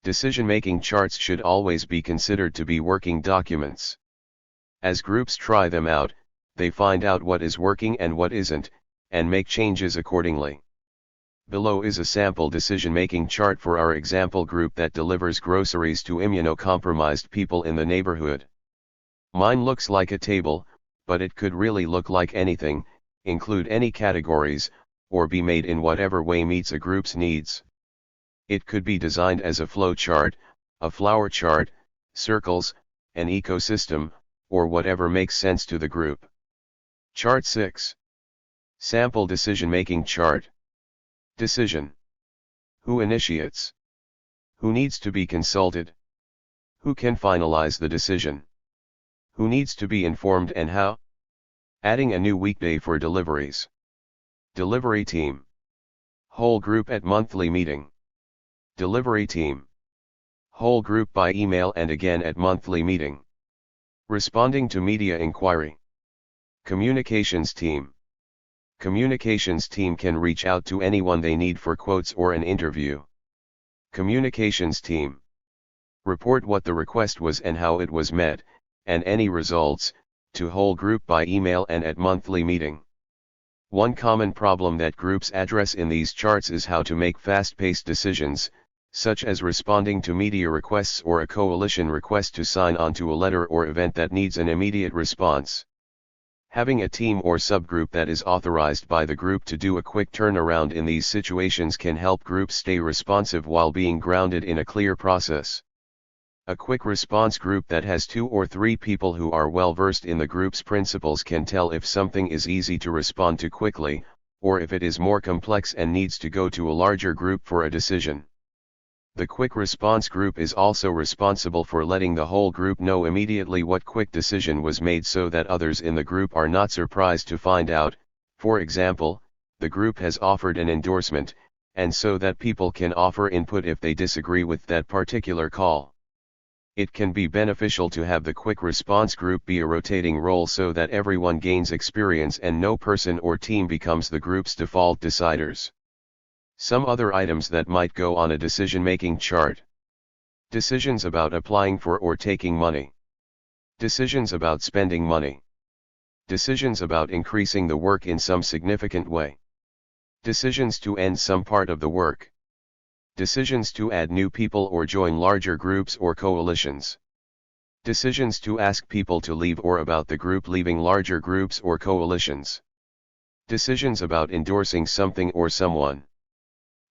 Decision-making charts should always be considered to be working documents. As groups try them out, they find out what is working and what isn't, and make changes accordingly. Below is a sample decision-making chart for our example group that delivers groceries to immunocompromised people in the neighborhood. Mine looks like a table, but it could really look like anything, include any categories, or be made in whatever way meets a group's needs. It could be designed as a flow chart, a flower chart, circles, an ecosystem, or whatever makes sense to the group. Chart 6. Sample decision-making chart. Decision. Who initiates? Who needs to be consulted? Who can finalize the decision? Who needs to be informed and how? Adding a new weekday for deliveries. Delivery team. Whole group at monthly meeting. Delivery team. Whole group by email and again at monthly meeting. Responding to media inquiry. Communications team. Communications team can reach out to anyone they need for quotes or an interview. Communications team. Report what the request was and how it was met, and any results, to whole group by email and at monthly meeting. One common problem that groups address in these charts is how to make fast-paced decisions, such as responding to media requests or a coalition request to sign on to a letter or event that needs an immediate response. Having a team or subgroup that is authorized by the group to do a quick turnaround in these situations can help groups stay responsive while being grounded in a clear process. A quick response group that has 2 or 3 people who are well versed in the group's principles can tell if something is easy to respond to quickly, or if it is more complex and needs to go to a larger group for a decision. The quick response group is also responsible for letting the whole group know immediately what quick decision was made so that others in the group are not surprised to find out. For example, the group has offered an endorsement, and so that people can offer input if they disagree with that particular call. It can be beneficial to have the quick response group be a rotating role so that everyone gains experience and no person or team becomes the group's default deciders. Some other items that might go on a decision-making chart. Decisions about applying for or taking money. Decisions about spending money. Decisions about increasing the work in some significant way. Decisions to end some part of the work. Decisions to add new people or join larger groups or coalitions. Decisions to ask people to leave or about the group leaving larger groups or coalitions. Decisions about endorsing something or someone.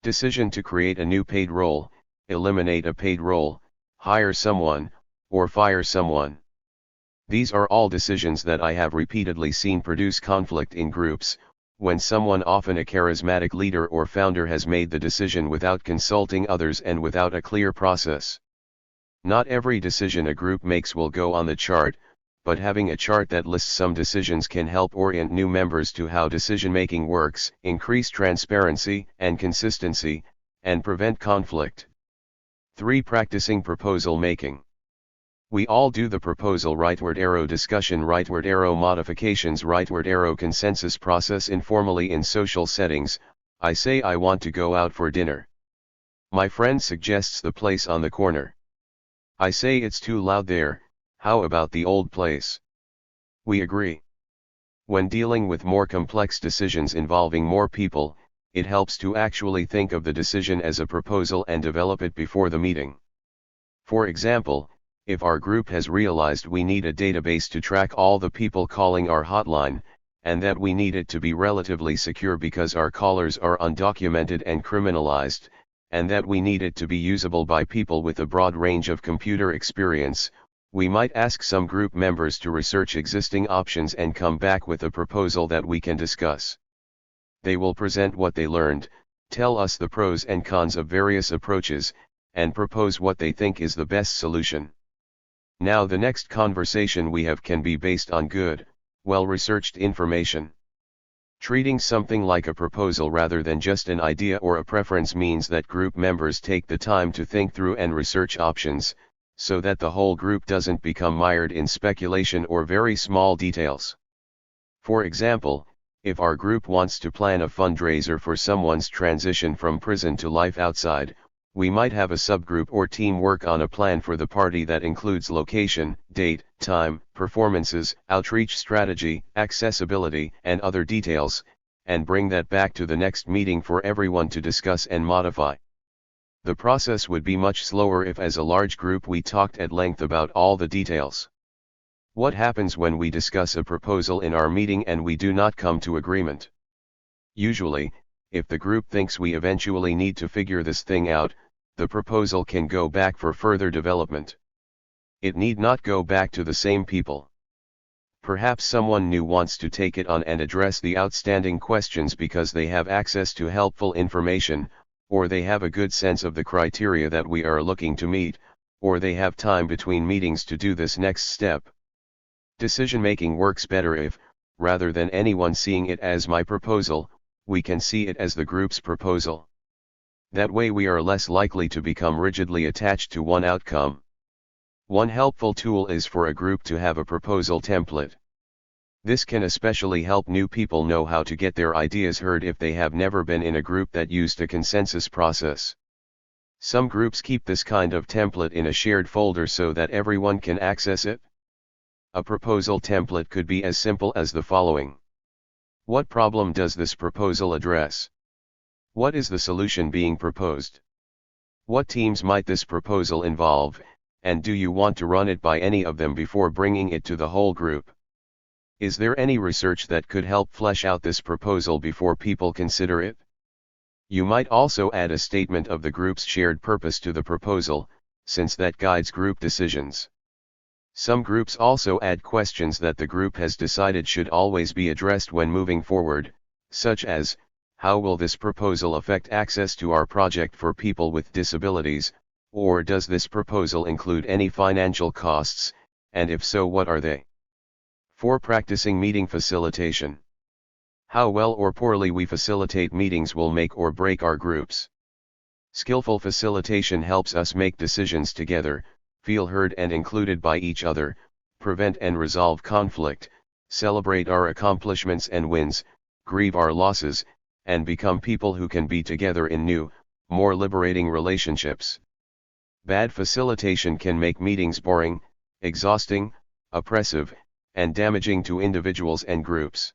Decision to create a new paid role, eliminate a paid role, hire someone, or fire someone. These are all decisions that I have repeatedly seen produce conflict in groups, when someone, often a charismatic leader or founder, has made the decision without consulting others and without a clear process. Not every decision a group makes will go on the chart, but having a chart that lists some decisions can help orient new members to how decision-making works, increase transparency and consistency, and prevent conflict. 3. Practicing proposal making. We all do the proposal rightward arrow discussion rightward arrow modifications rightward arrow consensus process informally in social settings. I say I want to go out for dinner. My friend suggests the place on the corner. I say it's too loud there, how about the old place? We agree. When dealing with more complex decisions involving more people, it helps to actually think of the decision as a proposal and develop it before the meeting. For example, if our group has realized we need a database to track all the people calling our hotline, and that we need it to be relatively secure because our callers are undocumented and criminalized, and that we need it to be usable by people with a broad range of computer experience, we might ask some group members to research existing options and come back with a proposal that we can discuss. They will present what they learned, tell us the pros and cons of various approaches, and propose what they think is the best solution. Now the next conversation we have can be based on good, well-researched information. Treating something like a proposal rather than just an idea or a preference means that group members take the time to think through and research options, so that the whole group doesn't become mired in speculation or very small details. For example, if our group wants to plan a fundraiser for someone's transition from prison to life outside, we might have a subgroup or team work on a plan for the party that includes location, date, time, performances, outreach strategy, accessibility, and other details, and bring that back to the next meeting for everyone to discuss and modify. The process would be much slower if as a large group we talked at length about all the details. What happens when we discuss a proposal in our meeting and we do not come to agreement? Usually, if the group thinks we eventually need to figure this thing out, the proposal can go back for further development. It need not go back to the same people. Perhaps someone new wants to take it on and address the outstanding questions because they have access to helpful information, or they have a good sense of the criteria that we are looking to meet, or they have time between meetings to do this next step. Decision-making works better if, rather than anyone seeing it as my proposal, we can see it as the group's proposal. That way we are less likely to become rigidly attached to one outcome. One helpful tool is for a group to have a proposal template. This can especially help new people know how to get their ideas heard if they have never been in a group that used a consensus process. Some groups keep this kind of template in a shared folder so that everyone can access it. A proposal template could be as simple as the following. What problem does this proposal address? What is the solution being proposed? What teams might this proposal involve, and do you want to run it by any of them before bringing it to the whole group? Is there any research that could help flesh out this proposal before people consider it? You might also add a statement of the group's shared purpose to the proposal, since that guides group decisions. Some groups also add questions that the group has decided should always be addressed when moving forward, such as, how will this proposal affect access to our project for people with disabilities, or does this proposal include any financial costs, and if so, what are they? For practicing meeting facilitation. How well or poorly we facilitate meetings will make or break our groups. Skillful facilitation helps us make decisions together, feel heard and included by each other, prevent and resolve conflict, celebrate our accomplishments and wins, grieve our losses, and become people who can be together in new, more liberating relationships. Bad facilitation can make meetings boring, exhausting, oppressive, and damaging to individuals and groups.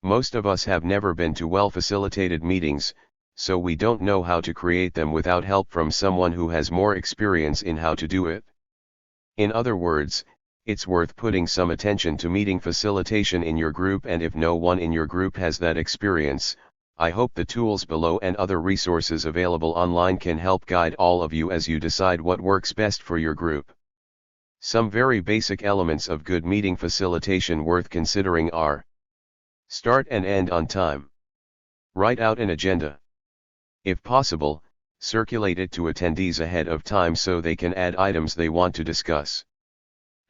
Most of us have never been to well-facilitated meetings, so we don't know how to create them without help from someone who has more experience in how to do it. In other words, it's worth putting some attention to meeting facilitation in your group, and if no one in your group has that experience, I hope the tools below and other resources available online can help guide all of you as you decide what works best for your group. Some very basic elements of good meeting facilitation worth considering are: start and end on time. Write out an agenda. If possible, circulate it to attendees ahead of time so they can add items they want to discuss.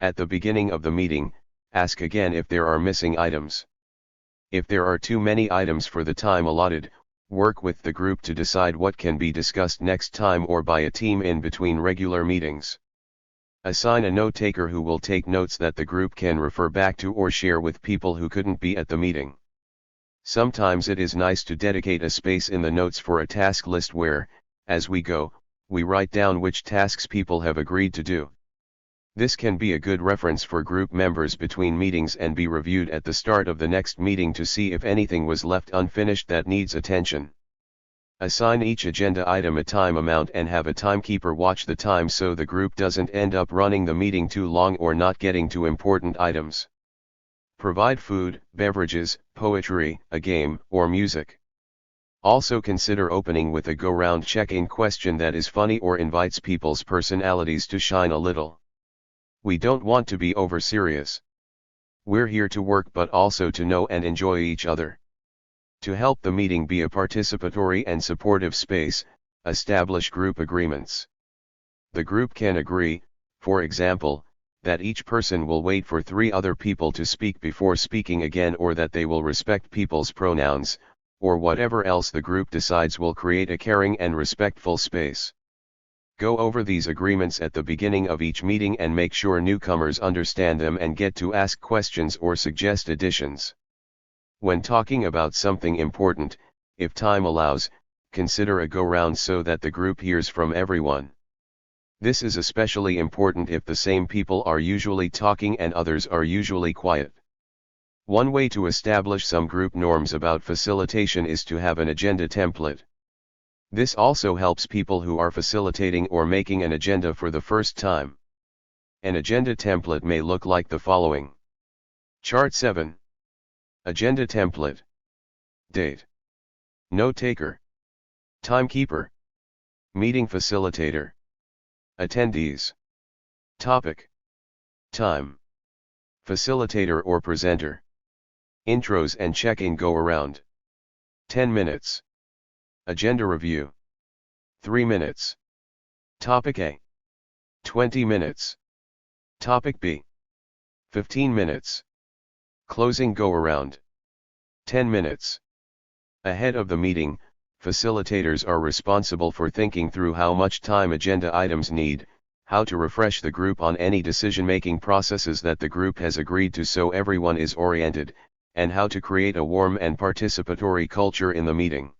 At the beginning of the meeting, ask again if there are missing items. If there are too many items for the time allotted, work with the group to decide what can be discussed next time or by a team in between regular meetings. Assign a note-taker who will take notes that the group can refer back to or share with people who couldn't be at the meeting. Sometimes it is nice to dedicate a space in the notes for a task list where, as we go, we write down which tasks people have agreed to do. This can be a good reference for group members between meetings and be reviewed at the start of the next meeting to see if anything was left unfinished that needs attention. Assign each agenda item a time amount and have a timekeeper watch the time so the group doesn't end up running the meeting too long or not getting to important items. Provide food, beverages, poetry, a game, or music. Also consider opening with a go-round check-in question that is funny or invites people's personalities to shine a little. We don't want to be over-serious. We're here to work but also to know and enjoy each other. To help the meeting be a participatory and supportive space, establish group agreements. The group can agree, for example, that each person will wait for 3 other people to speak before speaking again, or that they will respect people's pronouns, or whatever else the group decides will create a caring and respectful space. Go over these agreements at the beginning of each meeting and make sure newcomers understand them and get to ask questions or suggest additions. When talking about something important, if time allows, consider a go-round so that the group hears from everyone. This is especially important if the same people are usually talking and others are usually quiet. One way to establish some group norms about facilitation is to have an agenda template. This also helps people who are facilitating or making an agenda for the first time. An agenda template may look like the following. Chart 7. Agenda template. Date. Note-taker. Timekeeper. Meeting facilitator. Attendees. Topic. Time. Facilitator or presenter. Intros and check-in go-around. 10 minutes. Agenda review. 3 minutes. Topic A. 20 minutes. Topic B. 15 minutes. Closing go-around. 10 minutes. Ahead of the meeting, facilitators are responsible for thinking through how much time agenda items need, how to refresh the group on any decision-making processes that the group has agreed to so everyone is oriented, and how to create a warm and participatory culture in the meeting.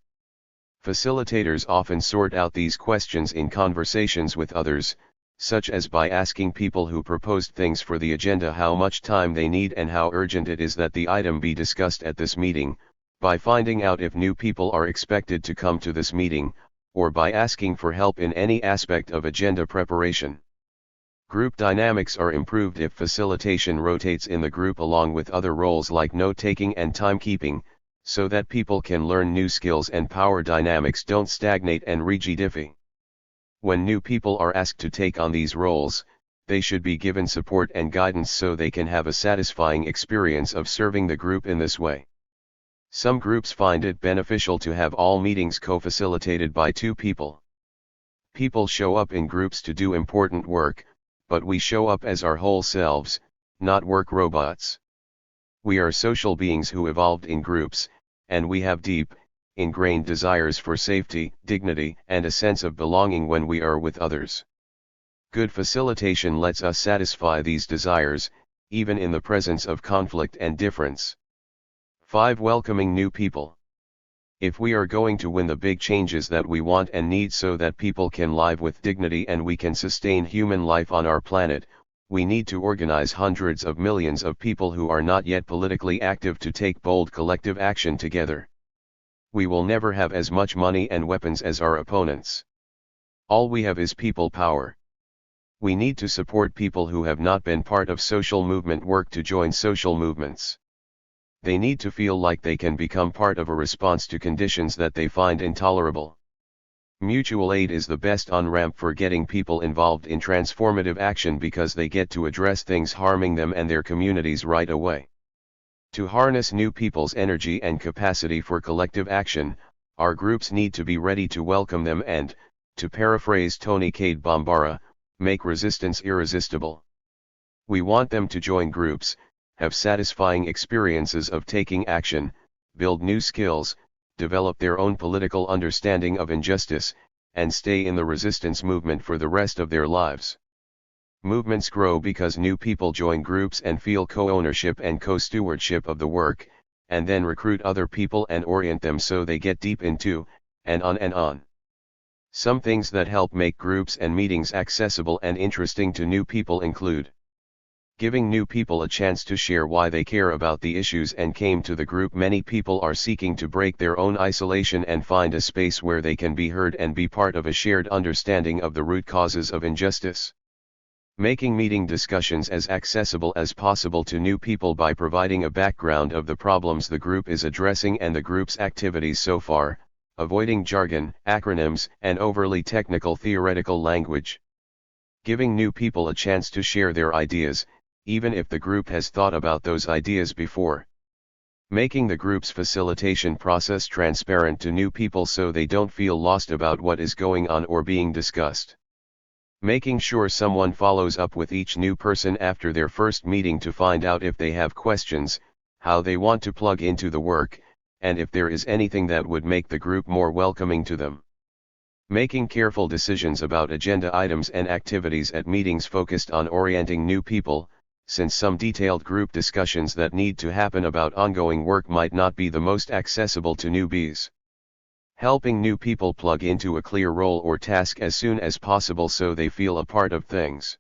Facilitators often sort out these questions in conversations with others, such as by asking people who proposed things for the agenda how much time they need and how urgent it is that the item be discussed at this meeting, by finding out if new people are expected to come to this meeting, or by asking for help in any aspect of agenda preparation. Group dynamics are improved if facilitation rotates in the group along with other roles like note-taking and timekeeping, so that people can learn new skills and power dynamics don't stagnate and rigidify. When new people are asked to take on these roles, they should be given support and guidance so they can have a satisfying experience of serving the group in this way. Some groups find it beneficial to have all meetings co-facilitated by 2 people. People show up in groups to do important work, but we show up as our whole selves, not work robots. We are social beings who evolved in groups, and we have deep, ingrained desires for safety, dignity, and a sense of belonging when we are with others. Good facilitation lets us satisfy these desires, even in the presence of conflict and difference. 5. Welcoming new people. If we are going to win the big changes that we want and need so that people can live with dignity and we can sustain human life on our planet, we need to organize hundreds of millions of people who are not yet politically active to take bold collective action together. We will never have as much money and weapons as our opponents. All we have is people power. We need to support people who have not been part of social movement work to join social movements. They need to feel like they can become part of a response to conditions that they find intolerable. Mutual aid is the best on-ramp for getting people involved in transformative action because they get to address things harming them and their communities right away. To harness new people's energy and capacity for collective action, our groups need to be ready to welcome them and, to paraphrase Tony Cade Bambara, make resistance irresistible. We want them to join groups, have satisfying experiences of taking action, build new skills, develop their own political understanding of injustice, and stay in the resistance movement for the rest of their lives. Movements grow because new people join groups and feel co-ownership and co-stewardship of the work, and then recruit other people and orient them so they get deep into, and on and on. Some things that help make groups and meetings accessible and interesting to new people include giving new people a chance to share why they care about the issues and came to the group. Many people are seeking to break their own isolation and find a space where they can be heard and be part of a shared understanding of the root causes of injustice. Making meeting discussions as accessible as possible to new people by providing a background of the problems the group is addressing and the group's activities so far, avoiding jargon, acronyms, and overly technical theoretical language. Giving new people a chance to share their ideas, even if the group has thought about those ideas before. Making the group's facilitation process transparent to new people so they don't feel lost about what is going on or being discussed. Making sure someone follows up with each new person after their first meeting to find out if they have questions, how they want to plug into the work, and if there is anything that would make the group more welcoming to them. Making careful decisions about agenda items and activities at meetings focused on orienting new people, since some detailed group discussions that need to happen about ongoing work might not be the most accessible to newbies. Helping new people plug into a clear role or task as soon as possible so they feel a part of things.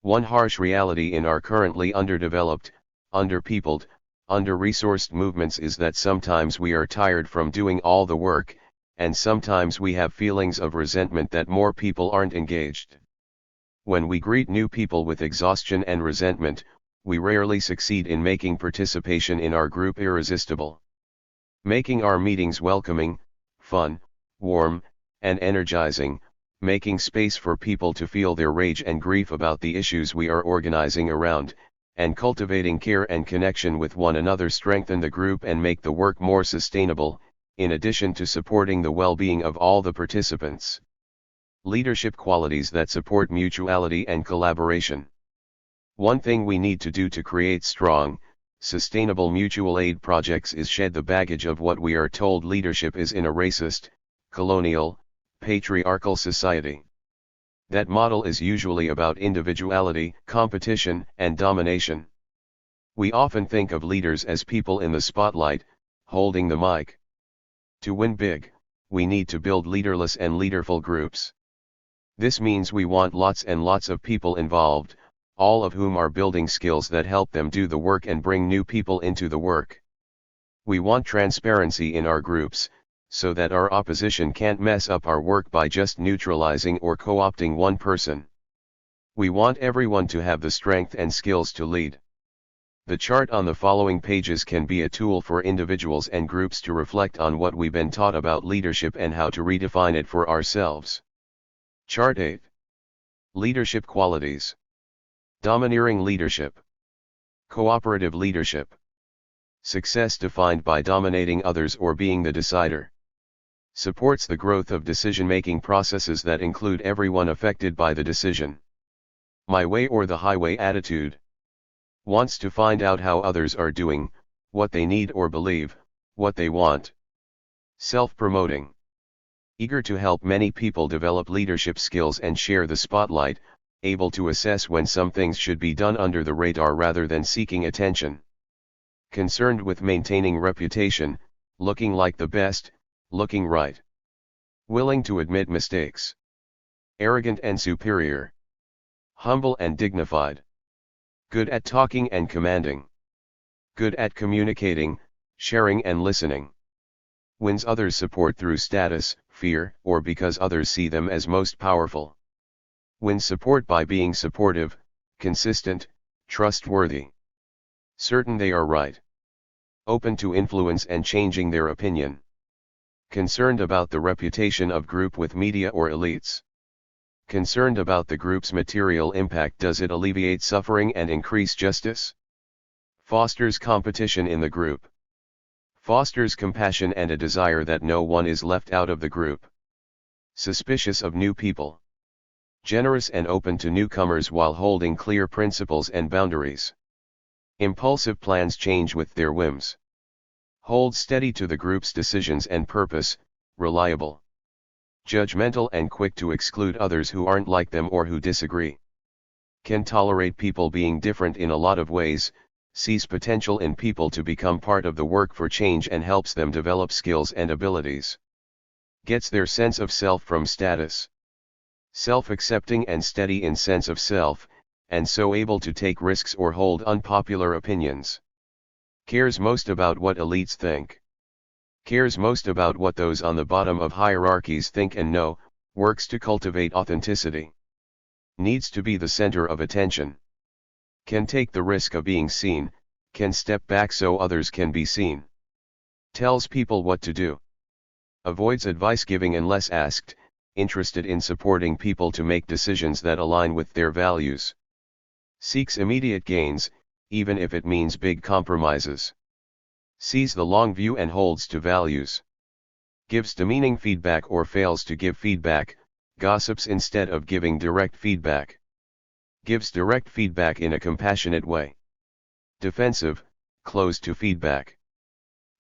One harsh reality in our currently underdeveloped, underpeopled, under-resourced movements is that sometimes we are tired from doing all the work, and sometimes we have feelings of resentment that more people aren't engaged. When we greet new people with exhaustion and resentment, we rarely succeed in making participation in our group irresistible. Making our meetings welcoming, fun, warm, and energizing, making space for people to feel their rage and grief about the issues we are organizing around, and cultivating care and connection with one another strengthen the group and make the work more sustainable, in addition to supporting the well-being of all the participants. Leadership qualities that support mutuality and collaboration. One thing we need to do to create strong, sustainable mutual aid projects is shed the baggage of what we are told leadership is in a racist, colonial, patriarchal society. That model is usually about individuality, competition, and domination. We often think of leaders as people in the spotlight, holding the mic. To win big, we need to build leaderless and leaderful groups. This means we want lots and lots of people involved, all of whom are building skills that help them do the work and bring new people into the work. We want transparency in our groups, so that our opposition can't mess up our work by just neutralizing or co-opting one person. We want everyone to have the strength and skills to lead. The chart on the following pages can be a tool for individuals and groups to reflect on what we've been taught about leadership and how to redefine it for ourselves. Chart 8. Leadership qualities. Domineering leadership. Cooperative leadership. Success defined by dominating others or being the decider. Supports the growth of decision-making processes that include everyone affected by the decision. My way or the highway attitude. Wants to find out how others are doing, what they need or believe, what they want. Self-promoting. Eager to help many people develop leadership skills and share the spotlight, able to assess when some things should be done under the radar rather than seeking attention. Concerned with maintaining reputation, looking like the best, looking right. Willing to admit mistakes. Arrogant and superior. Humble and dignified. Good at talking and commanding. Good at communicating, sharing and listening. Wins others' support through status, fear, or because others see them as most powerful. Wins support by being supportive, consistent, trustworthy. Certain they are right. Open to influence and changing their opinion. Concerned about the reputation of group with media or elites. Concerned about the group's material impact. Does it alleviate suffering and increase justice? Fosters competition in the group. Fosters compassion and a desire that no one is left out of the group. Suspicious of new people. Generous and open to newcomers while holding clear principles and boundaries. Impulsive plans change with their whims. Hold steady to the group's decisions and purpose, reliable. Judgmental and quick to exclude others who aren't like them or who disagree. Can tolerate people being different in a lot of ways, sees potential in people to become part of the work for change and helps them develop skills and abilities. Gets their sense of self from status. Self-accepting and steady in sense of self, and so able to take risks or hold unpopular opinions. Cares most about what elites think. Cares most about what those on the bottom of hierarchies think and know, works to cultivate authenticity. Needs to be the center of attention. Can take the risk of being seen, can step back so others can be seen. Tells people what to do. Avoids advice giving unless asked, interested in supporting people to make decisions that align with their values. Seeks immediate gains, even if it means big compromises. Sees the long view and holds to values. Gives demeaning feedback or fails to give feedback, gossips instead of giving direct feedback. Gives direct feedback in a compassionate way. Defensive, closed to feedback.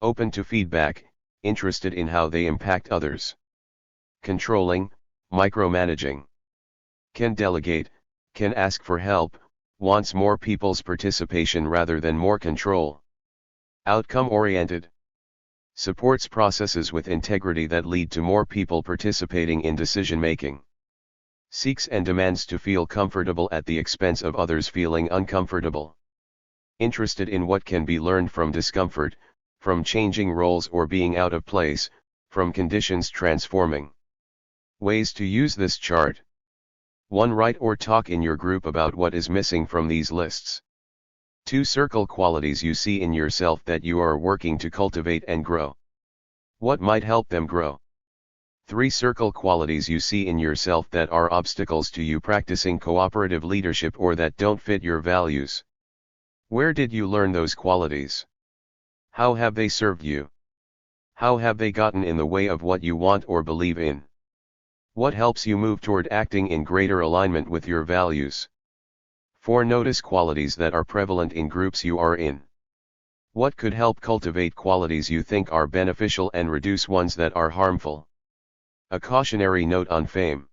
Open to feedback, interested in how they impact others. Controlling, micromanaging. Can delegate, can ask for help, wants more people's participation rather than more control. Outcome-oriented. Supports processes with integrity that lead to more people participating in decision-making. Seeks and demands to feel comfortable at the expense of others feeling uncomfortable. Interested in what can be learned from discomfort, from changing roles or being out of place, from conditions transforming. Ways to use this chart. 1. Write or talk in your group about what is missing from these lists. 2. Circle qualities you see in yourself that you are working to cultivate and grow. What might help them grow? 3. Circle qualities you see in yourself that are obstacles to you practicing cooperative leadership or that don't fit your values. Where did you learn those qualities? How have they served you? How have they gotten in the way of what you want or believe in? What helps you move toward acting in greater alignment with your values? 4. Notice qualities that are prevalent in groups you are in. What could help cultivate qualities you think are beneficial and reduce ones that are harmful? A cautionary note on fame.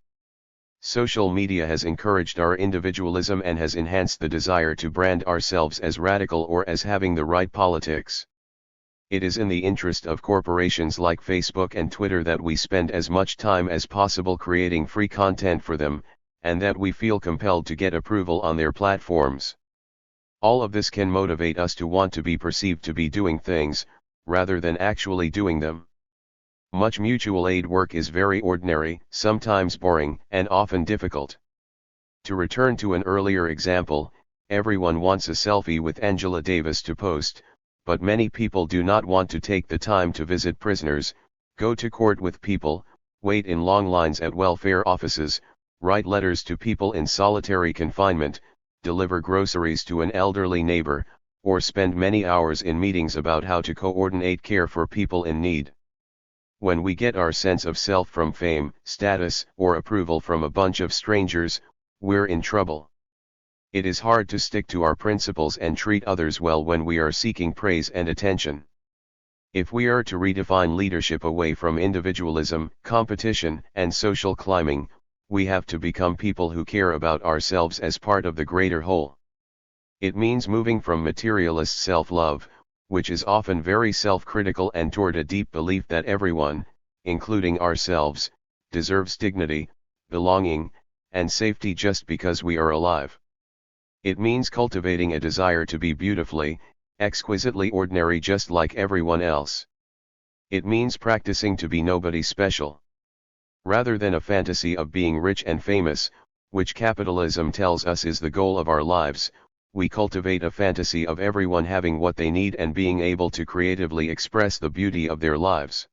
Social media has encouraged our individualism and has enhanced the desire to brand ourselves as radical or as having the right politics. It is in the interest of corporations like Facebook and Twitter that we spend as much time as possible creating free content for them, and that we feel compelled to get approval on their platforms. All of this can motivate us to want to be perceived to be doing things, rather than actually doing them. Much mutual aid work is very ordinary, sometimes boring, and often difficult. To return to an earlier example, everyone wants a selfie with Angela Davis to post, but many people do not want to take the time to visit prisoners, go to court with people, wait in long lines at welfare offices, write letters to people in solitary confinement, deliver groceries to an elderly neighbor, or spend many hours in meetings about how to coordinate care for people in need. When we get our sense of self from fame, status, or approval from a bunch of strangers, we're in trouble. It is hard to stick to our principles and treat others well when we are seeking praise and attention. If we are to redefine leadership away from individualism, competition, and social climbing, we have to become people who care about ourselves as part of the greater whole. It means moving from materialist self-love, which is often very self-critical, and toward a deep belief that everyone, including ourselves, deserves dignity, belonging, and safety just because we are alive. It means cultivating a desire to be beautifully, exquisitely ordinary just like everyone else. It means practicing to be nobody special. Rather than a fantasy of being rich and famous, which capitalism tells us is the goal of our lives, we cultivate a fantasy of everyone having what they need and being able to creatively express the beauty of their lives.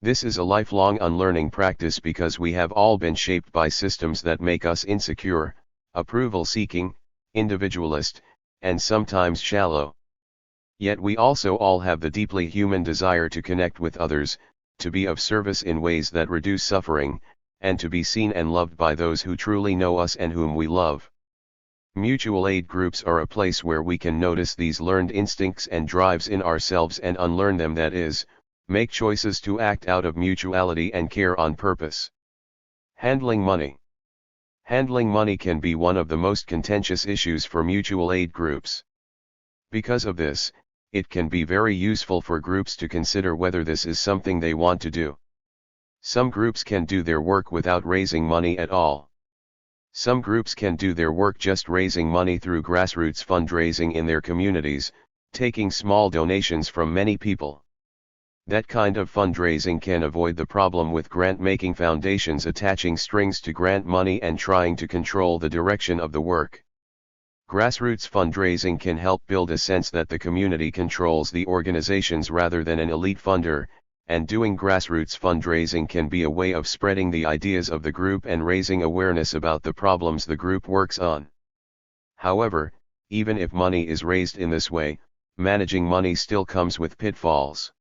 This is a lifelong unlearning practice because we have all been shaped by systems that make us insecure, approval-seeking, individualist, and sometimes shallow. Yet we also all have the deeply human desire to connect with others, to be of service in ways that reduce suffering, and to be seen and loved by those who truly know us and whom we love. Mutual aid groups are a place where we can notice these learned instincts and drives in ourselves and unlearn them, that is, make choices to act out of mutuality and care on purpose. Handling money. Handling money can be one of the most contentious issues for mutual aid groups. Because of this, it can be very useful for groups to consider whether this is something they want to do. Some groups can do their work without raising money at all. Some groups can do their work just raising money through grassroots fundraising in their communities, taking small donations from many people. That kind of fundraising can avoid the problem with grant-making foundations attaching strings to grant money and trying to control the direction of the work. Grassroots fundraising can help build a sense that the community controls the organizations rather than an elite funder, and doing grassroots fundraising can be a way of spreading the ideas of the group and raising awareness about the problems the group works on. However, even if money is raised in this way, managing money still comes with pitfalls.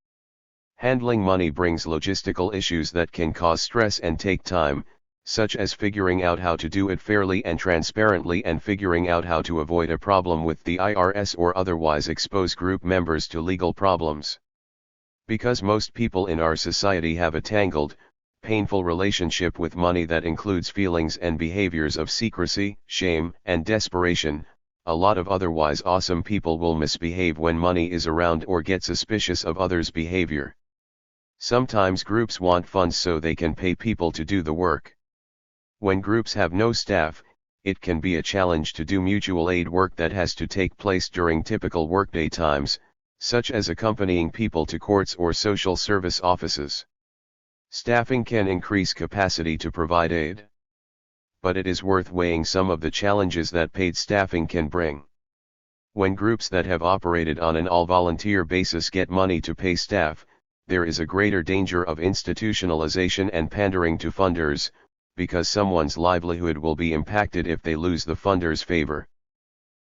Handling money brings logistical issues that can cause stress and take time, such as figuring out how to do it fairly and transparently and figuring out how to avoid a problem with the IRS or otherwise expose group members to legal problems. Because most people in our society have a tangled, painful relationship with money that includes feelings and behaviors of secrecy, shame, and desperation, a lot of otherwise awesome people will misbehave when money is around or get suspicious of others' behavior. Sometimes groups want funds so they can pay people to do the work. When groups have no staff, it can be a challenge to do mutual aid work that has to take place during typical workday times, such as accompanying people to courts or social service offices. Staffing can increase capacity to provide aid. But it is worth weighing some of the challenges that paid staffing can bring. When groups that have operated on an all-volunteer basis get money to pay staff, there is a greater danger of institutionalization and pandering to funders, because someone's livelihood will be impacted if they lose the funders' favor.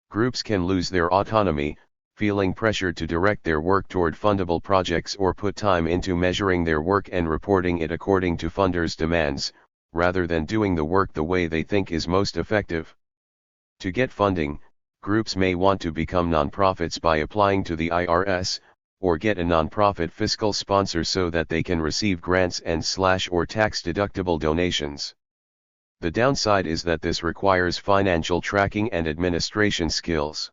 Groups can lose their autonomy, feeling pressured to direct their work toward fundable projects or put time into measuring their work and reporting it according to funders' demands, rather than doing the work the way they think is most effective. To get funding, groups may want to become nonprofits by applying to the IRS, or get a nonprofit fiscal sponsor so that they can receive grants and or tax-deductible donations. The downside is that this requires financial tracking and administration skills.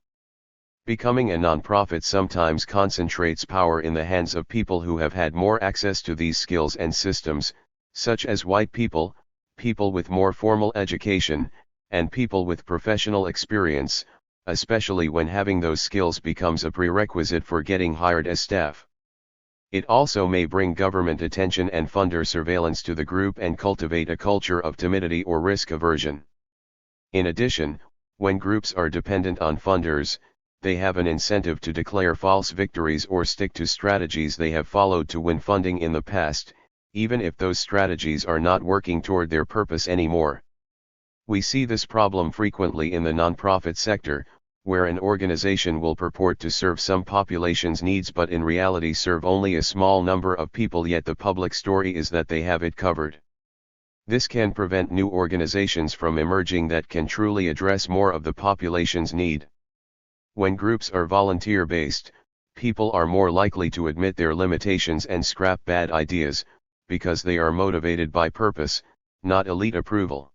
Becoming a nonprofit sometimes concentrates power in the hands of people who have had more access to these skills and systems, such as white people, people with more formal education, and people with professional experience, especially when having those skills becomes a prerequisite for getting hired as staff. It also may bring government attention and funder surveillance to the group and cultivate a culture of timidity or risk aversion. In addition, when groups are dependent on funders, they have an incentive to declare false victories or stick to strategies they have followed to win funding in the past, even if those strategies are not working toward their purpose anymore. We see this problem frequently in the nonprofit sector, where an organization will purport to serve some population's needs but in reality serve only a small number of people, yet the public story is that they have it covered. This can prevent new organizations from emerging that can truly address more of the population's need. When groups are volunteer-based, people are more likely to admit their limitations and scrap bad ideas, because they are motivated by purpose, not elite approval.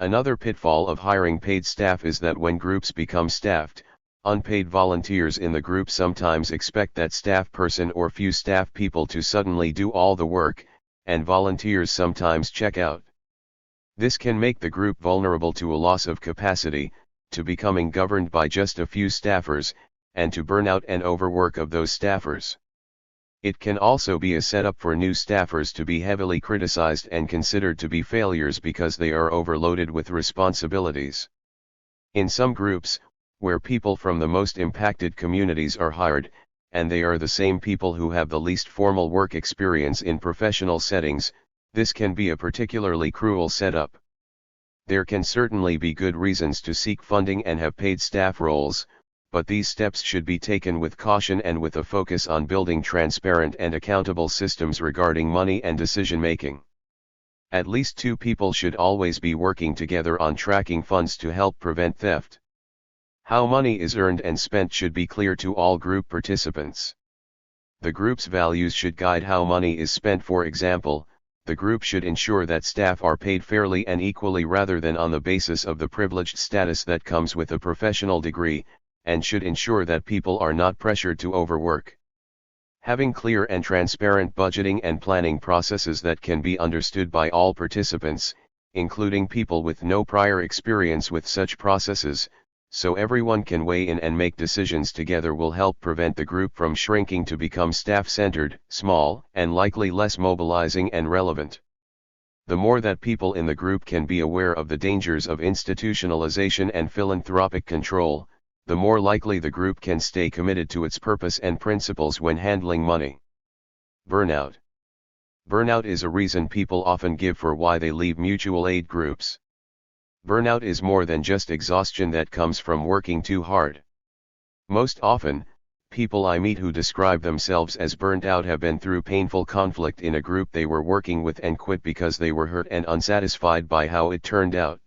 Another pitfall of hiring paid staff is that when groups become staffed, unpaid volunteers in the group sometimes expect that staff person or few staff people to suddenly do all the work, and volunteers sometimes check out. This can make the group vulnerable to a loss of capacity, to becoming governed by just a few staffers, and to burnout and overwork of those staffers. It can also be a setup for new staffers to be heavily criticized and considered to be failures because they are overloaded with responsibilities. In some groups, where people from the most impacted communities are hired, and they are the same people who have the least formal work experience in professional settings, this can be a particularly cruel setup. There can certainly be good reasons to seek funding and have paid staff roles, but these steps should be taken with caution and with a focus on building transparent and accountable systems regarding money and decision-making. At least two people should always be working together on tracking funds to help prevent theft. How money is earned and spent should be clear to all group participants. The group's values should guide how money is spent. For example, the group should ensure that staff are paid fairly and equally rather than on the basis of the privileged status that comes with a professional degree, and should ensure that people are not pressured to overwork. Having clear and transparent budgeting and planning processes that can be understood by all participants, including people with no prior experience with such processes, so everyone can weigh in and make decisions together, will help prevent the group from shrinking to become staff-centered, small, and likely less mobilizing and relevant. The more that people in the group can be aware of the dangers of institutionalization and philanthropic control, the more likely the group can stay committed to its purpose and principles when handling money. Burnout. Burnout is a reason people often give for why they leave mutual aid groups. Burnout is more than just exhaustion that comes from working too hard. Most often, people I meet who describe themselves as burnt out have been through painful conflict in a group they were working with and quit because they were hurt and unsatisfied by how it turned out.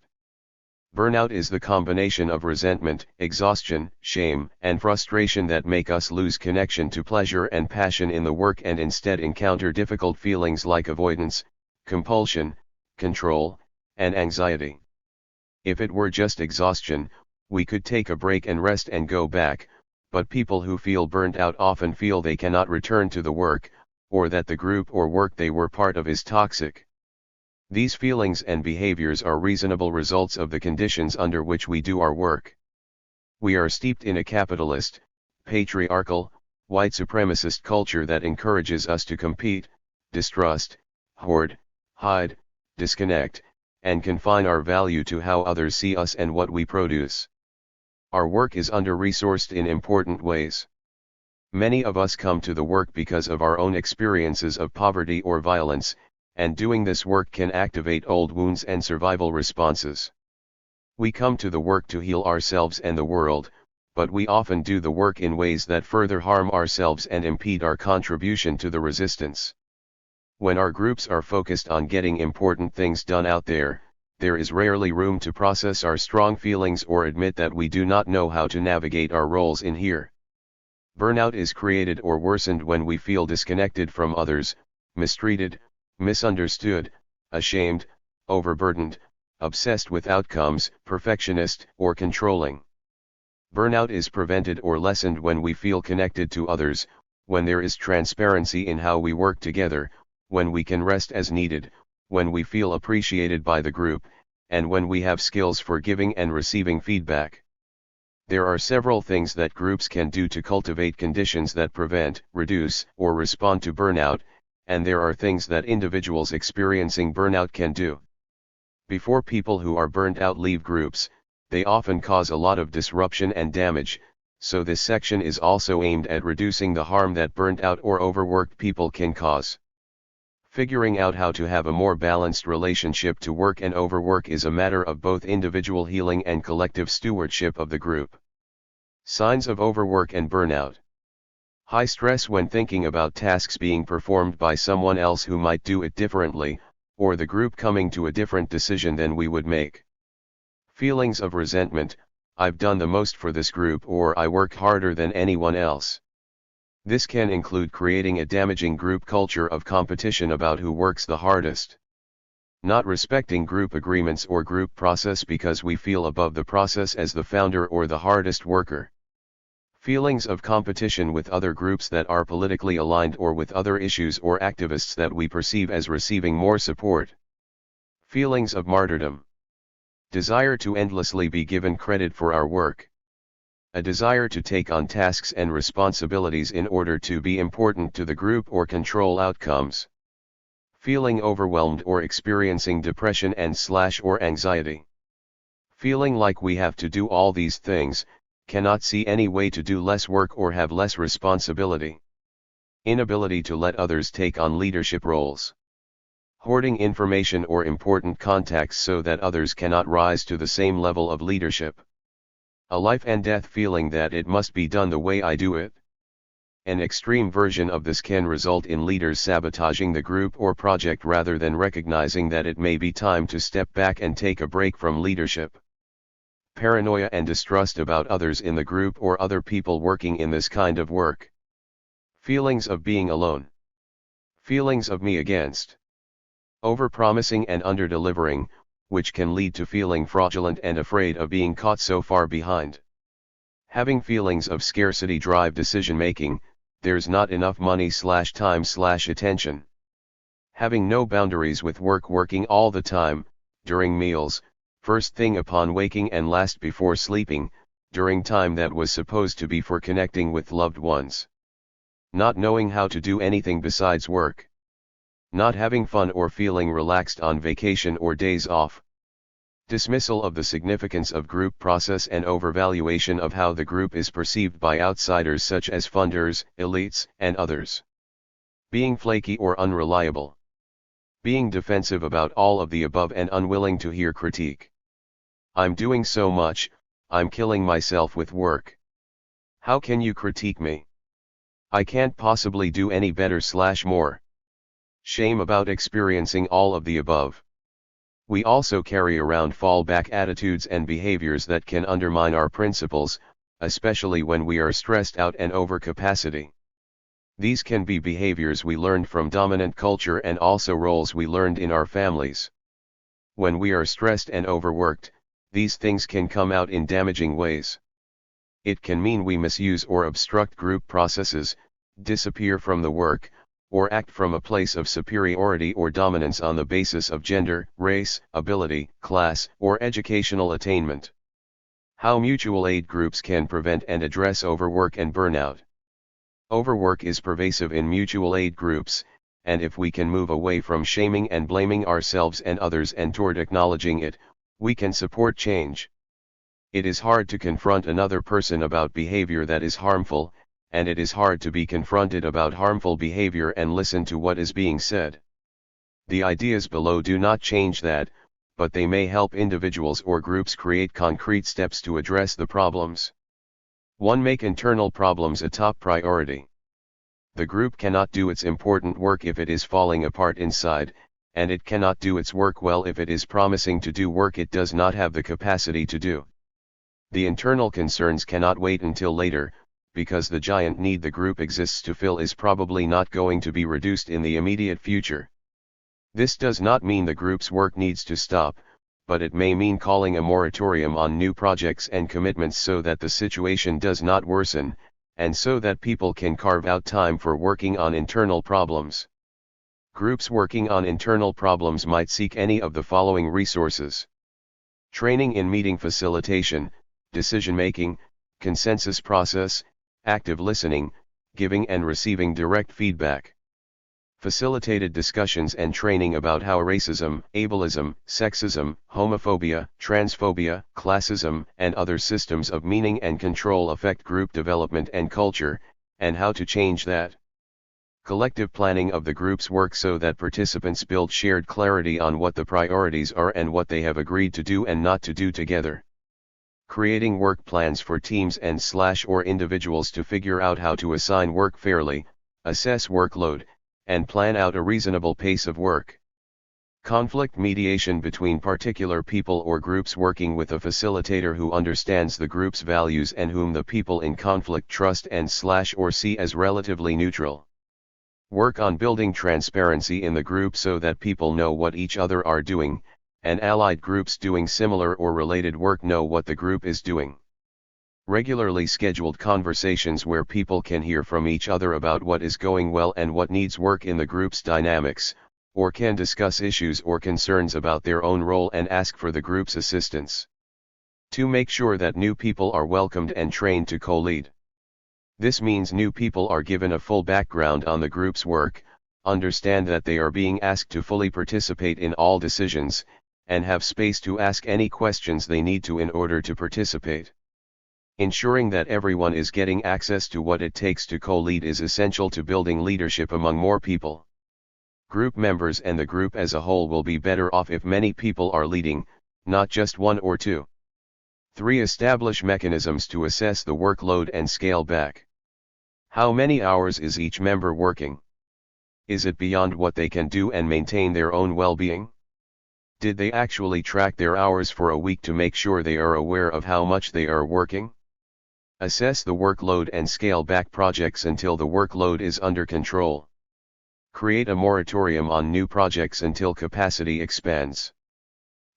Burnout is the combination of resentment, exhaustion, shame, and frustration that make us lose connection to pleasure and passion in the work and instead encounter difficult feelings like avoidance, compulsion, control, and anxiety. If it were just exhaustion, we could take a break and rest and go back, but people who feel burnt out often feel they cannot return to the work, or that the group or work they were part of is toxic. These feelings and behaviors are reasonable results of the conditions under which we do our work. We are steeped in a capitalist, patriarchal, white supremacist culture that encourages us to compete, distrust, hoard, hide, disconnect, and confine our value to how others see us and what we produce. Our work is under-resourced in important ways. Many of us come to the work because of our own experiences of poverty or violence, and doing this work can activate old wounds and survival responses. We come to the work to heal ourselves and the world, but we often do the work in ways that further harm ourselves and impede our contribution to the resistance. When our groups are focused on getting important things done out there, there is rarely room to process our strong feelings or admit that we do not know how to navigate our roles in here. Burnout is created or worsened when we feel disconnected from others, mistreated, misunderstood, ashamed, overburdened, obsessed with outcomes, perfectionist, or controlling. Burnout is prevented or lessened when we feel connected to others, when there is transparency in how we work together, when we can rest as needed, when we feel appreciated by the group, and when we have skills for giving and receiving feedback. There are several things that groups can do to cultivate conditions that prevent, reduce, or respond to burnout, and there are things that individuals experiencing burnout can do. Before people who are burnt out leave groups, they often cause a lot of disruption and damage, so this section is also aimed at reducing the harm that burnt out or overworked people can cause. Figuring out how to have a more balanced relationship to work and overwork is a matter of both individual healing and collective stewardship of the group. Signs of overwork and burnout. High stress when thinking about tasks being performed by someone else who might do it differently, or the group coming to a different decision than we would make. Feelings of resentment, I've done the most for this group or I work harder than anyone else. This can include creating a damaging group culture of competition about who works the hardest. Not respecting group agreements or group process because we feel above the process as the founder or the hardest worker. Feelings of competition with other groups that are politically aligned or with other issues or activists that we perceive as receiving more support. Feelings of martyrdom. Desire to endlessly be given credit for our work. A desire to take on tasks and responsibilities in order to be important to the group or control outcomes. Feeling overwhelmed or experiencing depression and/or anxiety. Feeling like we have to do all these things, cannot see any way to do less work or have less responsibility. Inability to let others take on leadership roles. Hoarding information or important contacts so that others cannot rise to the same level of leadership. A life and death feeling that it must be done the way I do it. An extreme version of this can result in leaders sabotaging the group or project rather than recognizing that it may be time to step back and take a break from leadership. Paranoia and distrust about others in the group or other people working in this kind of work. Feelings of being alone. Feelings of me against. Overpromising and underdelivering, which can lead to feeling fraudulent and afraid of being caught so far behind. Having feelings of scarcity drive decision-making, there's not enough money/time/attention. Having no boundaries with work, working all the time, during meals, first thing upon waking and last before sleeping, during time that was supposed to be for connecting with loved ones. Not knowing how to do anything besides work. Not having fun or feeling relaxed on vacation or days off. Dismissal of the significance of group process and overvaluation of how the group is perceived by outsiders such as funders, elites, and others. Being flaky or unreliable. Being defensive about all of the above and unwilling to hear critique. I'm doing so much, I'm killing myself with work. How can you critique me? I can't possibly do any better/more. Shame about experiencing all of the above. We also carry around fallback attitudes and behaviors that can undermine our principles, especially when we are stressed out and over capacity. These can be behaviors we learned from dominant culture and also roles we learned in our families. When we are stressed and overworked, these things can come out in damaging ways. It can mean we misuse or obstruct group processes, disappear from the work, or act from a place of superiority or dominance on the basis of gender, race, ability, class, or educational attainment. How mutual aid groups can prevent and address overwork and burnout. Overwork is pervasive in mutual aid groups, and if we can move away from shaming and blaming ourselves and others and toward acknowledging it, we can support change. It is hard to confront another person about behavior that is harmful, and it is hard to be confronted about harmful behavior and listen to what is being said. The ideas below do not change that, but they may help individuals or groups create concrete steps to address the problems. 1. Make internal problems a top priority. The group cannot do its important work if it is falling apart inside, and it cannot do its work well if it is promising to do work it does not have the capacity to do. The internal concerns cannot wait until later, because the giant need the group exists to fill is probably not going to be reduced in the immediate future. This does not mean the group's work needs to stop, but it may mean calling a moratorium on new projects and commitments so that the situation does not worsen, and so that people can carve out time for working on internal problems. Groups working on internal problems might seek any of the following resources: training in meeting facilitation, decision-making, consensus process, active listening, giving and receiving direct feedback. Facilitated discussions and training about how racism, ableism, sexism, homophobia, transphobia, classism, and other systems of meaning and control affect group development and culture, and how to change that. Collective planning of the group's work so that participants build shared clarity on what the priorities are and what they have agreed to do and not to do together. Creating work plans for teams and/or individuals to figure out how to assign work fairly, assess workload, and plan out a reasonable pace of work. Conflict mediation between particular people or groups, working with a facilitator who understands the group's values and whom the people in conflict trust and/or see as relatively neutral. Work on building transparency in the group so that people know what each other are doing, and allied groups doing similar or related work know what the group is doing. Regularly scheduled conversations where people can hear from each other about what is going well and what needs work in the group's dynamics, or can discuss issues or concerns about their own role and ask for the group's assistance. To make sure that new people are welcomed and trained to co-lead. This means new people are given a full background on the group's work, understand that they are being asked to fully participate in all decisions, and have space to ask any questions they need to in order to participate. Ensuring that everyone is getting access to what it takes to co-lead is essential to building leadership among more people. Group members and the group as a whole will be better off if many people are leading, not just one or two. 3. Establish mechanisms to assess the workload and scale back. How many hours is each member working? Is it beyond what they can do and maintain their own well-being? Did they actually track their hours for a week to make sure they are aware of how much they are working? Assess the workload and scale back projects until the workload is under control. Create a moratorium on new projects until capacity expands.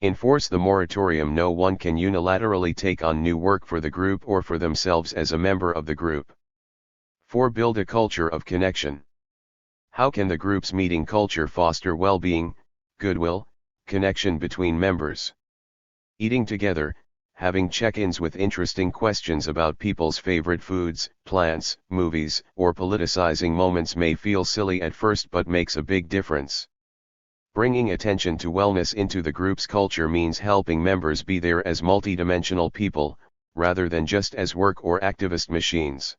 Enforce the moratorium. No one can unilaterally take on new work for the group or for themselves as a member of the group. 4. Build a culture of connection. How can the group's meeting culture foster well-being, goodwill, connection between members? Eating together, having check-ins with interesting questions about people's favorite foods, plants, movies, or politicizing moments may feel silly at first but makes a big difference. Bringing attention to wellness into the group's culture means helping members be there as multidimensional people, rather than just as work or activist machines.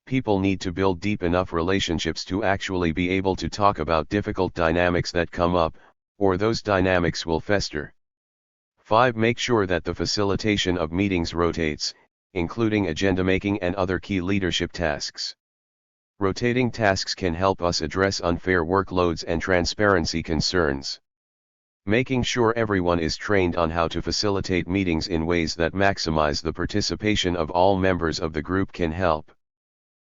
People need to build deep enough relationships to actually be able to talk about difficult dynamics that come up, or those dynamics will fester. 5. Make sure that the facilitation of meetings rotates, including agenda making and other key leadership tasks. Rotating tasks can help us address unfair workloads and transparency concerns. Making sure everyone is trained on how to facilitate meetings in ways that maximize the participation of all members of the group can help.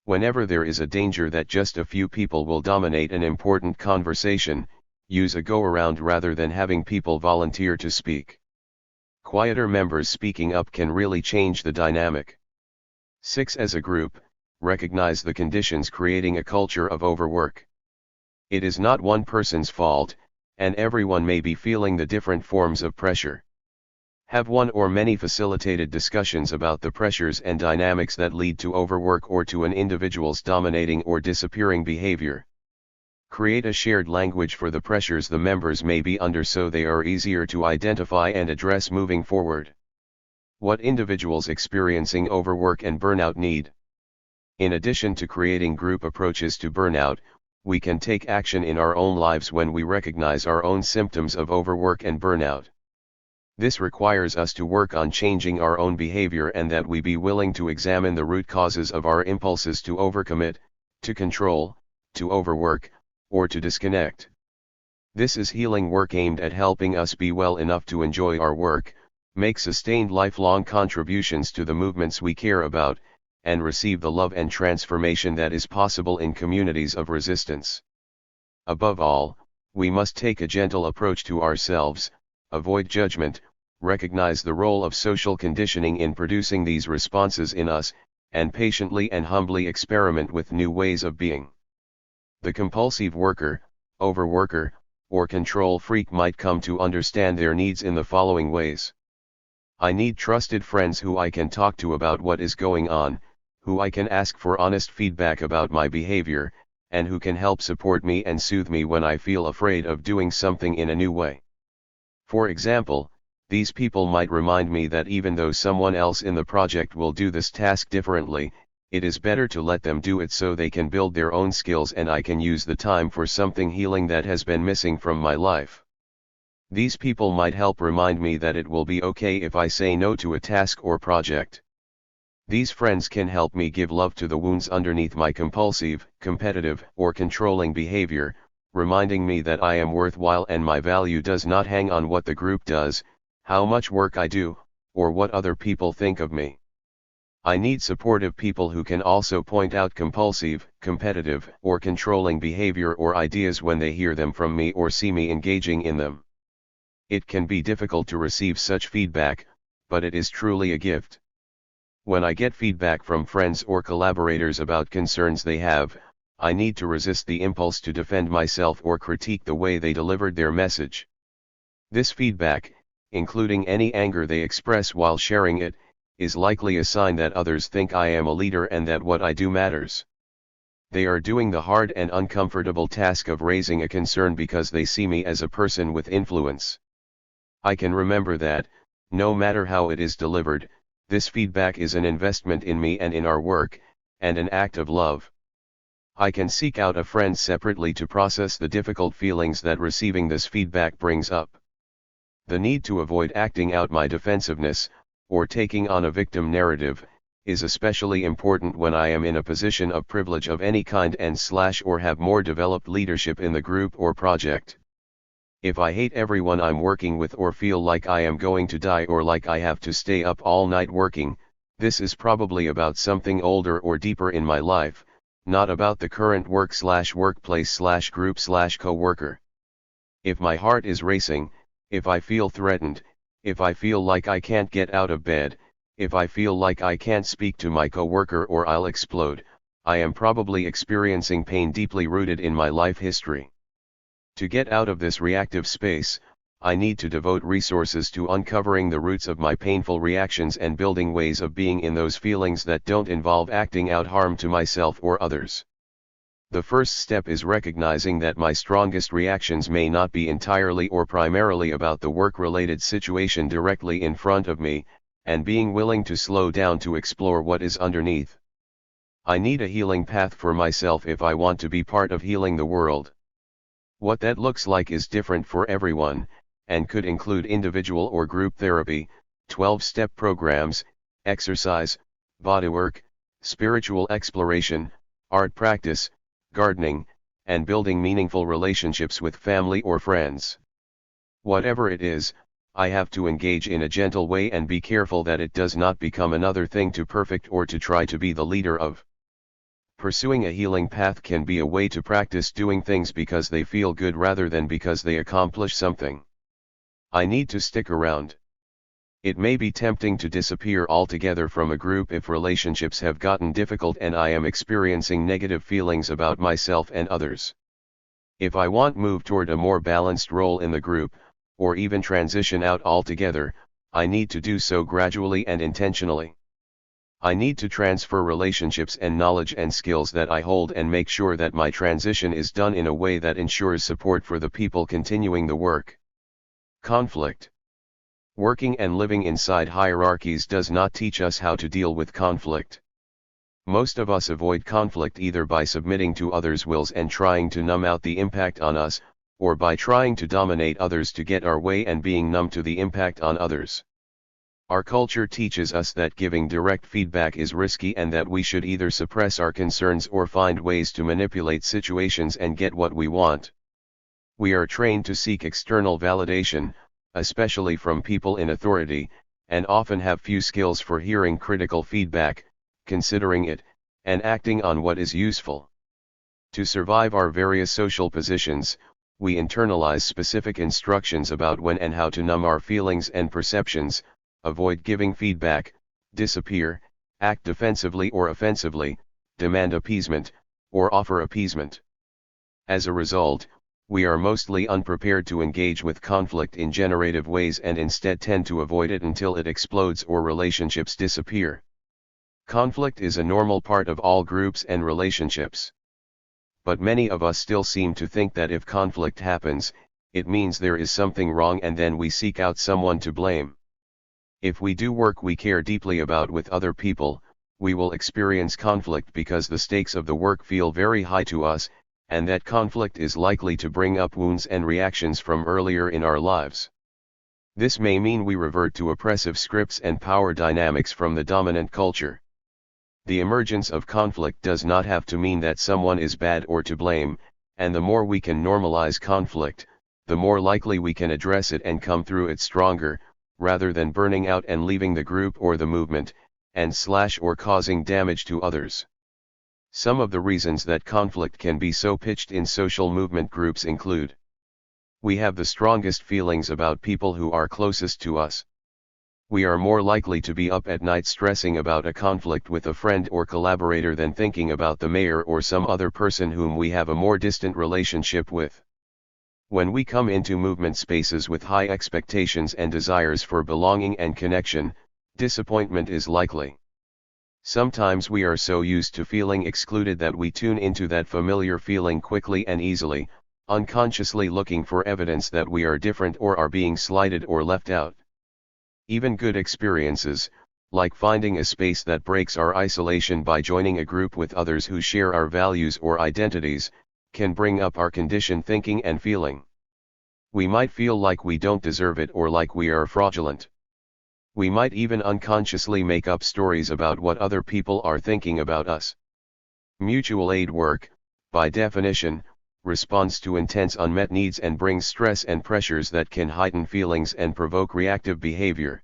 Whenever there is a danger that just a few people will dominate an important conversation, use a go-around rather than having people volunteer to speak. Quieter members speaking up can really change the dynamic. 6. As a group, recognize the conditions creating a culture of overwork. It is not one person's fault, and everyone may be feeling the different forms of pressure. Have one or many facilitated discussions about the pressures and dynamics that lead to overwork or to an individual's dominating or disappearing behavior. Create a shared language for the pressures the members may be under so they are easier to identify and address moving forward. What individuals experiencing overwork and burnout need. In addition to creating group approaches to burnout, we can take action in our own lives when we recognize our own symptoms of overwork and burnout. This requires us to work on changing our own behavior and that we be willing to examine the root causes of our impulses to overcommit, to control, to overwork, or to disconnect. This is healing work aimed at helping us be well enough to enjoy our work, make sustained lifelong contributions to the movements we care about, and receive the love and transformation that is possible in communities of resistance. Above all, we must take a gentle approach to ourselves, avoid judgment, recognize the role of social conditioning in producing these responses in us, and patiently and humbly experiment with new ways of being. The compulsive worker, overworker, or control freak might come to understand their needs in the following ways. I need trusted friends who I can talk to about what is going on, who I can ask for honest feedback about my behavior, and who can help support me and soothe me when I feel afraid of doing something in a new way. For example, these people might remind me that even though someone else in the project will do this task differently, it is better to let them do it so they can build their own skills and I can use the time for something healing that has been missing from my life. These people might help remind me that it will be okay if I say no to a task or project. These friends can help me give love to the wounds underneath my compulsive, competitive, or controlling behavior, reminding me that I am worthwhile and my value does not hang on what the group does, how much work I do, or what other people think of me. I need supportive people who can also point out compulsive, competitive, or controlling behavior or ideas when they hear them from me or see me engaging in them. It can be difficult to receive such feedback, but it is truly a gift. When I get feedback from friends or collaborators about concerns they have, I need to resist the impulse to defend myself or critique the way they delivered their message. This feedback, including any anger they express while sharing it, is likely a sign that others think I am a leader and that what I do matters. They are doing the hard and uncomfortable task of raising a concern because they see me as a person with influence. I can remember that, no matter how it is delivered, this feedback is an investment in me and in our work, and an act of love. I can seek out a friend separately to process the difficult feelings that receiving this feedback brings up. The need to avoid acting out my defensiveness, or taking on a victim narrative, is especially important when I am in a position of privilege of any kind or have more developed leadership in the group or project. If I hate everyone I'm working with or feel like I am going to die or like I have to stay up all night working, this is probably about something older or deeper in my life, not about the current work/workplace/group/co-worker. If my heart is racing, if I feel threatened, if I feel like I can't get out of bed, if I feel like I can't speak to my coworker or I'll explode, I am probably experiencing pain deeply rooted in my life history. To get out of this reactive space, I need to devote resources to uncovering the roots of my painful reactions and building ways of being in those feelings that don't involve acting out harm to myself or others. The first step is recognizing that my strongest reactions may not be entirely or primarily about the work-related situation directly in front of me, and being willing to slow down to explore what is underneath. I need a healing path for myself if I want to be part of healing the world. What that looks like is different for everyone, and could include individual or group therapy, 12-step programs, exercise, bodywork, spiritual exploration, art practice, gardening, and building meaningful relationships with family or friends. Whatever it is, I have to engage in a gentle way and be careful that it does not become another thing to perfect or to try to be the leader of. Pursuing a healing path can be a way to practice doing things because they feel good rather than because they accomplish something. I need to stick around. It may be tempting to disappear altogether from a group if relationships have gotten difficult and I am experiencing negative feelings about myself and others. If I want to move toward a more balanced role in the group, or even transition out altogether, I need to do so gradually and intentionally. I need to transfer relationships and knowledge and skills that I hold and make sure that my transition is done in a way that ensures support for the people continuing the work. Conflict. Working and living inside hierarchies does not teach us how to deal with conflict. Most of us avoid conflict either by submitting to others' wills and trying to numb out the impact on us, or by trying to dominate others to get our way and being numb to the impact on others. Our culture teaches us that giving direct feedback is risky and that we should either suppress our concerns or find ways to manipulate situations and get what we want. We are trained to seek external validation, especially from people in authority, and often have few skills for hearing critical feedback, considering it, and acting on what is useful. To survive our various social positions, we internalize specific instructions about when and how to numb our feelings and perceptions, avoid giving feedback, disappear, act defensively or offensively, demand appeasement, or offer appeasement. As a result, we are mostly unprepared to engage with conflict in generative ways and instead tend to avoid it until it explodes or relationships disappear. Conflict is a normal part of all groups and relationships. But many of us still seem to think that if conflict happens, it means there is something wrong and then we seek out someone to blame. If we do work we care deeply about with other people, we will experience conflict because the stakes of the work feel very high to us, and that conflict is likely to bring up wounds and reactions from earlier in our lives. This may mean we revert to oppressive scripts and power dynamics from the dominant culture. The emergence of conflict does not have to mean that someone is bad or to blame, and the more we can normalize conflict, the more likely we can address it and come through it stronger, rather than burning out and leaving the group or the movement, or causing damage to others. Some of the reasons that conflict can be so pitched in social movement groups include: we have the strongest feelings about people who are closest to us. We are more likely to be up at night stressing about a conflict with a friend or collaborator than thinking about the mayor or some other person whom we have a more distant relationship with. When we come into movement spaces with high expectations and desires for belonging and connection, disappointment is likely. Sometimes we are so used to feeling excluded that we tune into that familiar feeling quickly and easily, unconsciously looking for evidence that we are different or are being slighted or left out. Even good experiences, like finding a space that breaks our isolation by joining a group with others who share our values or identities, can bring up our conditioned thinking and feeling. We might feel like we don't deserve it or like we are fraudulent. We might even unconsciously make up stories about what other people are thinking about us. Mutual aid work, by definition, responds to intense unmet needs and brings stress and pressures that can heighten feelings and provoke reactive behavior.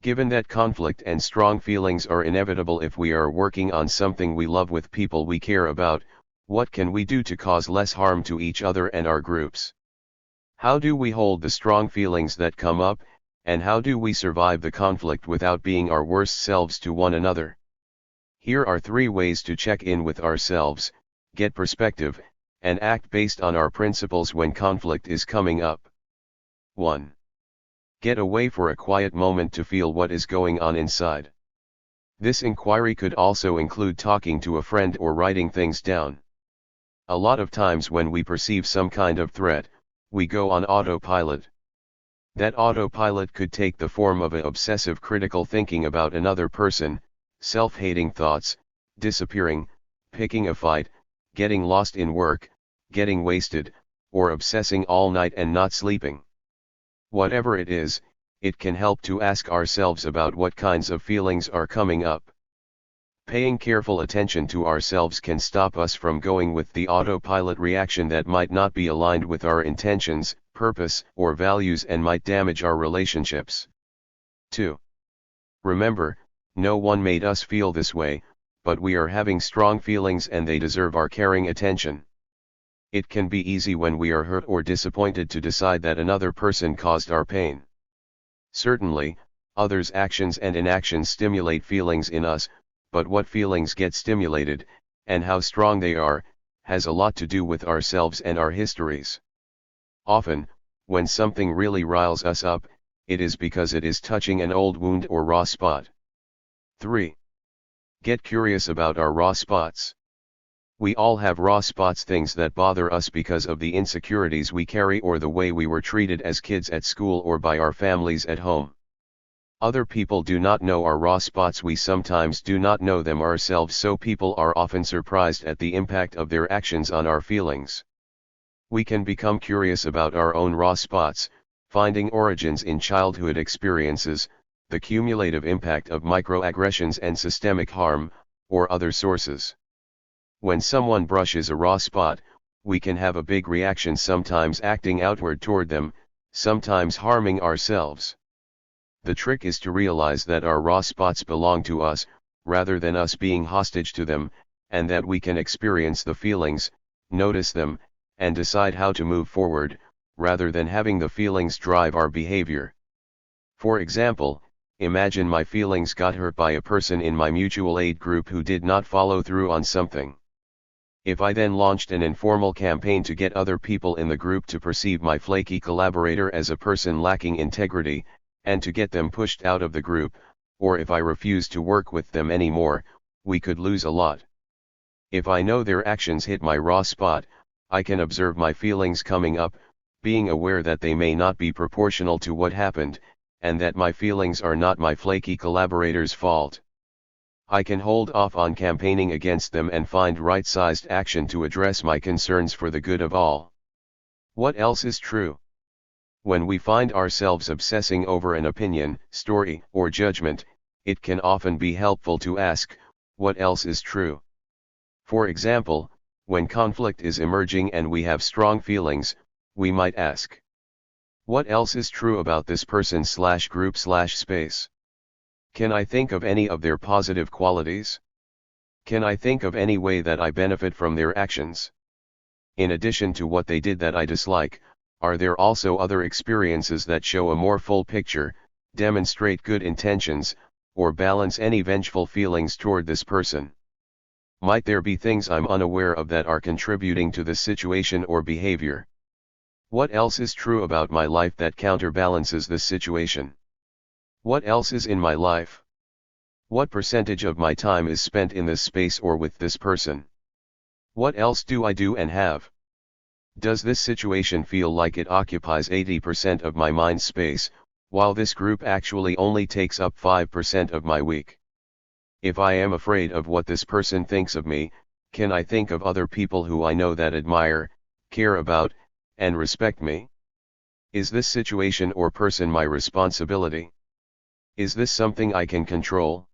Given that conflict and strong feelings are inevitable if we are working on something we love with people we care about, what can we do to cause less harm to each other and our groups? How do we hold the strong feelings that come up, and how do we survive the conflict without being our worst selves to one another? Here are 3 ways to check in with ourselves, get perspective, and act based on our principles when conflict is coming up. 1. Get away for a quiet moment to feel what is going on inside. This inquiry could also include talking to a friend or writing things down. A lot of times when we perceive some kind of threat, we go on autopilot. That autopilot could take the form of obsessive critical thinking about another person, self-hating thoughts, disappearing, picking a fight, getting lost in work, getting wasted, or obsessing all night and not sleeping. Whatever it is, it can help to ask ourselves about what kinds of feelings are coming up. Paying careful attention to ourselves can stop us from going with the autopilot reaction that might not be aligned with our intentions, purpose, or values and might damage our relationships. 2. Remember, no one made us feel this way, but we are having strong feelings and they deserve our caring attention. It can be easy when we are hurt or disappointed to decide that another person caused our pain. Certainly, others' actions and inactions stimulate feelings in us, but what feelings get stimulated, and how strong they are, has a lot to do with ourselves and our histories. Often, when something really riles us up, it is because it is touching an old wound or raw spot. 3. Get curious about our raw spots. We all have raw spots, things that bother us because of the insecurities we carry or the way we were treated as kids at school or by our families at home. Other people do not know our raw spots, we sometimes do not know them ourselves, so people are often surprised at the impact of their actions on our feelings. We can become curious about our own raw spots, finding origins in childhood experiences, the cumulative impact of microaggressions and systemic harm, or other sources. When someone brushes a raw spot, we can have a big reaction, sometimes acting outward toward them, sometimes harming ourselves. The trick is to realize that our raw spots belong to us, rather than us being hostage to them, and that we can experience the feelings, notice them, and decide how to move forward, rather than having the feelings drive our behavior. For example, imagine my feelings got hurt by a person in my mutual aid group who did not follow through on something. If I then launched an informal campaign to get other people in the group to perceive my flaky collaborator as a person lacking integrity, and to get them pushed out of the group, or if I refused to work with them anymore, we could lose a lot. If I know their actions hit my raw spot, I can observe my feelings coming up, being aware that they may not be proportional to what happened, and that my feelings are not my flaky collaborator's fault. I can hold off on campaigning against them and find right-sized action to address my concerns for the good of all. What else is true? When we find ourselves obsessing over an opinion, story, or judgment, it can often be helpful to ask, what else is true? For example, when conflict is emerging and we have strong feelings, we might ask, what else is true about this person/group/space? Can I think of any of their positive qualities? Can I think of any way that I benefit from their actions? In addition to what they did that I dislike, are there also other experiences that show a more full picture, demonstrate good intentions, or balance any vengeful feelings toward this person? Might there be things I'm unaware of that are contributing to the situation or behavior? What else is true about my life that counterbalances this situation? What else is in my life? What percentage of my time is spent in this space or with this person? What else do I do and have? Does this situation feel like it occupies 80% of my mind space, while this group actually only takes up 5% of my week? If I am afraid of what this person thinks of me, can I think of other people who I know that admire, care about, and respect me? Is this situation or person my responsibility? Is this something I can control?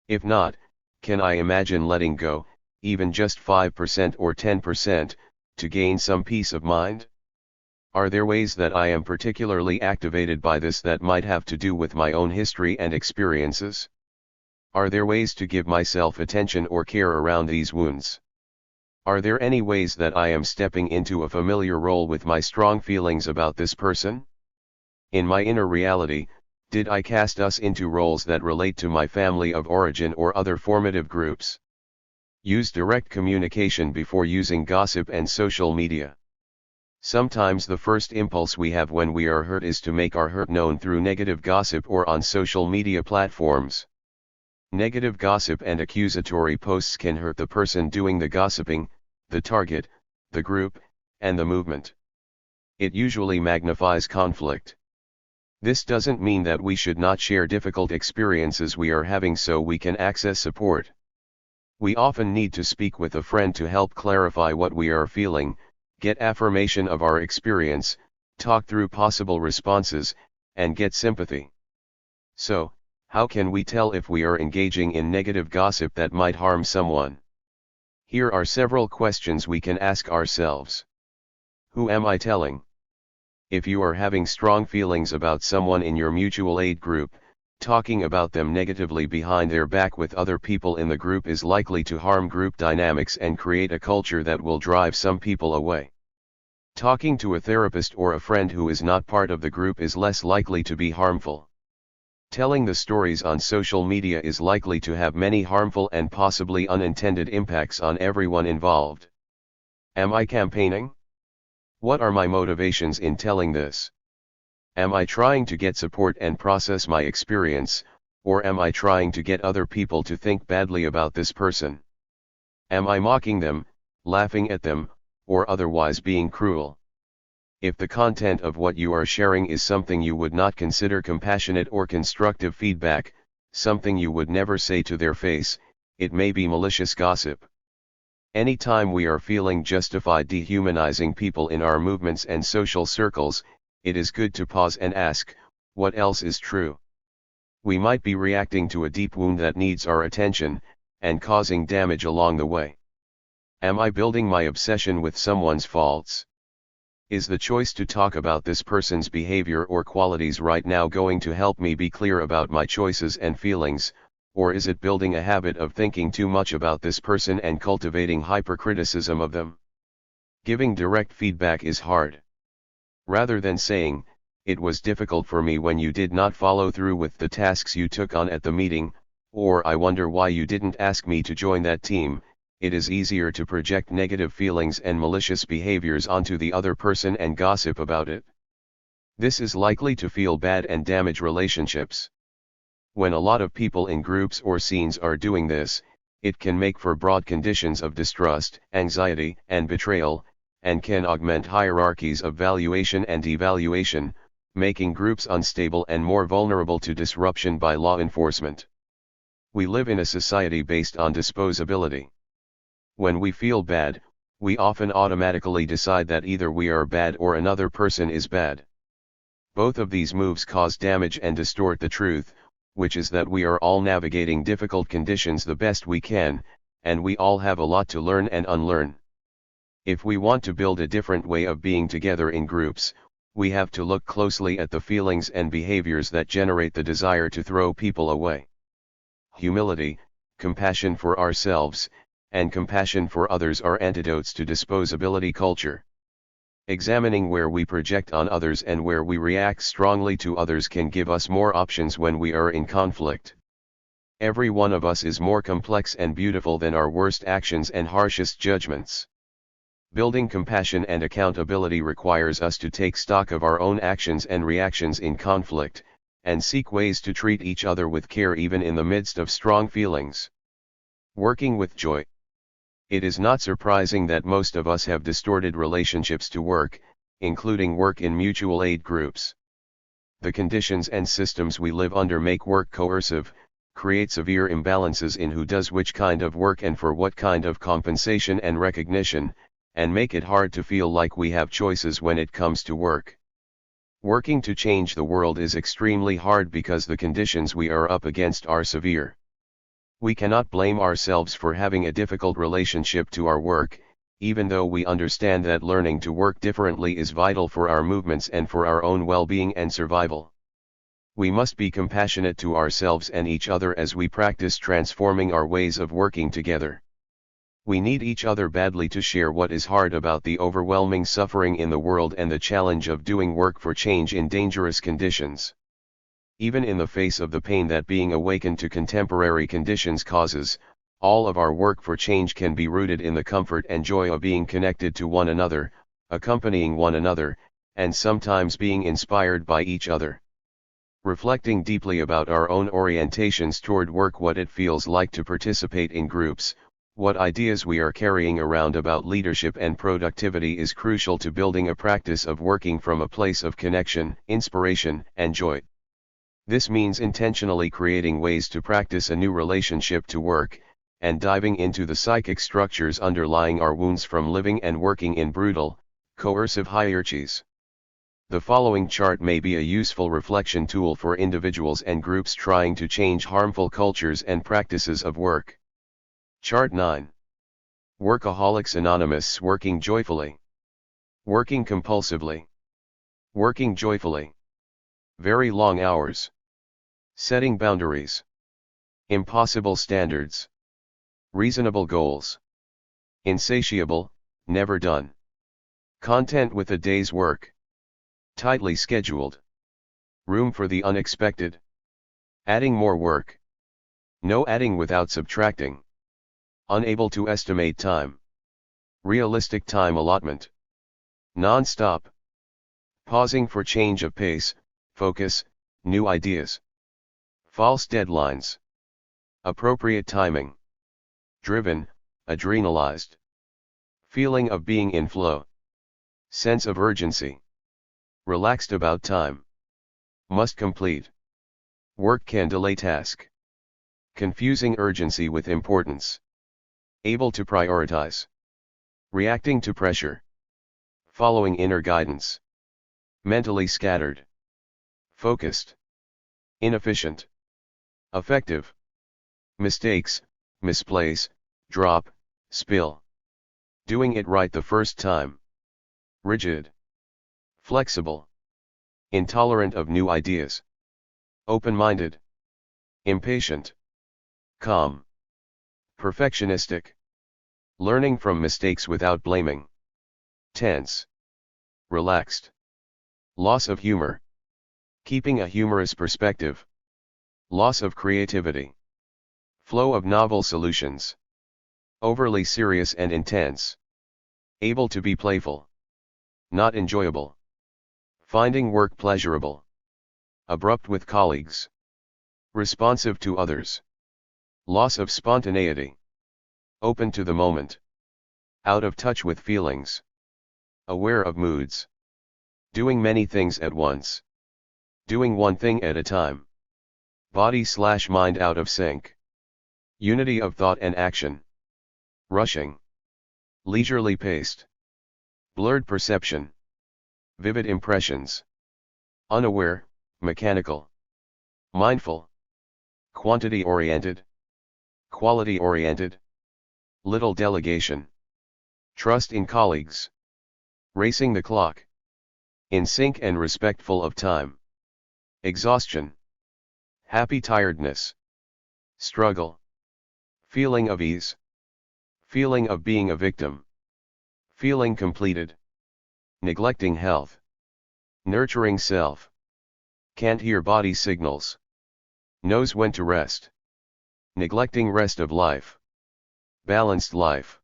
If not, can I imagine letting go, even just 5% or 10%, to gain some peace of mind? Are there ways that I am particularly activated by this that might have to do with my own history and experiences? Are there ways to give myself attention or care around these wounds? Are there any ways that I am stepping into a familiar role with my strong feelings about this person? In my inner reality, did I cast us into roles that relate to my family of origin or other formative groups? Use direct communication before using gossip and social media. Sometimes the first impulse we have when we are hurt is to make our hurt known through negative gossip or on social media platforms. Negative gossip and accusatory posts can hurt the person doing the gossiping, the target, the group, and the movement. It usually magnifies conflict. This doesn't mean that we should not share difficult experiences we are having so we can access support. We often need to speak with a friend to help clarify what we are feeling, get affirmation of our experience, talk through possible responses, and get sympathy. So, how can we tell if we are engaging in negative gossip that might harm someone? Here are several questions we can ask ourselves. Who am I telling? If you are having strong feelings about someone in your mutual aid group, talking about them negatively behind their back with other people in the group is likely to harm group dynamics and create a culture that will drive some people away. Talking to a therapist or a friend who is not part of the group is less likely to be harmful. Telling the stories on social media is likely to have many harmful and possibly unintended impacts on everyone involved. Am I campaigning? What are my motivations in telling this? Am I trying to get support and process my experience, or am I trying to get other people to think badly about this person? Am I mocking them, laughing at them, or otherwise being cruel? If the content of what you are sharing is something you would not consider compassionate or constructive feedback, something you would never say to their face, it may be malicious gossip. Anytime we are feeling justified dehumanizing people in our movements and social circles, it is good to pause and ask, what else is true? We might be reacting to a deep wound that needs our attention, and causing damage along the way. Am I building my obsession with someone's faults? Is the choice to talk about this person's behavior or qualities right now going to help me be clear about my choices and feelings, or is it building a habit of thinking too much about this person and cultivating hypercriticism of them? Giving direct feedback is hard. Rather than saying, "It was difficult for me when you did not follow through with the tasks you took on at the meeting," or "I wonder why you didn't ask me to join that team," it is easier to project negative feelings and malicious behaviors onto the other person and gossip about it. This is likely to feel bad and damage relationships. When a lot of people in groups or scenes are doing this, it can make for broad conditions of distrust, anxiety, and betrayal, and can augment hierarchies of valuation and evaluation, making groups unstable and more vulnerable to disruption by law enforcement. We live in a society based on disposability. When we feel bad, we often automatically decide that either we are bad or another person is bad. Both of these moves cause damage and distort the truth, which is that we are all navigating difficult conditions the best we can, and we all have a lot to learn and unlearn. If we want to build a different way of being together in groups, we have to look closely at the feelings and behaviors that generate the desire to throw people away. Humility, compassion for ourselves, and compassion for others are antidotes to disposability culture. Examining where we project on others and where we react strongly to others can give us more options when we are in conflict. Every one of us is more complex and beautiful than our worst actions and harshest judgments. Building compassion and accountability requires us to take stock of our own actions and reactions in conflict, and seek ways to treat each other with care even in the midst of strong feelings. Working with joy. It is not surprising that most of us have distorted relationships to work, including work in mutual aid groups. The conditions and systems we live under make work coercive, create severe imbalances in who does which kind of work and for what kind of compensation and recognition, and make it hard to feel like we have choices when it comes to work. Working to change the world is extremely hard because the conditions we are up against are severe. We cannot blame ourselves for having a difficult relationship to our work, even though we understand that learning to work differently is vital for our movements and for our own well-being and survival. We must be compassionate to ourselves and each other as we practice transforming our ways of working together. We need each other badly to share what is hard about the overwhelming suffering in the world and the challenge of doing work for change in dangerous conditions. Even in the face of the pain that being awakened to contemporary conditions causes, all of our work for change can be rooted in the comfort and joy of being connected to one another, accompanying one another, and sometimes being inspired by each other. Reflecting deeply about our own orientations toward work, what it feels like to participate in groups, what ideas we are carrying around about leadership and productivity is crucial to building a practice of working from a place of connection, inspiration, and joy. This means intentionally creating ways to practice a new relationship to work, and diving into the psychic structures underlying our wounds from living and working in brutal, coercive hierarchies. The following chart may be a useful reflection tool for individuals and groups trying to change harmful cultures and practices of work. Chart 9. Workaholics Anonymous. Working joyfully. Working compulsively. Working joyfully. Very long hours. Setting boundaries. Impossible standards. Reasonable goals. Insatiable, never done. Content with a day's work. Tightly scheduled. Room for the unexpected. Adding more work. No adding without subtracting. Unable to estimate time. Realistic time allotment. Non-stop. Pausing for change of pace, focus, new ideas. False deadlines. Appropriate timing. Driven, adrenalized. Feeling of being in flow. Sense of urgency. Relaxed about time. Must complete. Work can delay task. Confusing urgency with importance. Able to prioritize. Reacting to pressure. Following inner guidance. Mentally scattered. Focused. Inefficient. Effective. Mistakes, misplace, drop, spill. Doing it right the first time. Rigid. Flexible. Intolerant of new ideas. Open-minded. Impatient. Calm. Perfectionistic. Learning from mistakes without blaming. Tense. Relaxed. Loss of humor. Keeping a humorous perspective. Loss of creativity. Flow of novel solutions. Overly serious and intense. Able to be playful. Not enjoyable. Finding work pleasurable. Abrupt with colleagues. Responsive to others. Loss of spontaneity. Open to the moment. Out of touch with feelings. Aware of moods. Doing many things at once. Doing one thing at a time. Body/mind out of sync. Unity of thought and action. Rushing. Leisurely paced. Blurred perception. Vivid impressions. Unaware, mechanical. Mindful. Quantity-oriented. Quality-oriented. Little delegation. Trust in colleagues. Racing the clock. In sync and respectful of time. Exhaustion. Happy tiredness. Struggle. Feeling of ease. Feeling of being a victim. Feeling completed. Neglecting health. Nurturing self. Can't hear body signals. Knows when to rest. Neglecting rest of life. Balanced life.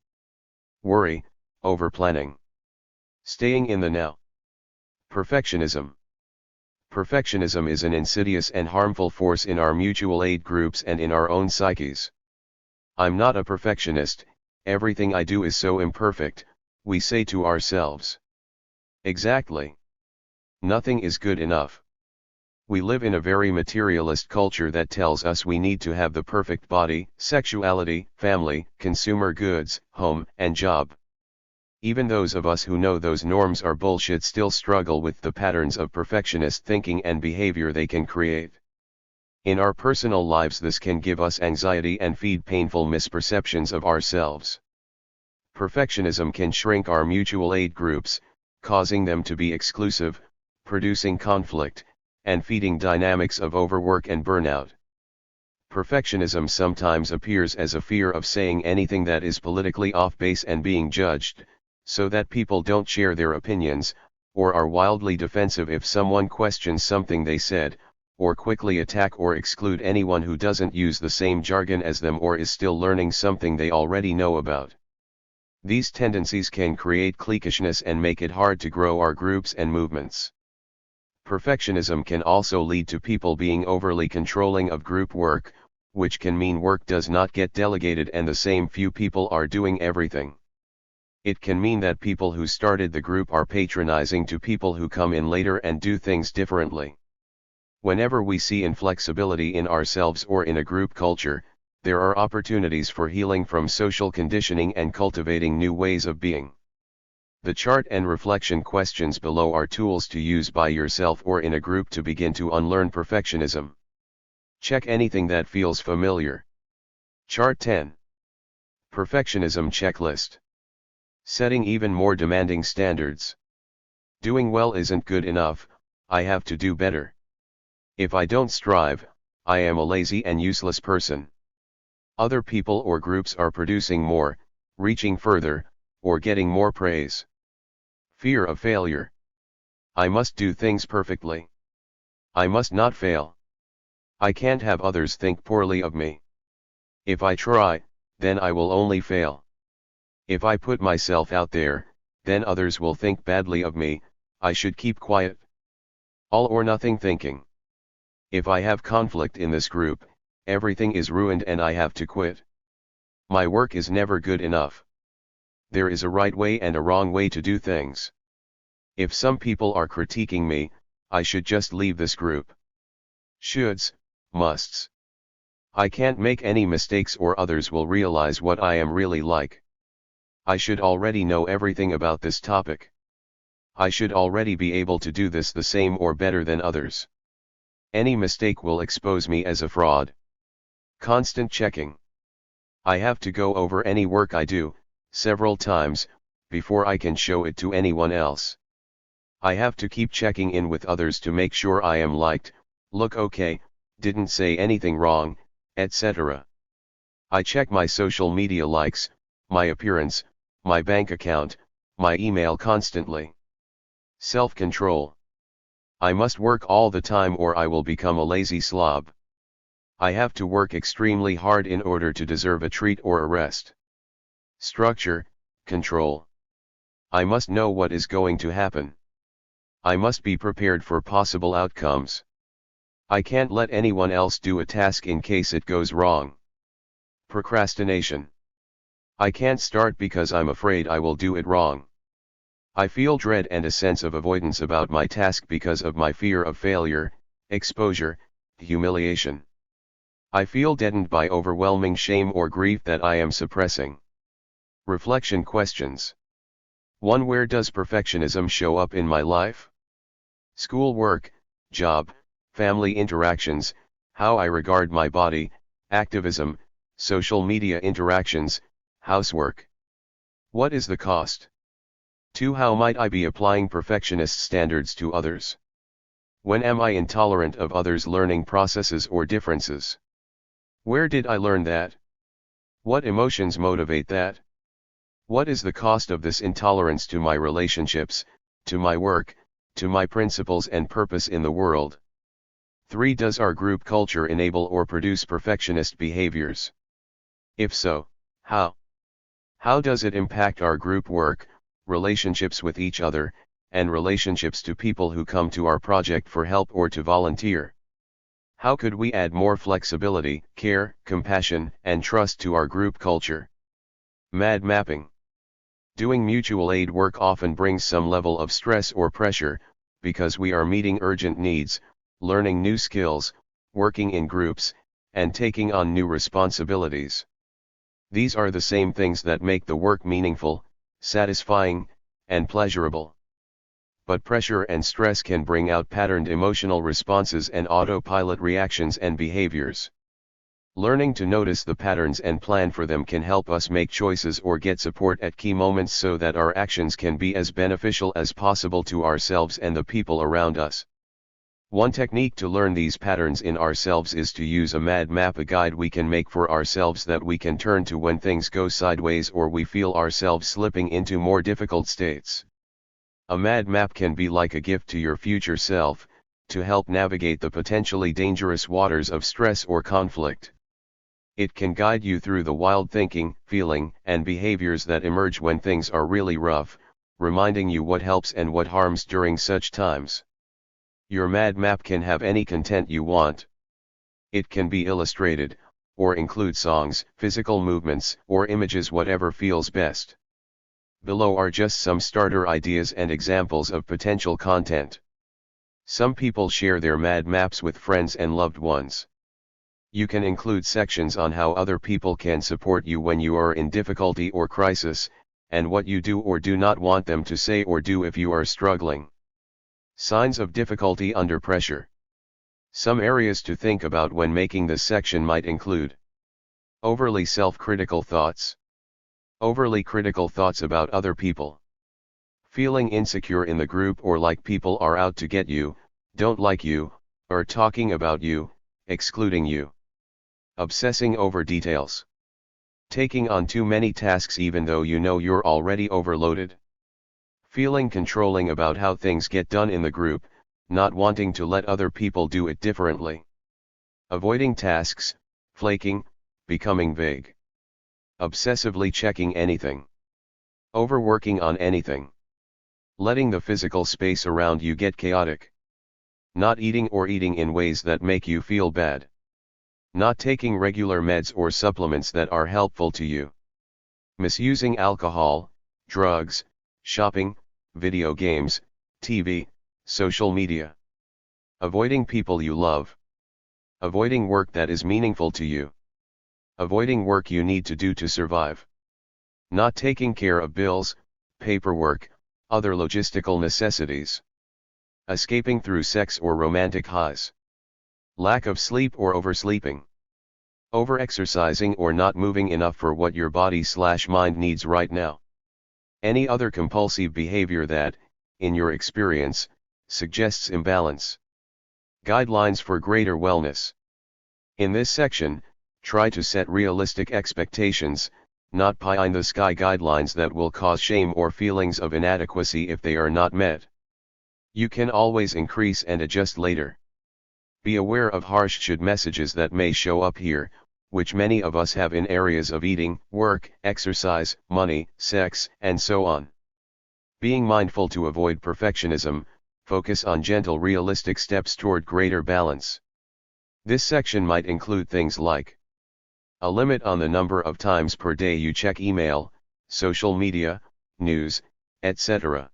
Worry, over-planning. Staying in the now. Perfectionism. Perfectionism is an insidious and harmful force in our mutual aid groups and in our own psyches. I'm not a perfectionist, everything I do is so imperfect, we say to ourselves. Exactly. Nothing is good enough. We live in a very materialist culture that tells us we need to have the perfect body, sexuality, family, consumer goods, home, and job. Even those of us who know those norms are bullshit still struggle with the patterns of perfectionist thinking and behavior they can create. In our personal lives this can give us anxiety and feed painful misperceptions of ourselves. Perfectionism can shrink our mutual aid groups, causing them to be exclusive, producing conflict, and feeding dynamics of overwork and burnout. Perfectionism sometimes appears as a fear of saying anything that is politically off base and being judged, so that people don't share their opinions, or are wildly defensive if someone questions something they said, or quickly attack or exclude anyone who doesn't use the same jargon as them or is still learning something they already know about. These tendencies can create cliquishness and make it hard to grow our groups and movements. Perfectionism can also lead to people being overly controlling of group work, which can mean work does not get delegated and the same few people are doing everything. It can mean that people who started the group are patronizing to people who come in later and do things differently. Whenever we see inflexibility in ourselves or in a group culture, there are opportunities for healing from social conditioning and cultivating new ways of being. The chart and reflection questions below are tools to use by yourself or in a group to begin to unlearn perfectionism. Check anything that feels familiar. Chart 10. Perfectionism checklist. Setting even more demanding standards. Doing well isn't good enough, I have to do better. If I don't strive, I am a lazy and useless person. Other people or groups are producing more, reaching further, or getting more praise. Fear of failure. I must do things perfectly. I must not fail. I can't have others think poorly of me. If I try, then I will only fail. If I put myself out there, then others will think badly of me, I should keep quiet. All or nothing thinking. If I have conflict in this group, everything is ruined and I have to quit. My work is never good enough. There is a right way and a wrong way to do things. If some people are critiquing me, I should just leave this group. Shoulds, musts. I can't make any mistakes or others will realize what I am really like. I should already know everything about this topic. I should already be able to do this the same or better than others. Any mistake will expose me as a fraud. Constant checking. I have to go over any work I do, several times, before I can show it to anyone else. I have to keep checking in with others to make sure I am liked, look okay, didn't say anything wrong, etc. I check my social media likes, my appearance, my bank account, my email constantly. Self-control. I must work all the time or I will become a lazy slob. I have to work extremely hard in order to deserve a treat or a rest. Structure, control. I must know what is going to happen. I must be prepared for possible outcomes. I can't let anyone else do a task in case it goes wrong. Procrastination. I can't start because I'm afraid I will do it wrong. I feel dread and a sense of avoidance about my task because of my fear of failure, exposure, humiliation. I feel deadened by overwhelming shame or grief that I am suppressing. Reflection questions. 1. Where does perfectionism show up in my life? School work, job, family interactions, how I regard my body, activism, social media interactions, housework. What is the cost? 2. How might I be applying perfectionist standards to others? When am I intolerant of others' learning processes or differences? Where did I learn that? What emotions motivate that? What is the cost of this intolerance to my relationships, to my work, to my principles and purpose in the world? 3. Does our group culture enable or produce perfectionist behaviors? If so, how? How does it impact our group work, relationships with each other, and relationships to people who come to our project for help or to volunteer? How could we add more flexibility, care, compassion, and trust to our group culture? MAD mapping. Doing mutual aid work often brings some level of stress or pressure, because we are meeting urgent needs, learning new skills, working in groups, and taking on new responsibilities. These are the same things that make the work meaningful, satisfying, and pleasurable. But pressure and stress can bring out patterned emotional responses and autopilot reactions and behaviors. Learning to notice the patterns and plan for them can help us make choices or get support at key moments so that our actions can be as beneficial as possible to ourselves and the people around us. One technique to learn these patterns in ourselves is to use a MAD map, a guide we can make for ourselves that we can turn to when things go sideways or we feel ourselves slipping into more difficult states. A MAD map can be like a gift to your future self, to help navigate the potentially dangerous waters of stress or conflict. It can guide you through the wild thinking, feeling, and behaviors that emerge when things are really rough, reminding you what helps and what harms during such times. Your MAD map can have any content you want. It can be illustrated, or include songs, physical movements, or images, whatever feels best. Below are just some starter ideas and examples of potential content. Some people share their MAD maps with friends and loved ones. You can include sections on how other people can support you when you are in difficulty or crisis, and what you do or do not want them to say or do if you are struggling. Signs of difficulty under pressure. Some areas to think about when making this section might include overly self-critical thoughts. Overly critical thoughts about other people. Feeling insecure in the group or like people are out to get you, don't like you, or talking about you, excluding you. Obsessing over details. Taking on too many tasks even though you know you're already overloaded. Feeling controlling about how things get done in the group, not wanting to let other people do it differently. Avoiding tasks, flaking, becoming vague. Obsessively checking anything. Overworking on anything. Letting the physical space around you get chaotic. Not eating or eating in ways that make you feel bad. Not taking regular meds or supplements that are helpful to you. Misusing alcohol, drugs, shopping, video games, TV, social media. Avoiding people you love. Avoiding work that is meaningful to you. Avoiding work you need to do to survive. Not taking care of bills, paperwork, other logistical necessities. Escaping through sex or romantic highs. Lack of sleep or oversleeping. Overexercising or not moving enough for what your body/mind needs right now. Any other compulsive behavior that, in your experience, suggests imbalance. Guidelines for greater wellness. In this section, try to set realistic expectations, not pie-in-the-sky guidelines that will cause shame or feelings of inadequacy if they are not met. You can always increase and adjust later. Be aware of harsh should messages that may show up here, which many of us have in areas of eating, work, exercise, money, sex, and so on. Being mindful to avoid perfectionism, focus on gentle realistic steps toward greater balance. This section might include things like a limit on the number of times per day you check email, social media, news, etc.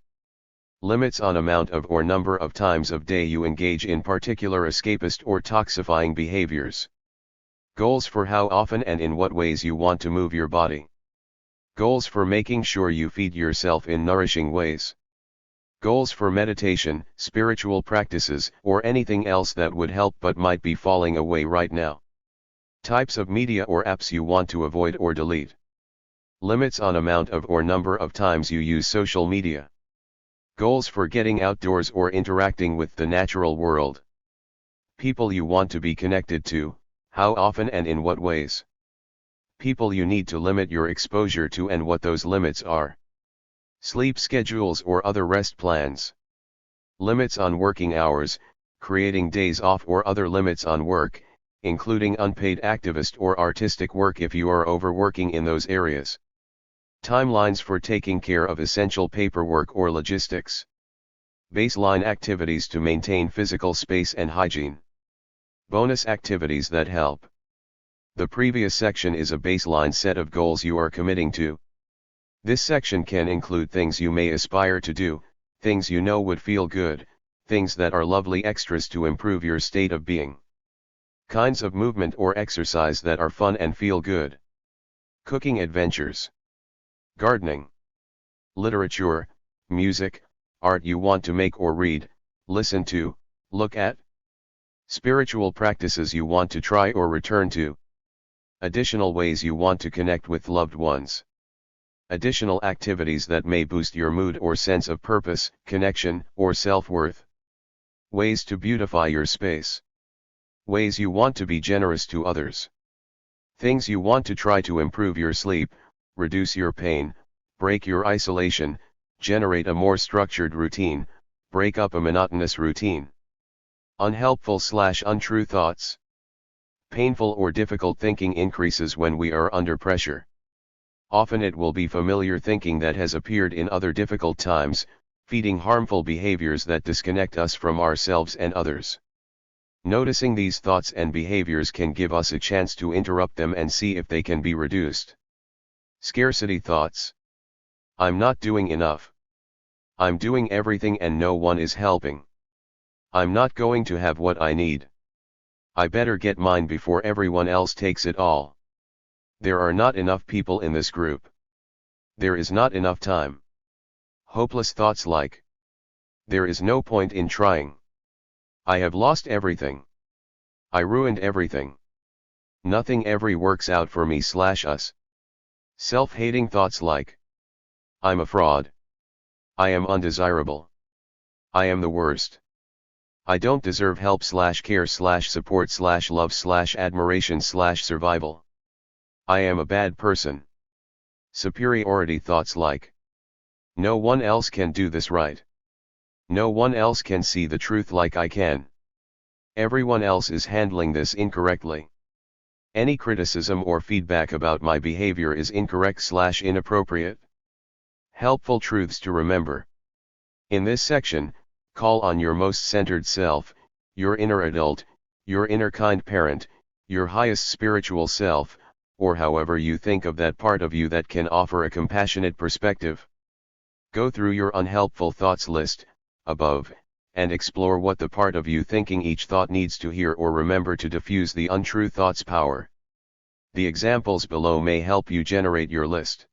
Limits on amount of or number of times of day you engage in particular escapist or toxifying behaviors. Goals for how often and in what ways you want to move your body. Goals for making sure you feed yourself in nourishing ways. Goals for meditation, spiritual practices, or anything else that would help but might be falling away right now. Types of media or apps you want to avoid or delete. Limits on amount of or number of times you use social media. Goals for getting outdoors or interacting with the natural world. People you want to be connected to, how often and in what ways. People you need to limit your exposure to and what those limits are. Sleep schedules or other rest plans. Limits on working hours, creating days off or other limits on work, including unpaid activist or artistic work if you are overworking in those areas. Timelines for taking care of essential paperwork or logistics. Baseline activities to maintain physical space and hygiene. Bonus activities that help. The previous section is a baseline set of goals you are committing to. This section can include things you may aspire to do, things you know would feel good, things that are lovely extras to improve your state of being. Kinds of movement or exercise that are fun and feel good. Cooking adventures. Gardening. Literature, music, art you want to make or read, listen to, look at. Spiritual practices you want to try or return to. Additional ways you want to connect with loved ones. Additional activities that may boost your mood or sense of purpose, connection, or self-worth. Ways to beautify your space. Ways you want to be generous to others. Things you want to try to improve your sleep, reduce your pain, break your isolation, generate a more structured routine, break up a monotonous routine. Unhelpful/untrue thoughts. Painful or difficult thinking increases when we are under pressure. Often it will be familiar thinking that has appeared in other difficult times, feeding harmful behaviors that disconnect us from ourselves and others. Noticing these thoughts and behaviors can give us a chance to interrupt them and see if they can be reduced. Scarcity thoughts. I'm not doing enough. I'm doing everything and no one is helping. I'm not going to have what I need. I better get mine before everyone else takes it all. There are not enough people in this group. There is not enough time. Hopeless thoughts like, there is no point in trying. I have lost everything. I ruined everything. Nothing ever works out for me/us. Self-hating thoughts like, I'm a fraud. I am undesirable. I am the worst. I don't deserve help/care/support/love/admiration/survival. I am a bad person. Superiority thoughts like, no one else can do this right. No one else can see the truth like I can. Everyone else is handling this incorrectly. Any criticism or feedback about my behavior is incorrect/inappropriate. Helpful truths to remember. In this section, call on your most centered self, your inner adult, your inner kind parent, your highest spiritual self, or however you think of that part of you that can offer a compassionate perspective. Go through your unhelpful thoughts list, above, and explore what the part of you thinking each thought needs to hear or remember to diffuse the untrue thought's power. The examples below may help you generate your list.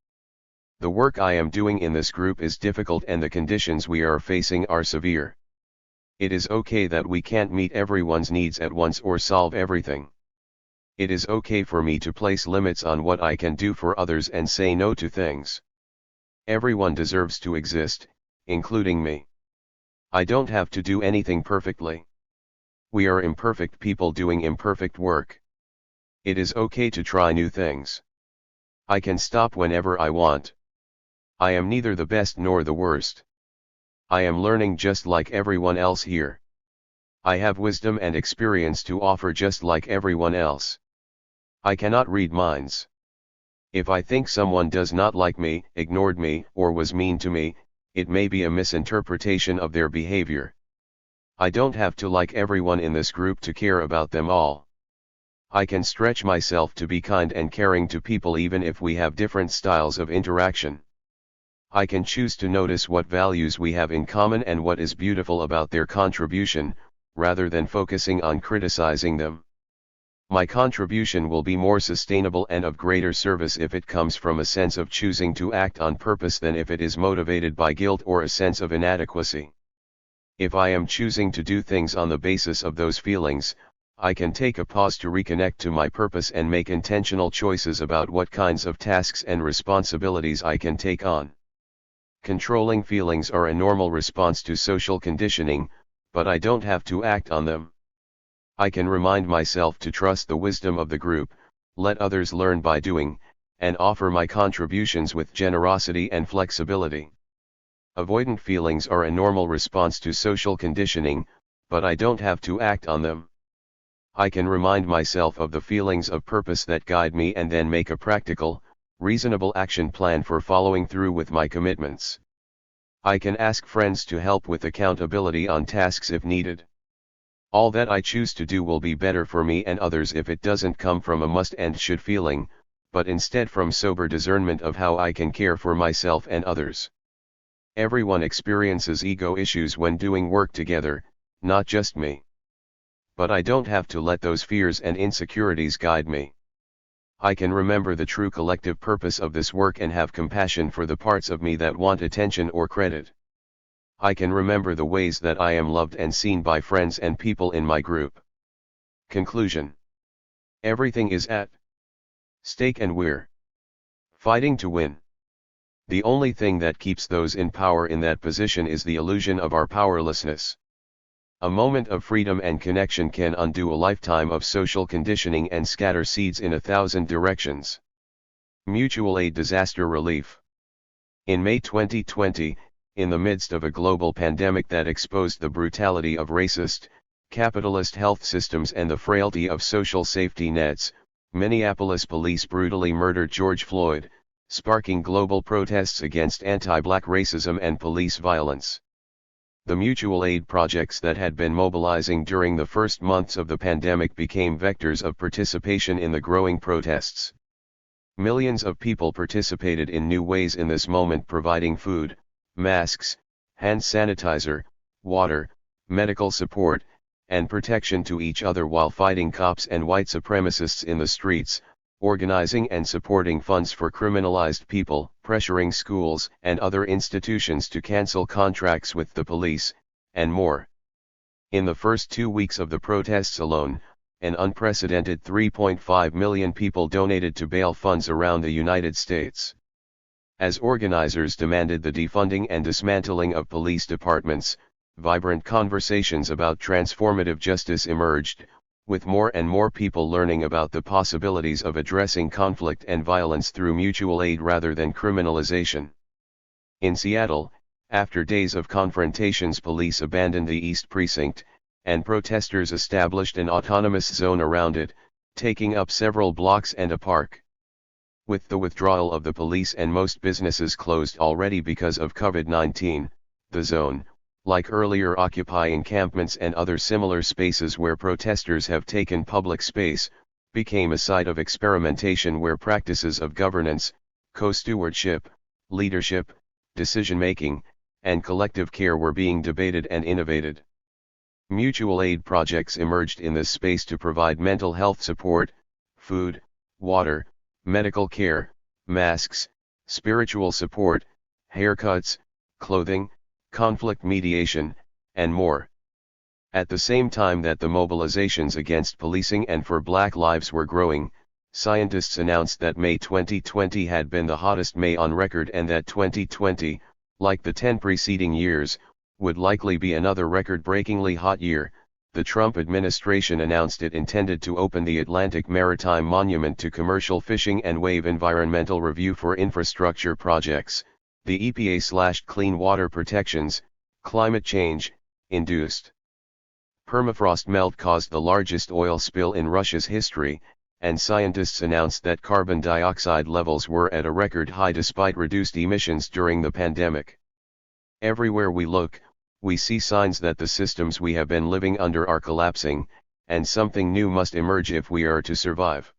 The work I am doing in this group is difficult and the conditions we are facing are severe. It is okay that we can't meet everyone's needs at once or solve everything. It is okay for me to place limits on what I can do for others and say no to things. Everyone deserves to exist, including me. I don't have to do anything perfectly. We are imperfect people doing imperfect work. It is okay to try new things. I can stop whenever I want. I am neither the best nor the worst. I am learning just like everyone else here. I have wisdom and experience to offer just like everyone else. I cannot read minds. If I think someone does not like me, ignored me, or was mean to me, it may be a misinterpretation of their behavior. I don't have to like everyone in this group to care about them all. I can stretch myself to be kind and caring to people even if we have different styles of interaction. I can choose to notice what values we have in common and what is beautiful about their contribution, rather than focusing on criticizing them. My contribution will be more sustainable and of greater service if it comes from a sense of choosing to act on purpose than if it is motivated by guilt or a sense of inadequacy. If I am choosing to do things on the basis of those feelings, I can take a pause to reconnect to my purpose and make intentional choices about what kinds of tasks and responsibilities I can take on. Controlling feelings are a normal response to social conditioning, but I don't have to act on them. I can remind myself to trust the wisdom of the group, let others learn by doing, and offer my contributions with generosity and flexibility. Avoidant feelings are a normal response to social conditioning, but I don't have to act on them. I can remind myself of the feelings of purpose that guide me and then make a practical, reasonable action plan for following through with my commitments. I can ask friends to help with accountability on tasks if needed. All that I choose to do will be better for me and others if it doesn't come from a must and should feeling, but instead from sober discernment of how I can care for myself and others. Everyone experiences ego issues when doing work together, not just me. But I don't have to let those fears and insecurities guide me. I can remember the true collective purpose of this work and have compassion for the parts of me that want attention or credit. I can remember the ways that I am loved and seen by friends and people in my group. Conclusion. Everything is at stake and we're fighting to win. The only thing that keeps those in power in that position is the illusion of our powerlessness. A moment of freedom and connection can undo a lifetime of social conditioning and scatter seeds in 1,000 directions. Mutual aid disaster relief. In May 2020, in the midst of a global pandemic that exposed the brutality of racist, capitalist health systems and the frailty of social safety nets, Minneapolis police brutally murdered George Floyd, sparking global protests against anti-black racism and police violence. The mutual aid projects that had been mobilizing during the first months of the pandemic became vectors of participation in the growing protests. Millions of people participated in new ways in this moment, providing food, masks, hand sanitizer, water, medical support, and protection to each other while fighting cops and white supremacists in the streets, organizing and supporting funds for criminalized people, pressuring schools and other institutions to cancel contracts with the police, and more. In the first 2 weeks of the protests alone, an unprecedented 3.5 million people donated to bail funds around the United States. As organizers demanded the defunding and dismantling of police departments, vibrant conversations about transformative justice emerged, with more and more people learning about the possibilities of addressing conflict and violence through mutual aid rather than criminalization. In Seattle, after days of confrontations, police abandoned the East Precinct, and protesters established an autonomous zone around it, taking up several blocks and a park. With the withdrawal of the police and most businesses closed already because of COVID-19, the zone, like earlier Occupy encampments and other similar spaces where protesters have taken public space, became a site of experimentation where practices of governance, co-stewardship, leadership, decision-making, and collective care were being debated and innovated. Mutual aid projects emerged in this space to provide mental health support, food, water, medical care, masks, spiritual support, haircuts, clothing, conflict mediation, and more. At the same time that the mobilizations against policing and for Black lives were growing, Scientists announced that May 2020 had been the hottest May on record and that 2020, like the 10 preceding years, would likely be another record-breakingly hot year. The Trump administration announced it intended to open the Atlantic Maritime Monument to commercial fishing and waive environmental review for infrastructure projects. The EPA slashed clean water protections. Climate change induced permafrost melt caused the largest oil spill in Russia's history, and scientists announced that carbon dioxide levels were at a record high despite reduced emissions during the pandemic. Everywhere we look, we see signs that the systems we have been living under are collapsing, and something new must emerge if we are to survive.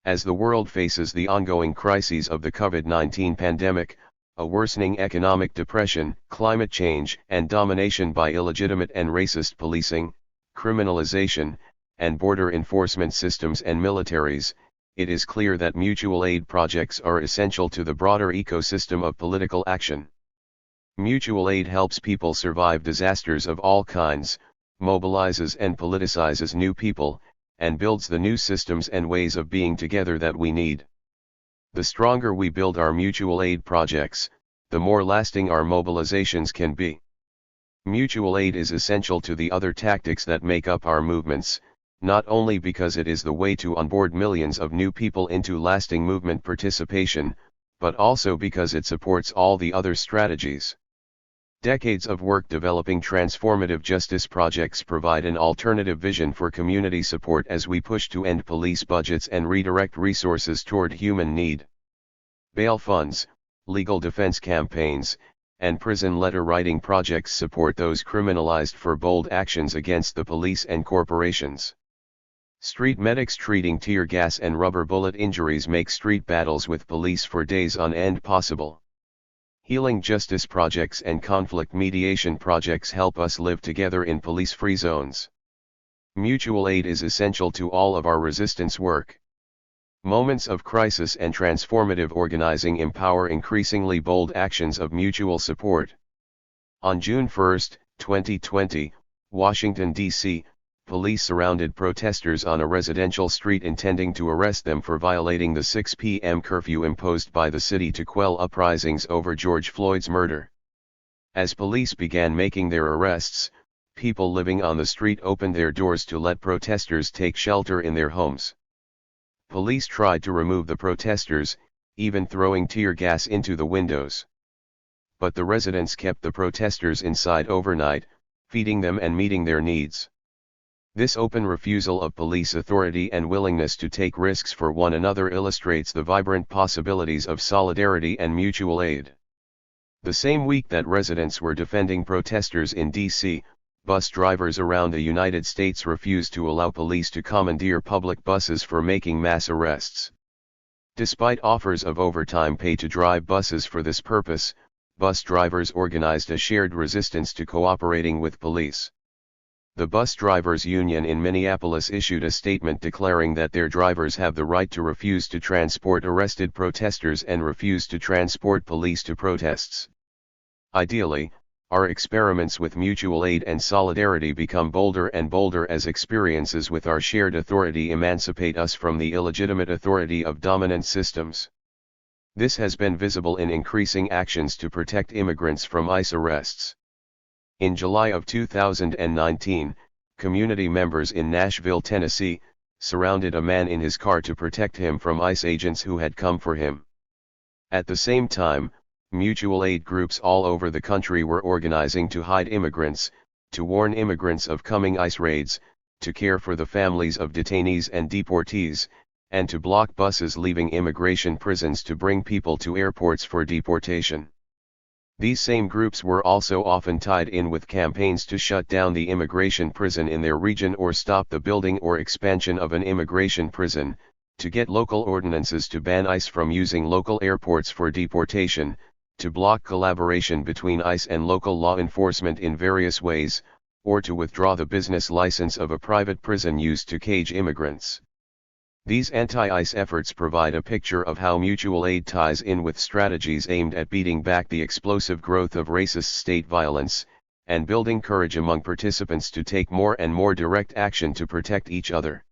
As the world faces the ongoing crises of the COVID-19 pandemic, a worsening economic depression, climate change, and domination by illegitimate and racist policing, criminalization, and border enforcement systems and militaries, it is clear that mutual aid projects are essential to the broader ecosystem of political action. Mutual aid helps people survive disasters of all kinds, mobilizes and politicizes new people, and builds the new systems and ways of being together that we need. The stronger we build our mutual aid projects, the more lasting our mobilizations can be. Mutual aid is essential to the other tactics that make up our movements, not only because it is the way to onboard millions of new people into lasting movement participation, but also because it supports all the other strategies. Decades of work developing transformative justice projects provide an alternative vision for community support as we push to end police budgets and redirect resources toward human need. Bail funds, legal defense campaigns, and prison letter writing projects support those criminalized for bold actions against the police and corporations. Street medics treating tear gas and rubber bullet injuries make street battles with police for days on end possible. Healing justice projects and conflict mediation projects help us live together in police-free zones. Mutual aid is essential to all of our resistance work. Moments of crisis and transformative organizing empower increasingly bold actions of mutual support. On June 1, 2020, Washington, D.C., police surrounded protesters on a residential street intending to arrest them for violating the 6 p.m. curfew imposed by the city to quell uprisings over George Floyd's murder. As police began making their arrests, people living on the street opened their doors to let protesters take shelter in their homes. Police tried to remove the protesters, even throwing tear gas into the windows. But the residents kept the protesters inside overnight, feeding them and meeting their needs. This open refusal of police authority and willingness to take risks for one another illustrates the vibrant possibilities of solidarity and mutual aid. The same week that residents were defending protesters in D.C., bus drivers around the United States refused to allow police to commandeer public buses for making mass arrests. Despite offers of overtime pay to drive buses for this purpose, bus drivers organized a shared resistance to cooperating with police. The bus drivers' union in Minneapolis issued a statement declaring that their drivers have the right to refuse to transport arrested protesters and refuse to transport police to protests. Ideally, our experiments with mutual aid and solidarity become bolder and bolder as experiences with our shared authority emancipate us from the illegitimate authority of dominant systems. This has been visible in increasing actions to protect immigrants from ICE arrests. In July of 2019, community members in Nashville, Tennessee, surrounded a man in his car to protect him from ICE agents who had come for him. At the same time, mutual aid groups all over the country were organizing to hide immigrants, to warn immigrants of coming ICE raids, to care for the families of detainees and deportees, and to block buses leaving immigration prisons to bring people to airports for deportation. These same groups were also often tied in with campaigns to shut down the immigration prison in their region or stop the building or expansion of an immigration prison, to get local ordinances to ban ICE from using local airports for deportation, to block collaboration between ICE and local law enforcement in various ways, or to withdraw the business license of a private prison used to cage immigrants. These anti-ICE efforts provide a picture of how mutual aid ties in with strategies aimed at beating back the explosive growth of racist state violence, and building courage among participants to take more and more direct action to protect each other.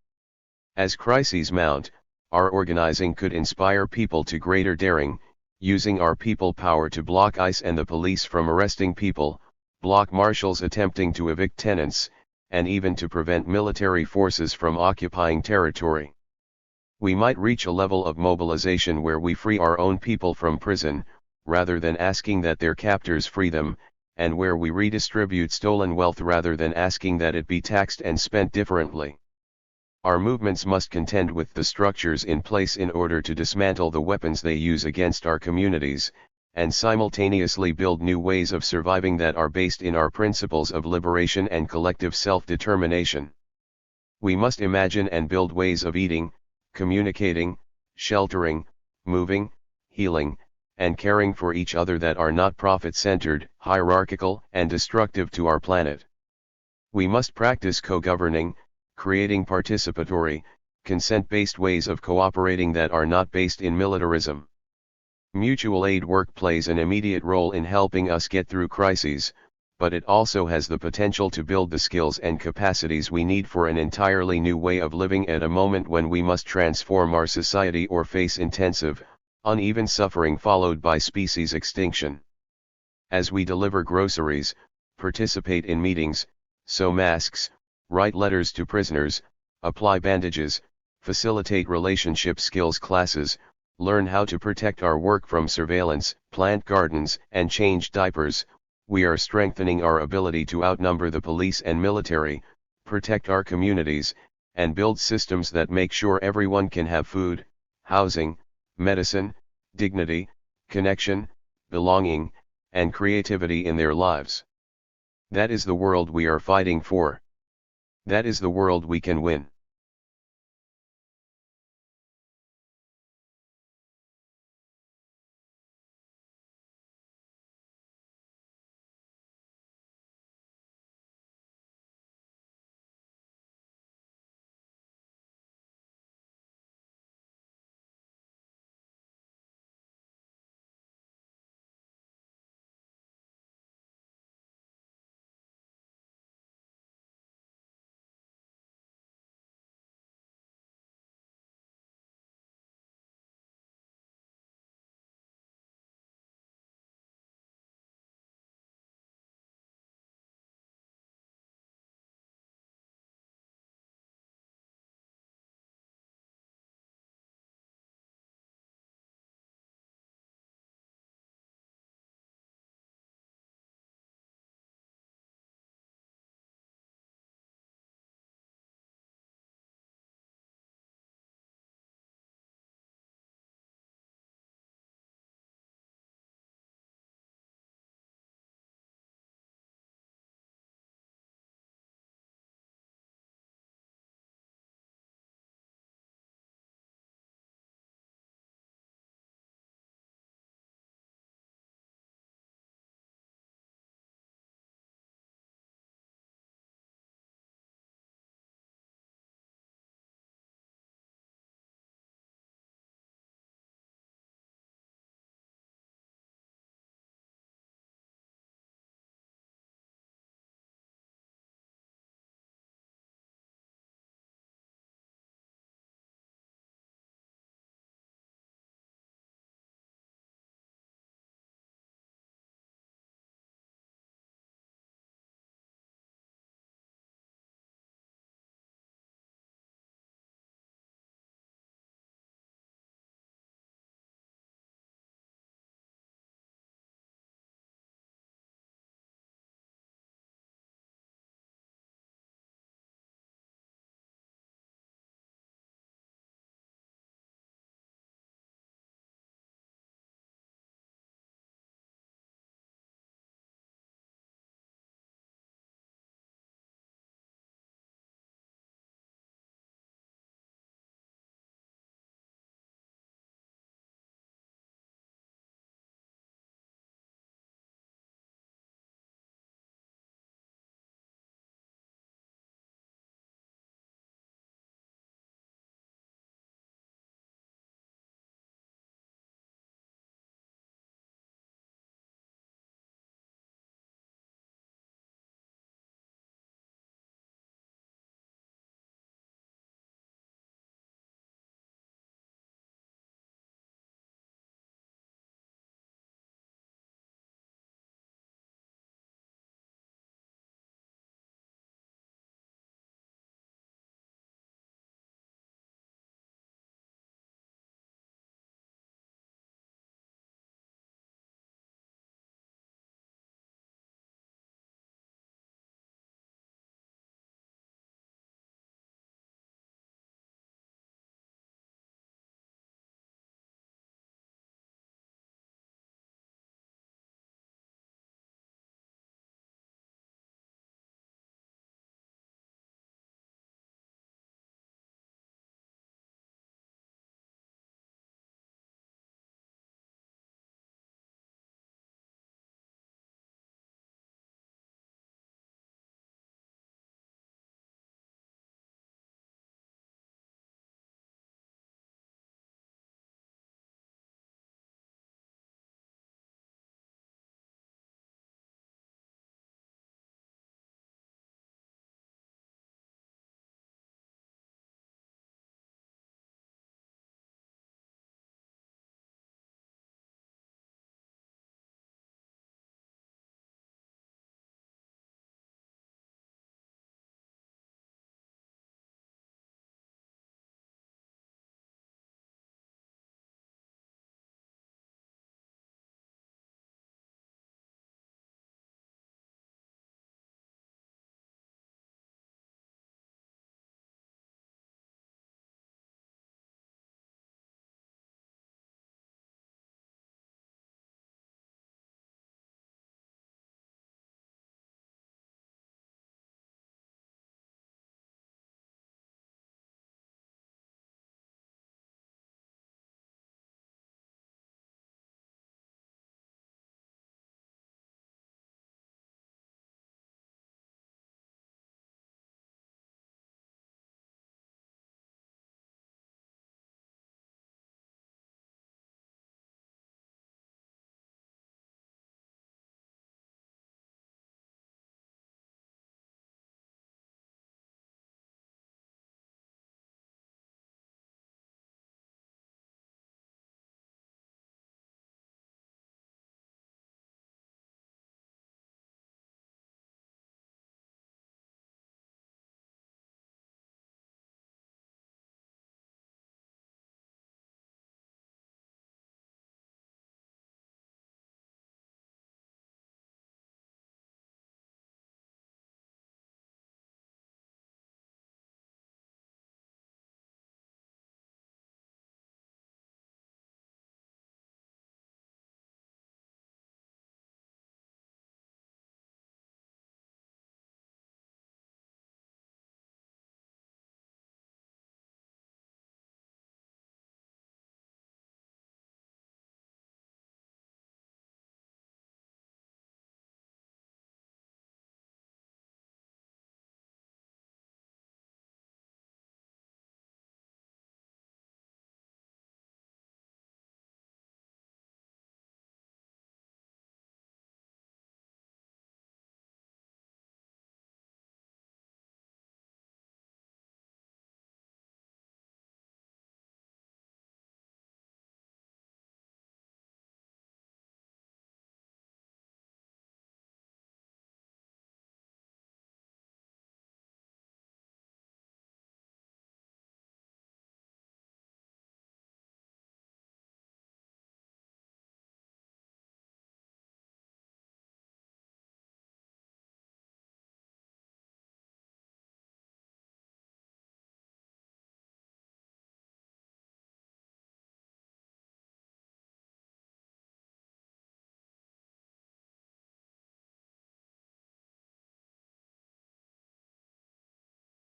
As crises mount, our organizing could inspire people to greater daring, using our people power to block ICE and the police from arresting people, block marshals attempting to evict tenants, and even to prevent military forces from occupying territory. We might reach a level of mobilization where we free our own people from prison, rather than asking that their captors free them, and where we redistribute stolen wealth rather than asking that it be taxed and spent differently. Our movements must contend with the structures in place in order to dismantle the weapons they use against our communities, and simultaneously build new ways of surviving that are based in our principles of liberation and collective self-determination. We must imagine and build ways of eating, communicating, sheltering, moving, healing, and caring for each other that are not profit-centered, hierarchical, and destructive to our planet. We must practice co-governing, creating participatory, consent-based ways of cooperating that are not based in militarism. Mutual aid work plays an immediate role in helping us get through crises, but it also has the potential to build the skills and capacities we need for an entirely new way of living at a moment when we must transform our society or face intensive, uneven suffering followed by species extinction. As we deliver groceries, participate in meetings, sew masks, write letters to prisoners, apply bandages, facilitate relationship skills classes, learn how to protect our work from surveillance, plant gardens, and change diapers, we are strengthening our ability to outnumber the police and military, protect our communities, and build systems that make sure everyone can have food, housing, medicine, dignity, connection, belonging, and creativity in their lives. That is the world we are fighting for. That is the world we can win.